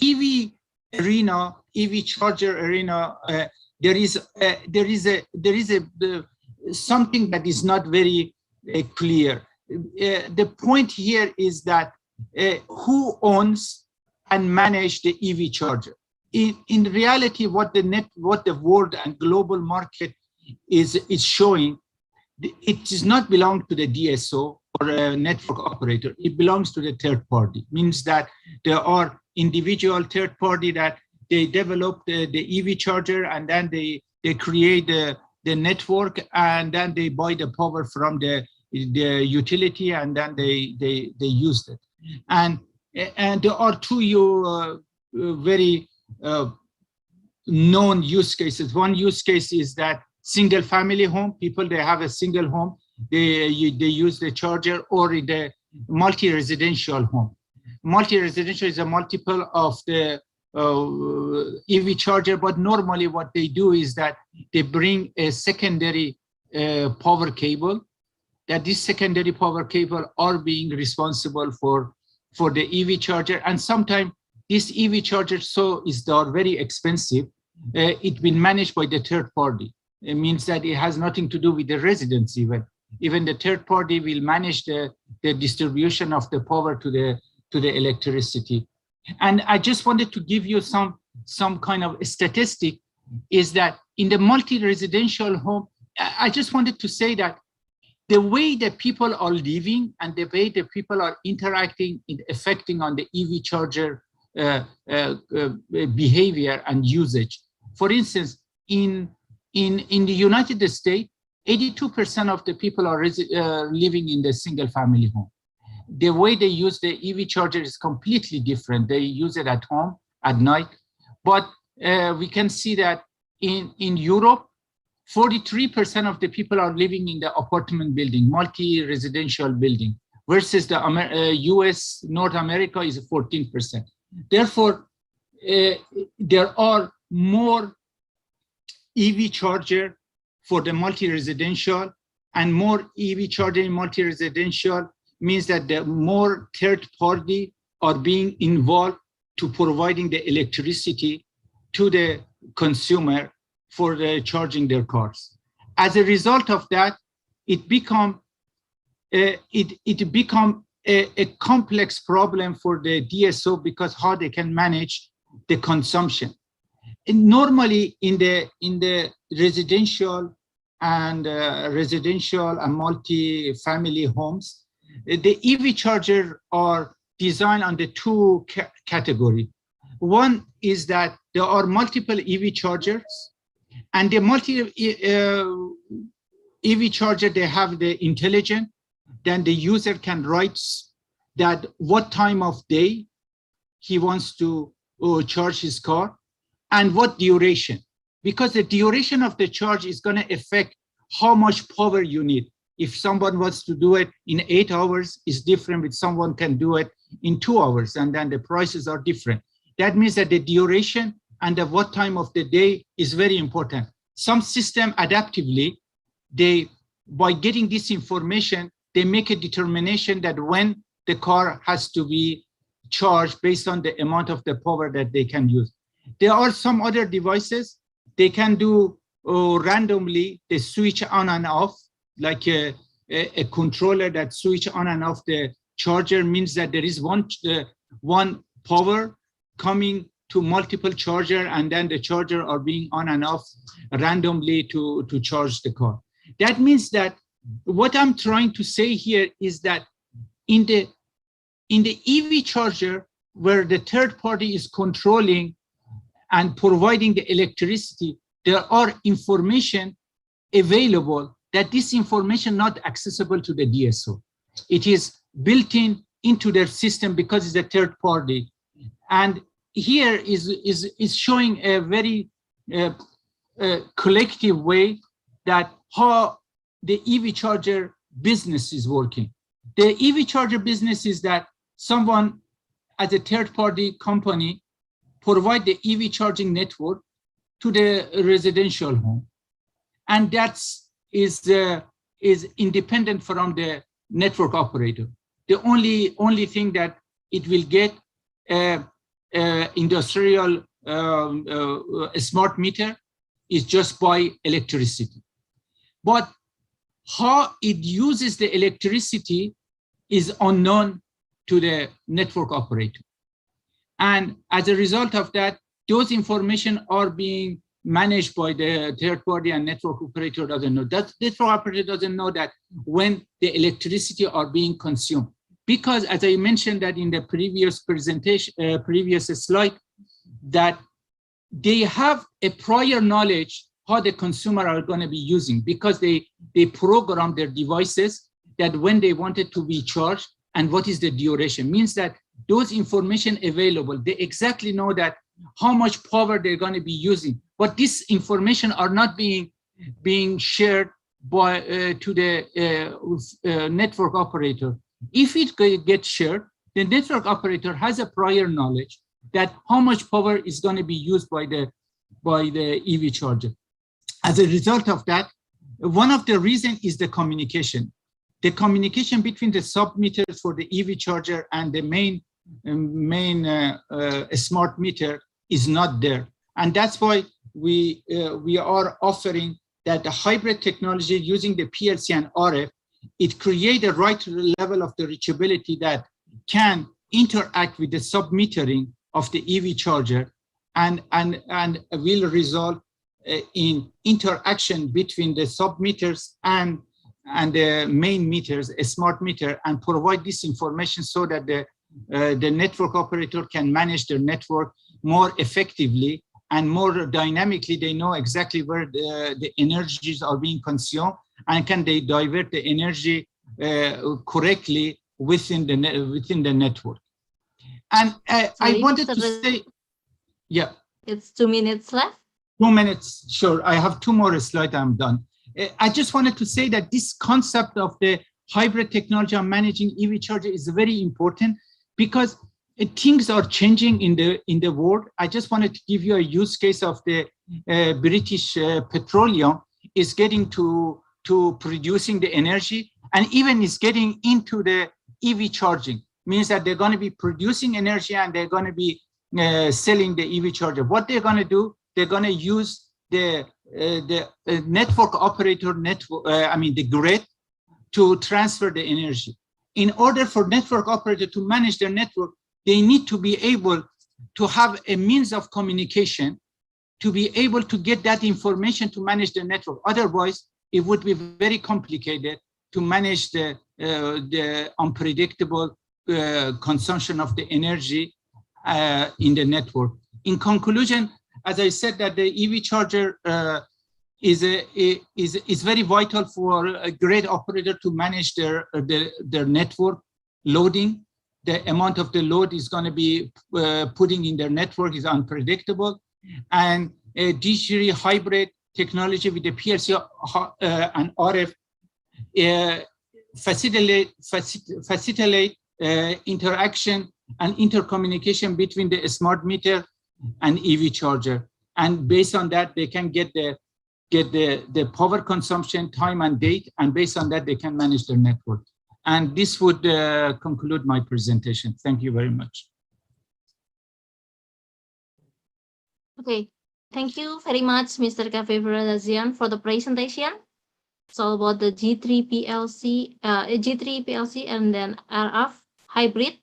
EV arena, EV charger arena, there is something that is not very clear. The point here is that who owns and manage the EV charger? In reality, what the world and global market is showing, it does not belong to the DSO or a network operator. It belongs to the third party. Means that there are individual third party that they develop the EV charger, and then they create the network, and then they buy the power from the utility, and then they use it. And there are two very known use cases. One use case is that single family home, people, they have a single home, they use the charger, or in the multi-residential home. Multi-residential is a multiple of the EV charger, but normally what they do is that they bring a secondary power cable, that this secondary power cable are being responsible for the EV charger. And sometimes this EV charger, they are very expensive. It's been managed by the third party. It means that it has nothing to do with the residents even. Even the third party will manage the distribution of the power to the electricity. And I just wanted to give you some kind of statistic, is that in the multi-residential home, I just wanted to say that the way that people are living and the way that people are interacting, affecting on the EV charger behavior and usage. For instance, in the United States, 82% of the people are living in the single-family home. The way they use the EV charger is completely different. They use it at home at night, but we can see that in Europe, 43% of the people are living in the apartment building, multi-residential building, versus the US, North America is 14%. Therefore, there are more EV charger for the multi-residential, and more EV charger in multi-residential means that the more third party are being involved to providing the electricity to the consumer for charging their cars. As a result of that, it become a complex problem for the DSO, because how they can manage the consumption. And normally in the residential and multi-family homes, the EV charger are designed on the two category. One is that there are multiple EV chargers, and the EV charger, they have the intelligence. Then the user can write that what time of day he wants to charge his car and what duration, because the duration of the charge is going to affect how much power you need. If someone wants to do it in 8 hours, is different with someone can do it in 2 hours, and then the prices are different. That means that the duration and the what time of the day is very important. Some system adaptively, by getting this information, they make a determination that when the car has to be charged based on the amount of the power that they can use. There are some other devices, they can do randomly, they switch on and off, like a controller that switch on and off the charger, means that there is one power coming to multiple charger, and then the charger are being on and off randomly to charge the car. That means that what I'm trying to say here is that in the EV charger, where the third party is controlling and providing the electricity, there are information available that this information not accessible to the DSO. It is built into their system because it's a third party. And here is showing a very collective way that how the EV charger business is working. The EV charger business is that someone as a third party company provide the EV charging network to the residential home. And that is independent from the network operator. The only thing that it will get industrial smart meter is just by electricity. But how it uses the electricity is unknown to the network operator. And as a result of that, those information are being managed by the third party, and network operator doesn't know. That network operator doesn't know that when the electricity are being consumed. Because as I mentioned that in the previous presentation, previous slide, that they have a prior knowledge how the consumer are going to be using, because they program their devices that when they want it to be charged and what is the duration. Means that those information available, they exactly know that how much power they're going to be using. But this information are not being shared by to the network operator. If it gets shared, the network operator has a prior knowledge that how much power is going to be used by the EV charger. As a result of that, one of the reasons is the communication. The communication between the sub-meters for the EV charger and the main smart meter is not there. And that's why we are offering that the hybrid technology using the PLC and RF, it creates the right level of the reachability that can interact with the sub-metering of the EV charger and will result in interaction between the sub-meters and the main meters, a smart meter, and provide this information so that the network operator can manage their network more effectively and more dynamically. They know exactly where the energies are being consumed, and can they divert the energy correctly within the network. And I wanted to say, yeah. It's 2 minutes left. 2 minutes, sure. I have 2 more slides, I'm done. I just wanted to say that this concept of the hybrid technology on managing EV charger is very important, because things are changing in the world. I just wanted to give you a use case of the British Petroleum is getting to producing the energy, and even is getting into the EV charging. Means that they're going to be producing energy and they're going to be selling the EV charger. What they're going to do, they're going to use the network operator the grid to transfer the energy. In order for network operator to manage their network, they need to be able to have a means of communication to be able to get that information to manage the network. Otherwise, it would be very complicated to manage the unpredictable consumption of the energy in the network. In conclusion, as I said, that the EV charger is very vital for a grid operator to manage their network loading. The amount of the load is going to be putting in their network is unpredictable, and a digital hybrid technology with the PLC and RF facilitate interaction and intercommunication between the smart meter and EV charger, and based on that they can get the power consumption, time and date, and based on that they can manage their network. And this would conclude my presentation. Thank you very much. Okay, thank you very much, Mr. Cafe Verdazian, for the presentation. It's all about the G3 PLC and then RF hybrid.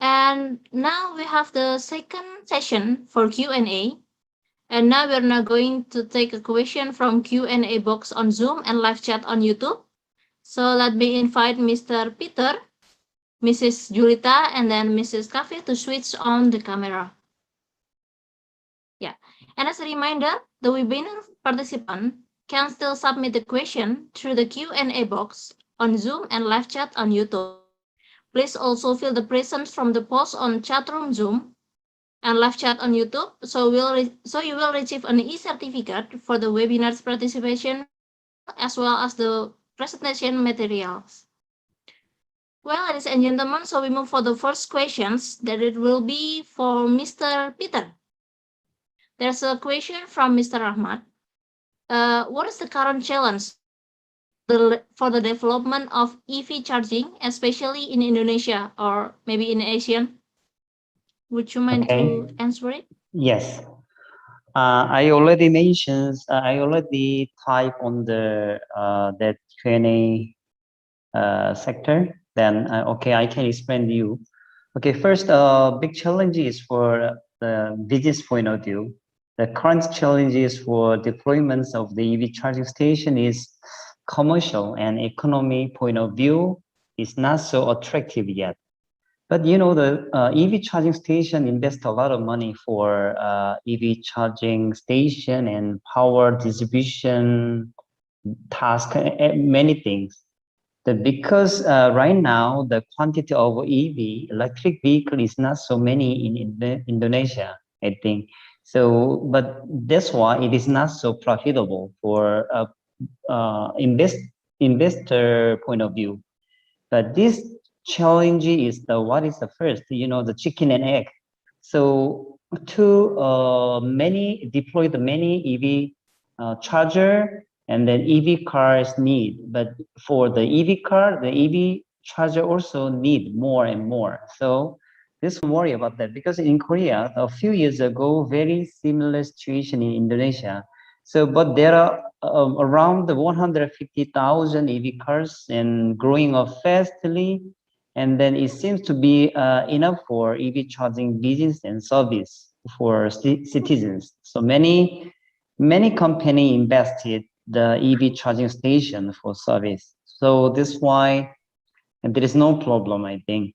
And now we have the second session for Q&A. And now we're now going to take a question from Q&A box on Zoom and live chat on YouTube. So let me invite Mr. Peter, Mrs. Julita, and then Mrs. Cafe to switch on the camera. Yeah, and as a reminder, the webinar participant can still submit the question through the Q&A box on Zoom and live chat on YouTube. Please also fill the presence from the post on chatroom Zoom and live chat on YouTube, so you will receive an e-certificate for the webinar's participation as well as the presentation materials. Well, ladies and gentlemen, so we move for the first questions that it will be for Mr. Peter. There's a question from Mr. Ahmad. What is the current challenge for the development of EV charging, especially in Indonesia or maybe in Asia? Would you mind to answer it? Yes. I already mentioned, I already typed on the that Q&A sector. Then, okay, I can explain to you. Okay, first, big challenge is for the business point of view. The current challenges for deployments of the EV charging station is commercial and economy point of view is not so attractive yet. But you know, the EV charging station invest a lot of money for EV charging station and power distribution task, many things. Because right now the quantity of EV electric vehicle is not so many in Indonesia, I think. So, but that's why it is not so profitable for investor point of view. But this challenge is what is the first, you know, the chicken and egg. So to deploy the many EV charger and then EV cars need, but for the EV car, the EV charger also need more and more. So this worry about that, because in Korea a few years ago, very similar situation in Indonesia. So, but there are around 150,000 EV cars and growing up fastly. And then it seems to be enough for EV charging business and service for citizens. So many companies invested the EV charging station for service. So this is why there is no problem, I think.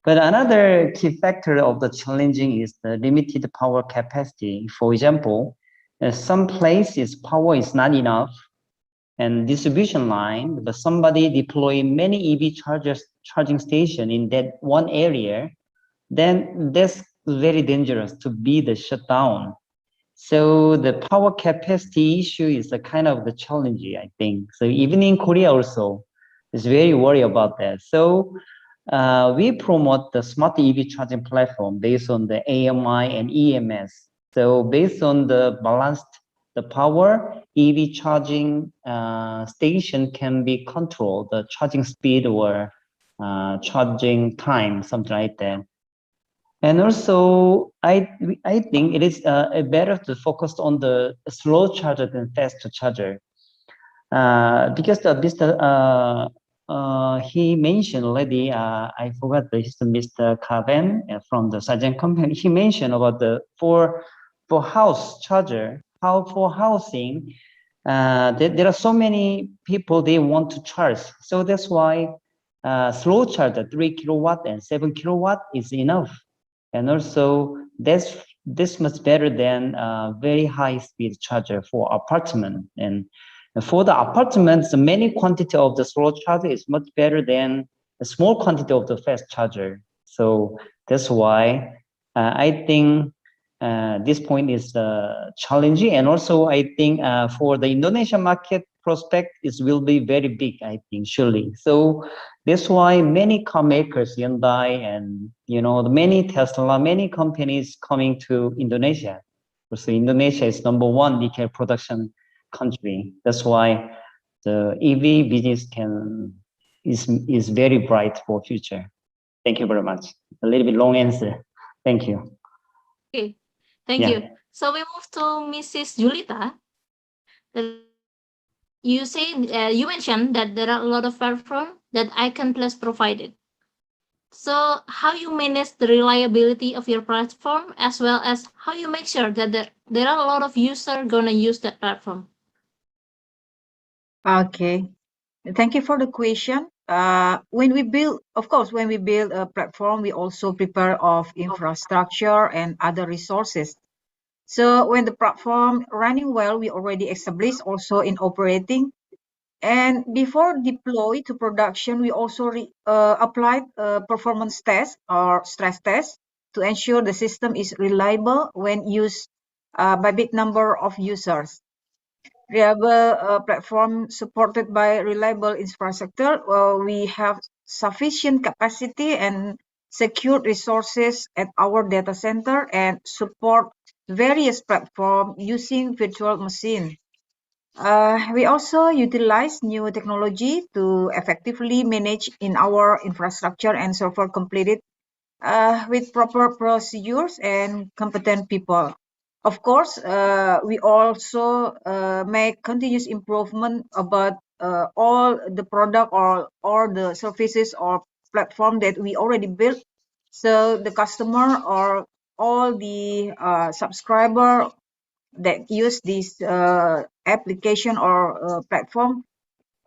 But another key factor of the challenging is the limited power capacity. For example, some places power is not enough and distribution line, but somebody deploy many EV charging station in that one area, then that's very dangerous to be the shutdown. So the power capacity issue is a kind of the challenge, I think. So even in Korea also, is very worried about that. So we promote the smart EV charging platform based on the AMI and EMS. So based on the balanced the power, EV charging station can be controlled, the charging speed or charging time, something like that. And also, I think it is better to focus on the slow charger than fast charger, because he mentioned already. I forgot this Mr. Kaven from the Sajjan company. He mentioned about the for house charger, for housing. There are so many people they want to charge, so that's why slow charger 3 kilowatt and 7 kilowatt is enough. And also, this much better than very high speed charger for apartment. And for the apartments, the many quantity of the slow charger is much better than a small quantity of the fast charger. So that's why I think this point is challenging. And also, I think for the Indonesian market prospect, it will be very big, I think, surely. So that's why many car makers, Hyundai and many Tesla, many companies coming to Indonesia. So Indonesia is #1 nickel production country. That's why the EV business is very bright for future. Thank you very much. A little bit long answer. Thank you. Okay, thank you. So we move to Mrs. Julita. You mentioned that there are a lot of platforms that Icon Plus provided. So how you manage the reliability of your platform, as well as how you make sure that there are a lot of users gonna use that platform? Okay, thank you for the question. When we build a platform, we also prepare of infrastructure and other resources. So when the platform running well, we already established also in operating. And before deploy to production, we also applied performance test or stress test to ensure the system is reliable when used by big number of users. Reliable platform supported by reliable infrastructure, we have sufficient capacity and secured resources at our data center and support various platforms using virtual machine. We also utilize new technology to effectively manage in our infrastructure and server completed with proper procedures and competent people. Of course, we also make continuous improvement about all the product or the services or platform that we already built. So the customer or all the subscriber that use this application or platform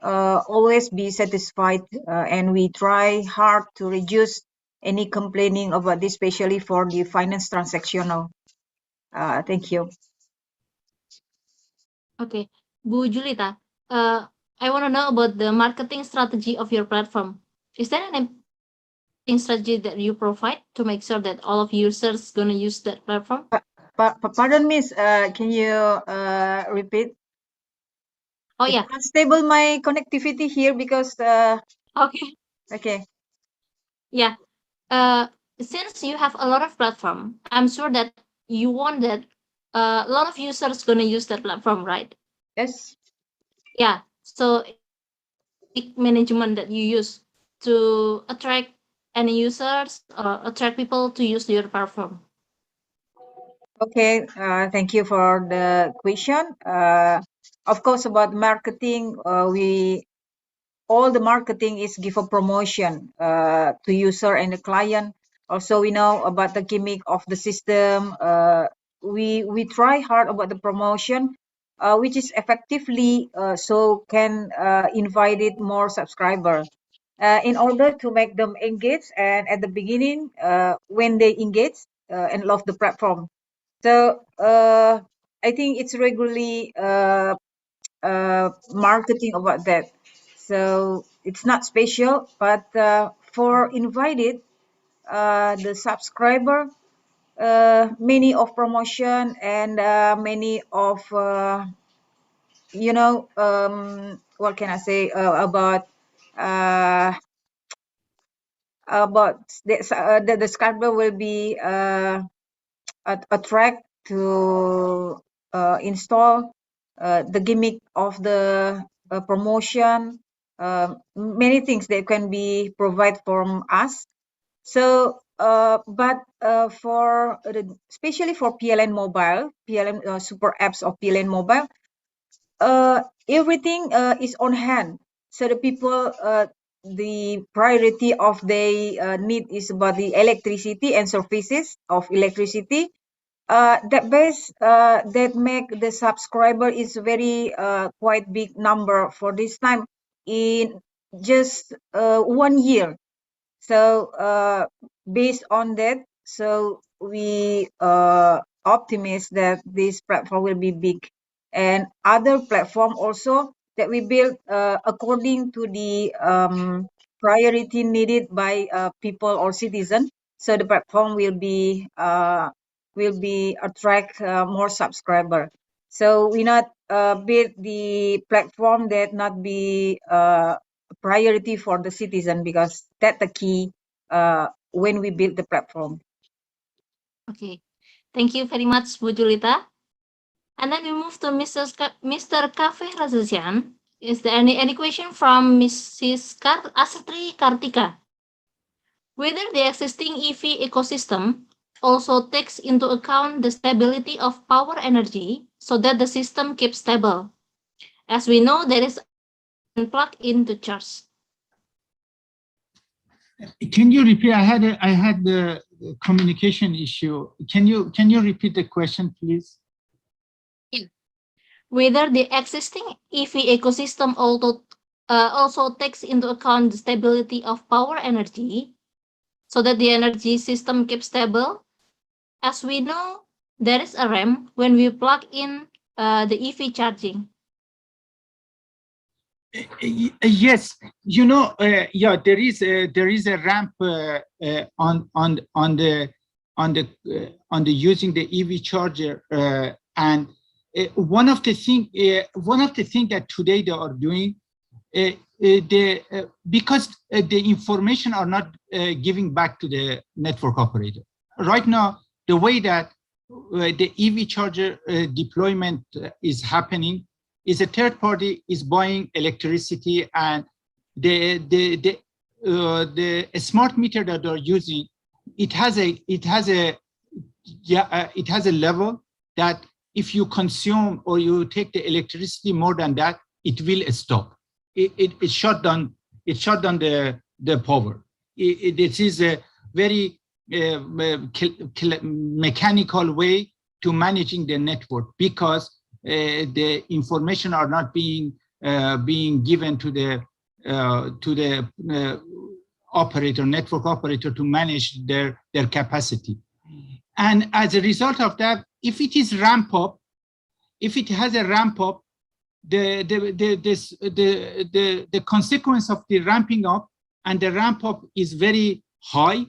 always be satisfied, and we try hard to reduce any complaining about this, especially for the finance transactional. Thank you. Okay, Bu Julita, I want to know about the marketing strategy of your platform. Is there any marketing strategy that you provide to make sure that all of users gonna use that platform? Pardon, Miss. Can you repeat? Oh yeah. It's unstable my connectivity here because. Okay. Okay. Yeah. Since you have a lot of platform, I'm sure that you want that a lot of users gonna use that platform, right? Yes. Yeah. So management that you use to attract any users or attract people to use your platform. Okay. Thank you for the question. Of course, about marketing, all the marketing is give a promotion to user and the client. Also, we know about the gimmick of the system. We try hard about the promotion, which is effectively so can invite it more subscriber. in order to make them engage, and at the beginning, when they engage and love the platform. So I think it's regularly marketing about that. So it's not special, but for invited, the subscriber, many of promotion and many of what can I say about the subscriber will be attract to install the gimmick of the promotion, many things that can be provided from us. So, but for especially for PLN mobile, PLN super apps of PLN mobile, everything is on hand. So the people, the priority of they need is about the electricity and services of electricity. That make the subscriber is very quite big number for this time in just 1 year. So based on that, so we optimistic that this platform will be big, and other platform also that we build according to the priority needed by people or citizen. So the platform will be attract more subscriber. So we not build the platform that not be priority for the citizen, because that's the key when we build the platform. Okay, thank you very much, Bu Julita. And then we move to Mr. Kafe Razasian. Is there any question from Mrs. Asatri Kartika? Whether the existing EV ecosystem also takes into account the stability of power energy so that the system keeps stable. As we know, there is a plug in to charge. Can you repeat? I had the communication issue. Can you repeat the question, please? Yeah. Whether the existing EV ecosystem also takes into account the stability of power energy, so that the energy system keeps stable. As we know, there is a ramp when we plug in the EV charging. Yes, yeah, there is a ramp on the using the EV charger, and one of the thing that today they are doing, because the information are not giving back to the network operator right now. The way that the EV charger deployment is happening is a third party is buying electricity, and the smart meter that they're using, it has a level that if you consume or you take the electricity more than that, it will stop. It shut down the power. This is a very mechanical way to managing the network, because the information are not being given to the network operator to manage their capacity. And as a result of that, if it is ramp up, if it has a ramp up, the consequence of the ramping up, and the ramp up is very high,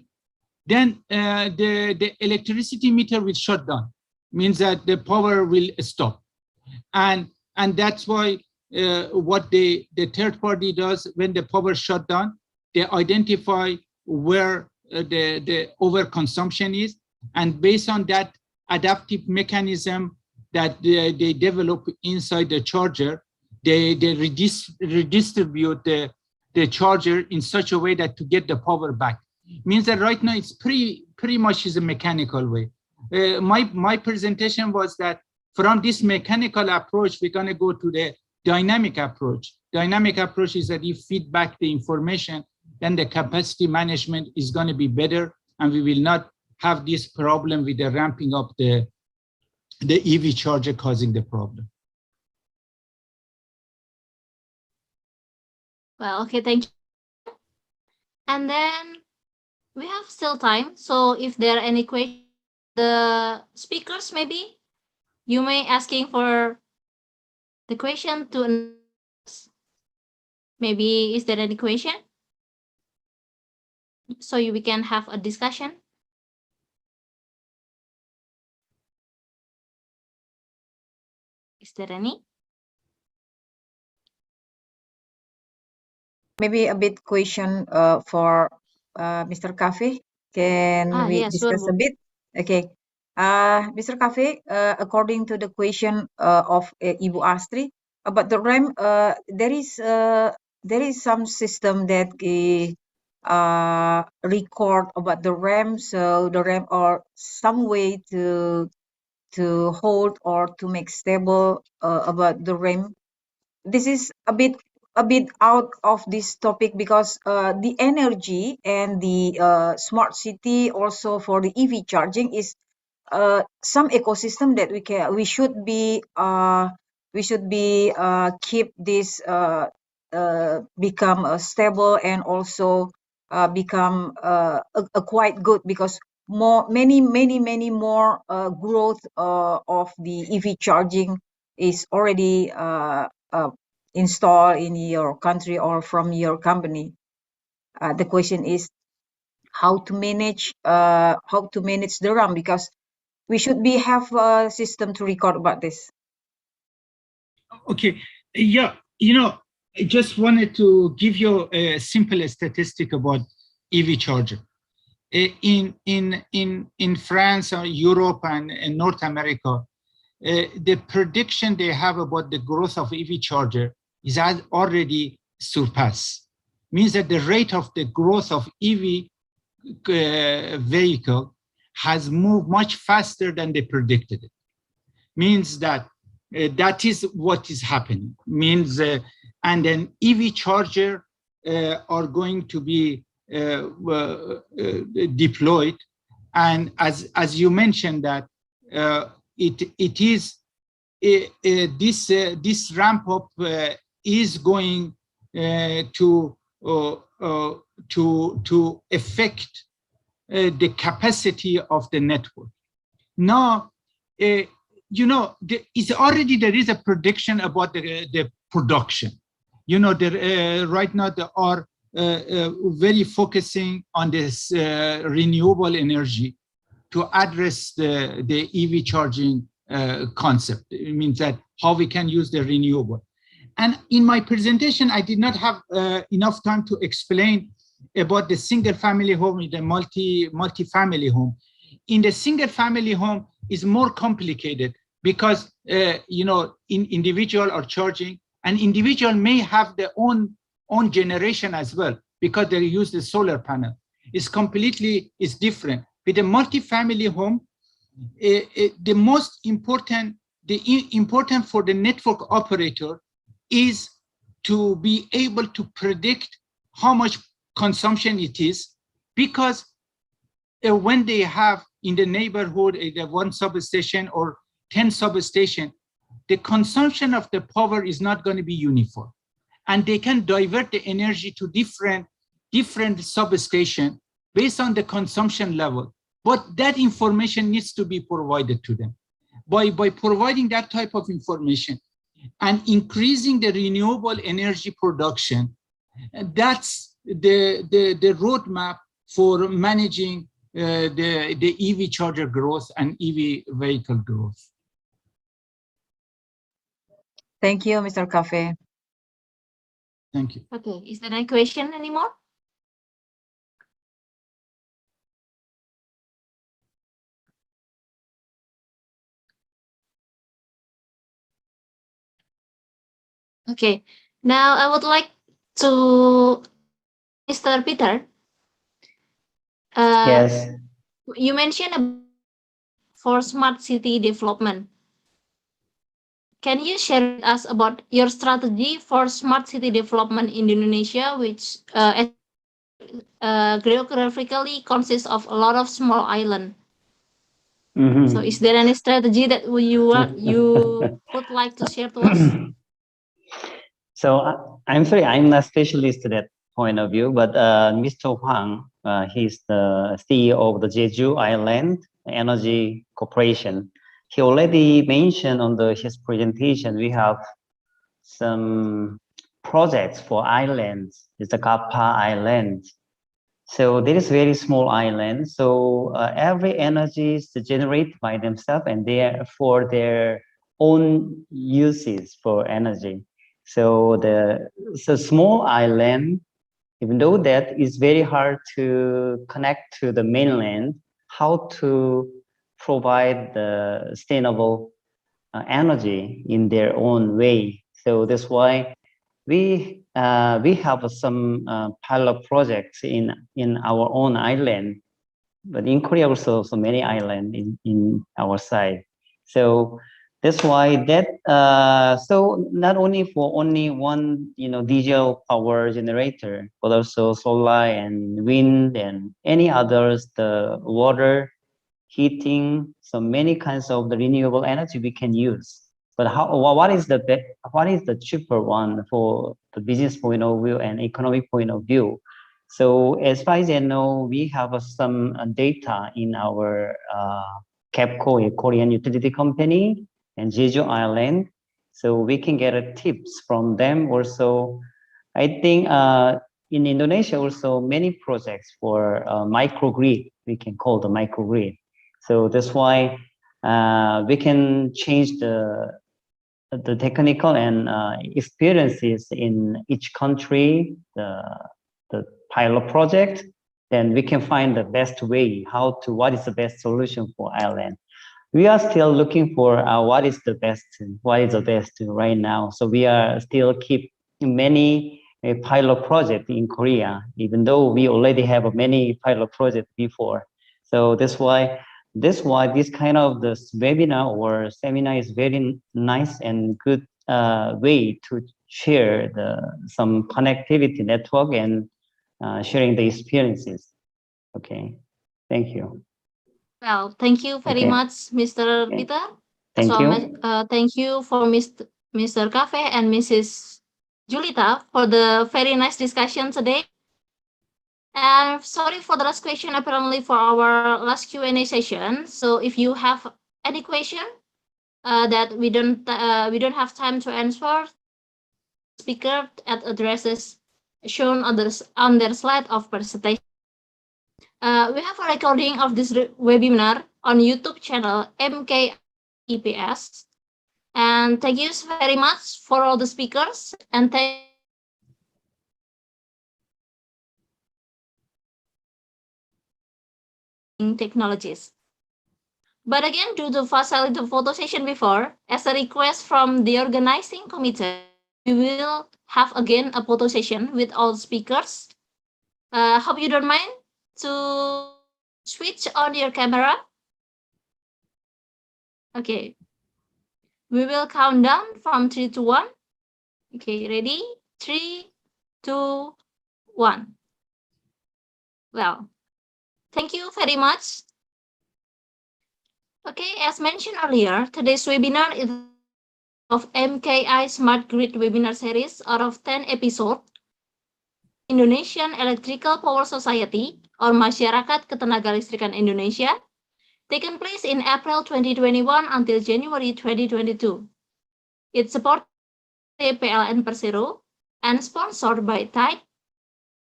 then the electricity meter will shut down. Means that the power will stop, and that's why what the third party does when the power shut down, they identify where the overconsumption is, and based on that adaptive mechanism that they develop inside the charger, they redistribute the charger in such a way that to get the power back. Means that right now it's pretty much is a mechanical way. My presentation was that from this mechanical approach, we're going to go to the dynamic approach. Dynamic approach is that you feed back the information, then the capacity management is going to be better, and we will not have this problem with the ramping up the EV charger causing the problem. Well, okay, thank you. And then we have still time. So if there are any questions, the speakers, maybe you may asking for the question to maybe is there any question? So we can have a discussion. Is there any? Maybe a bit question for Mr. Cafe. Can we Yeah, sure, discuss a Bu. bit? Okay. Mr. Cafe, according to the question of Ibu Astri about the RAM, there is some system that record about the RAM, so the RAM or some way to hold or to make stable about the RAM. This is a bit out of this topic because the energy and the smart city also for the EV charging is some ecosystem that we should be keep this become stable and also become a quite good because many more growth of the EV charging is already installed in your country or from your company. The question is how to manage the RAM because we should have a system to record about this. Okay, yeah, I just wanted to give you a simple statistic about EV charger. In France or Europe and in North America, the prediction they have about the growth of EV charger is already surpassed. Means that the rate of the growth of EV vehicle has moved much faster than they predicted it. Means that that is what is happening. Means and then EV charger are going to be deployed, and as you mentioned that it is this ramp up is going to affect the capacity of the network. Now, it's already there is a prediction about the production. Right now they are very focusing on this renewable energy to address the EV charging concept. It means that how we can use the renewable. And in my presentation, I did not have enough time to explain about the single family home and the multi-family home. In the single family home is more complicated because individual are charging, and individual may have their own generation as well because they use the solar panel. It's different. With a multi-family home, the most important for the network operator is to be able to predict how much consumption it is, because when they have in the neighborhood either one substation or 10 substation, the consumption of the power is not going to be uniform, and they can divert the energy to different substation based on the consumption level. But that information needs to be provided to them. By providing that type of information and increasing the renewable energy production, that's the roadmap for managing the EV charger growth and EV vehicle growth. Thank you, Mr. Cafe. Thank you. Okay, is there any question anymore? Okay, now I would like to Mr. Peter. Yes. You mentioned for smart city development. Can you share with us about your strategy for smart city development in Indonesia, which geographically consists of a lot of small islands? Mm-hmm. So is there any strategy that you would like to share to us? So I'm sorry, I'm not specialist to that. point of view, but Mr. Hwang, he's the CEO of the Jeju Island Energy Corporation. He already mentioned on his presentation, we have some projects for islands. It's the Kappa Island. So there is very small island. So every energy is generated by themselves and they are for their own uses for energy. So the small island, even though that is very hard to connect to the mainland, how to provide the sustainable energy in their own way. So that's why we have some pilot projects in our own island, but in Korea also so many islands in our side. So that's why that so not only for only one diesel power generator, but also solar and wind and any others, the water, heating, so many kinds of the renewable energy we can use. But what is the cheaper one for the business point of view and economic point of view? So as far as I know, we have some data in our KEPCO, a Korean utility company, and Jeju Island. So we can get tips from them also. I think in Indonesia also many projects for microgrid, we can call the microgrid. So that's why we can change the technical and experiences in each country, the pilot project, then we can find the best way what is the best solution for island. We are still looking for what is the best right now. So we are still keep many pilot project in Korea, even though we already have many pilot projects before. So that's why this kind of this webinar or seminar is very nice and good way to share some connectivity network and sharing the experiences. Okay, thank you. Well, thank you very much, Mr. Okay. Peter. Thank as well, you. Thank you for Mr. Cafe and Mrs. Julita for the very nice discussion today. And sorry for the last question, apparently for our last Q&A session. So if you have any question that we don't have time to answer, speaker at addresses shown on their slide of presentation. We have a recording of this webinar on YouTube channel MKI IEPS. And thank you very much for all the speakers and technologies. But again, due to facilitate the photo session before, as a request from the organizing committee, we will have again a photo session with all speakers. Hope you don't mind to switch on your camera. Okay. We will count down from 3 to 1. Okay, ready? 3, 2, 1. Well, thank you very much. Okay, as mentioned earlier, today's webinar is of MKI Smart Grid Webinar Series out of 10 episodes. Indonesian Electrical Power Society or Masyarakat Ketenagalistrikan Indonesia, taken place in April 2021 until January 2022. It's supported by PLN Persero and sponsored by Type,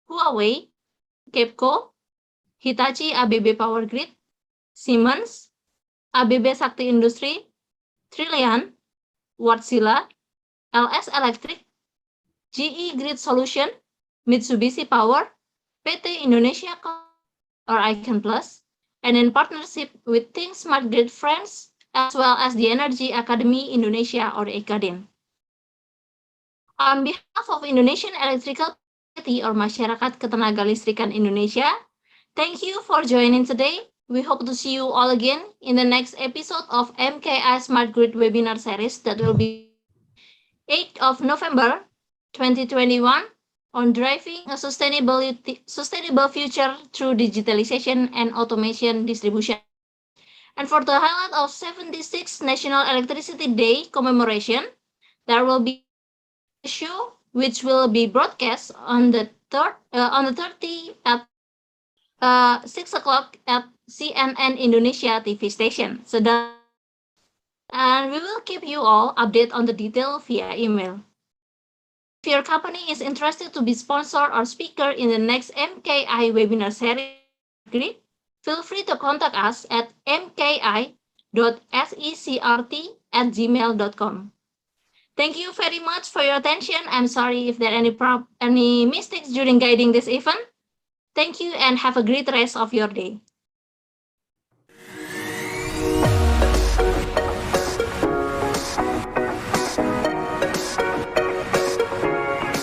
Huawei, KEPCO, Hitachi ABB Power Grid, Siemens, ABB Sakti Industri, Trillian, Wärtsilä, LS Electric, GE Grid Solution, Mitsubishi Power, PT Indonesia or Icon Plus, and in partnership with Think Smart Grid Friends, as well as the Energy Academy Indonesia or EKADIN. On behalf of Indonesian Electrical Society or Masyarakat Ketenagalistrikan Indonesia, thank you for joining today. We hope to see you all again in the next episode of MKI Smart Grid Webinar Series that will be 8th of November 2021 on driving a sustainable future through digitalization and automation distribution. And for the highlight of 76th National Electricity Day commemoration, there will be a show which will be broadcast on the on the 30th at 6 o'clock at CNN Indonesia TV station. So and we will keep you all updated on the detail via email. If your company is interested to be sponsor or speaker in the next MKI Webinar Series, feel free to contact us at mki.secrt@gmail.com. Thank you very much for your attention. I'm sorry if there are any mistakes during guiding this event. Thank you and have a great rest of your day.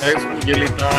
Thanks, Julita.